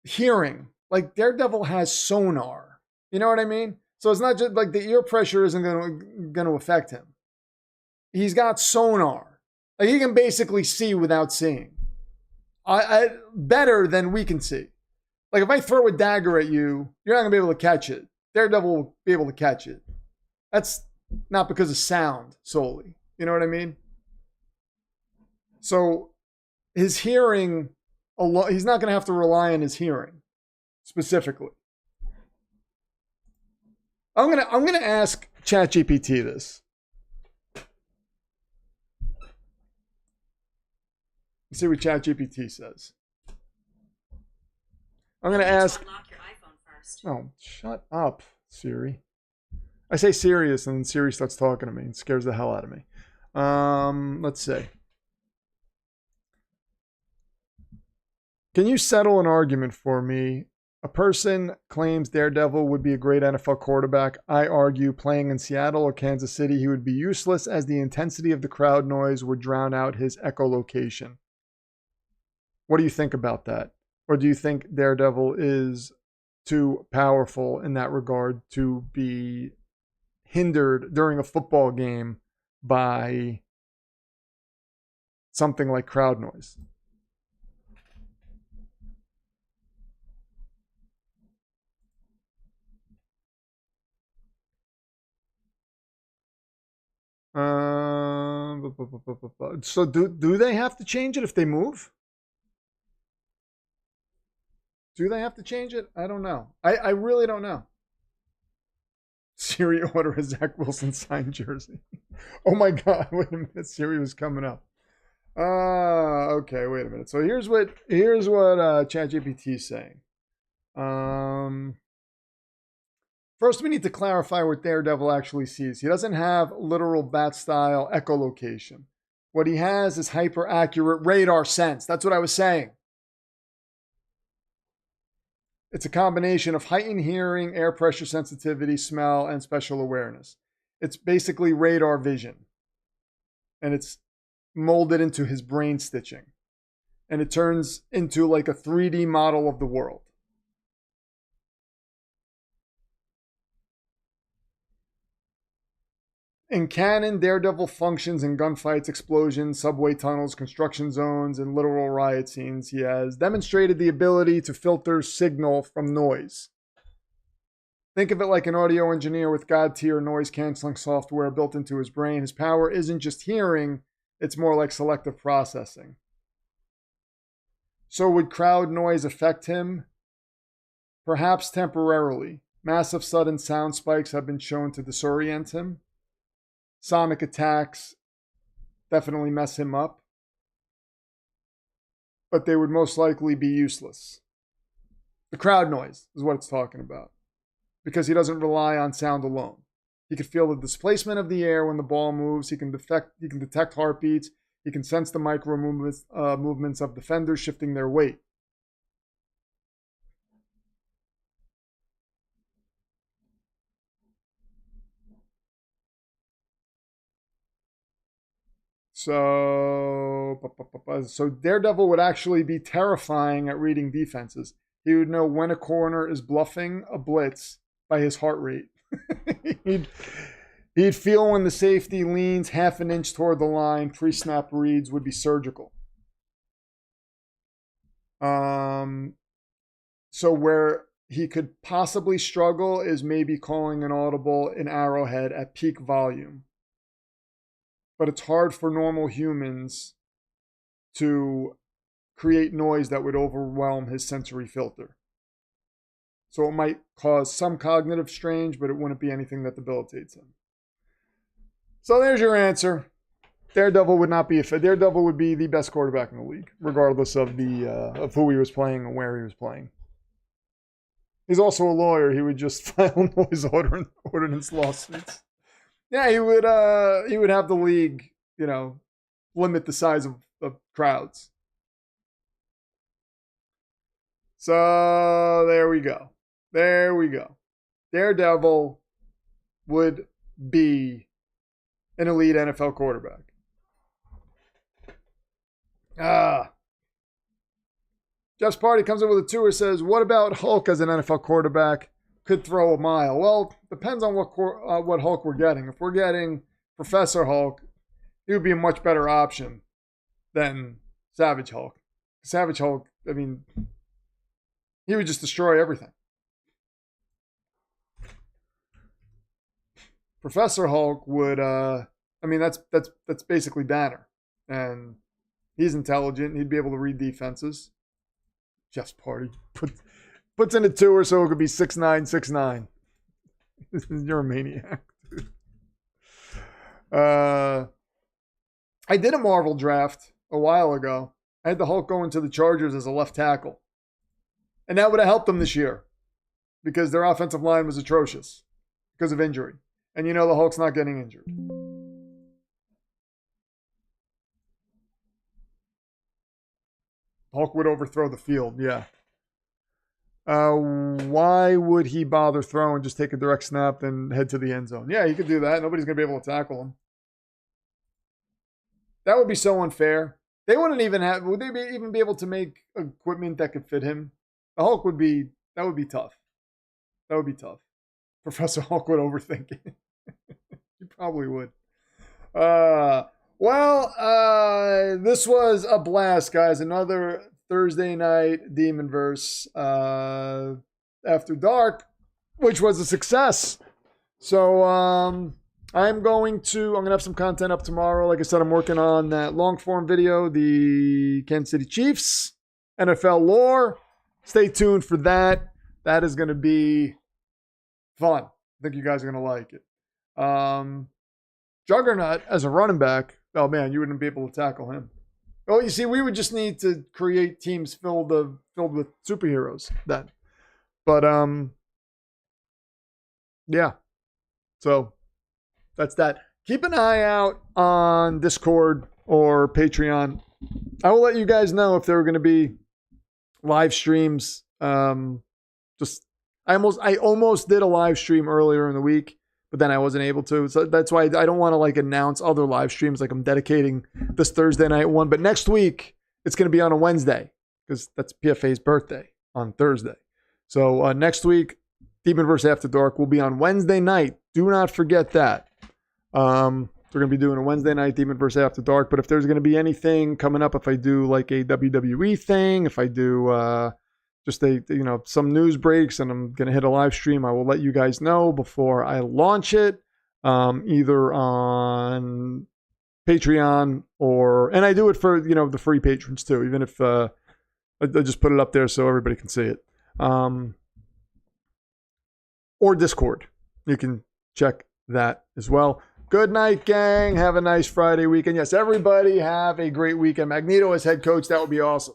Speaker 1: hearing. Like Daredevil has sonar. You know what I mean? So it's not just like the ear pressure isn't going to affect him. He's got sonar. Like he can basically see without seeing. Better than we can see. Like if I throw a dagger at you, you're not going to be able to catch it. Daredevil will be able to catch it. That's not because of sound solely. You know what I mean? So his hearing, he's not going to have to rely on his hearing specifically. I'm gonna ask ChatGPT this. Let's see what ChatGPT says. I'm gonna ask.
Speaker 2: Unlock your iPhone first.
Speaker 1: Oh, shut up, Siri. I say serious, and then Siri starts talking to me and scares the hell out of me. Let's see. Can you settle an argument for me? A person claims Daredevil would be a great NFL quarterback. I argue playing in Seattle or Kansas City, he would be useless as the intensity of the crowd noise would drown out his echolocation. What do you think about that? Or do you think Daredevil is too powerful in that regard to be hindered during a football game by something like crowd noise? So do they have to change it if they move? Do they have to change it? I don't know. I really don't know. Siri order a Zach Wilson signed jersey. Oh my God! Wait a minute. Siri was coming up. Okay. Wait a minute. So here's what ChatGPT is saying. First, we need to clarify what Daredevil actually sees. He doesn't have literal bat-style echolocation. What he has is hyper-accurate radar sense. That's what I was saying. It's a combination of heightened hearing, air pressure sensitivity, smell, and special awareness. It's basically radar vision. And it's molded into his brain stitching. and it turns into like a 3D model of the world. In canon, Daredevil functions in gunfights, explosions, subway tunnels, construction zones, and literal riot scenes. He has demonstrated the ability to filter signal from noise. Think of it like an audio engineer with God-tier noise-canceling software built into his brain. His power isn't just hearing, it's more like selective processing. So would crowd noise affect him? Perhaps temporarily. Massive sudden sound spikes have been shown to disorient him. Sonic attacks definitely mess him up, but they would most likely be useless. The crowd noise is what it's talking about, because he doesn't rely on sound alone. He can feel the displacement of the air when the ball moves. He can detect heartbeats. He can sense the micro movements of defenders shifting their weight. So Daredevil would actually be terrifying at reading defenses. He would know when a corner is bluffing a blitz by his heart rate. He'd feel when the safety leans half an inch toward the line. Pre-snap reads would be surgical. So where he could possibly struggle is maybe calling an audible in Arrowhead at peak volume. But it's hard for normal humans to create noise that would overwhelm his sensory filter. So it might cause some cognitive strain, but it wouldn't be anything that debilitates him. So there's your answer. Daredevil would not be Daredevil would be the best quarterback in the league, regardless of of who he was playing and where he was playing. He's also a lawyer. He would just file noise ordinance lawsuits. Yeah, he would have the league, limit the size of crowds. So there we go. Daredevil would be an elite NFL quarterback. Jeff's Party comes in with a tour, says, what about Hulk as an NFL quarterback? Could throw a mile. Well, depends on what Hulk we're getting. If we're getting Professor Hulk, he would be a much better option than Savage Hulk. Savage Hulk, I mean, he would just destroy everything. Professor Hulk would, that's basically Banner, and he's intelligent. He'd be able to read defenses. Jeff's Party puts in a tour so it could be 6'9", 6'9". You're a maniac, dude. I did a Marvel draft a while ago. I had the Hulk go into the Chargers as a left tackle. And that would have helped them this year because their offensive line was atrocious because of injury. And the Hulk's not getting injured. Hulk would overthrow the field, yeah. Why would he bother throwing? Just take a direct snap and head to the end zone. Yeah, he could do that. Nobody's going to be able to tackle him. That would be so unfair. They wouldn't even have. Would they even be able to make equipment that could fit him? The Hulk would be. That would be tough. That would be tough. Professor Hulk would overthink it. He probably would. This was a blast, guys. Another Thursday night Demonverse after dark, which was a success. So I'm gonna have some content up tomorrow. Like I said, I'm working on that long form video, the Kansas City Chiefs NFL lore. Stay tuned for that. That is gonna be fun. I think you guys are gonna like it. Juggernaut as a running back. Oh man, you wouldn't be able to tackle him. Oh, you see, we would just need to create teams filled with superheroes then. But yeah. So that's that. Keep an eye out on Discord or Patreon. I will let you guys know if there are going to be live streams. I almost did a live stream earlier in the week, but then I wasn't able to. So that's why I don't want to announce other live streams. Like I'm dedicating this Thursday night one. But next week, it's going to be on a Wednesday because that's PFA's birthday on Thursday. So next week, Demonverse After Dark will be on Wednesday night. Do not forget that. We're going to be doing a Wednesday night Demonverse After Dark. But if there's going to be anything coming up, if I do like a WWE thing, if I do just some news breaks and I'm going to hit a live stream, I will let you guys know before I launch it, either on Patreon and I do it for, the free patrons too, even if I just put it up there so everybody can see it. Or Discord. You can check that as well. Good night, gang. Have a nice Friday weekend. Yes, everybody have a great weekend. Magneto as head coach. That would be awesome.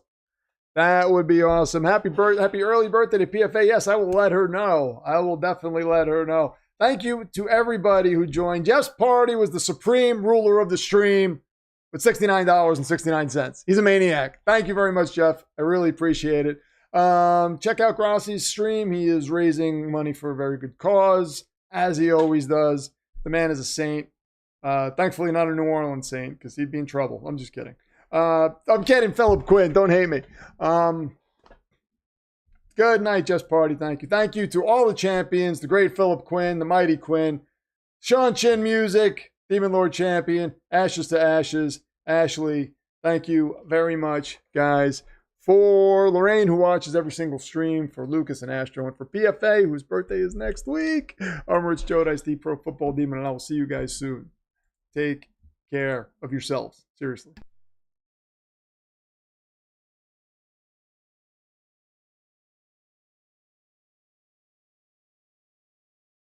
Speaker 1: That would be awesome. Happy early birthday to PFA. Yes, I will let her know. I will definitely let her know. Thank you to everybody who joined. Jeff's party was the supreme ruler of the stream with $69.69. He's a maniac. Thank you very much, Jeff. I really appreciate it. Check out Grossi's stream. He is raising money for a very good cause, as he always does. The man is a saint. Thankfully, not a New Orleans saint, because he'd be in trouble. I'm just kidding. I'm kidding, Philip Quinn. Don't hate me. Good night, Just Party. Thank you. Thank you to all the champions, the great Philip Quinn, the mighty Quinn, Sean Chin Music, Demon Lord Champion, Ashes to Ashes, Ashley. Thank you very much, guys. For Lorraine, who watches every single stream, for Lucas and Astro, and for PFA, whose birthday is next week, I'm Rich Jodice, the Pro Football Demon, and I will see you guys soon. Take care of yourselves. Seriously.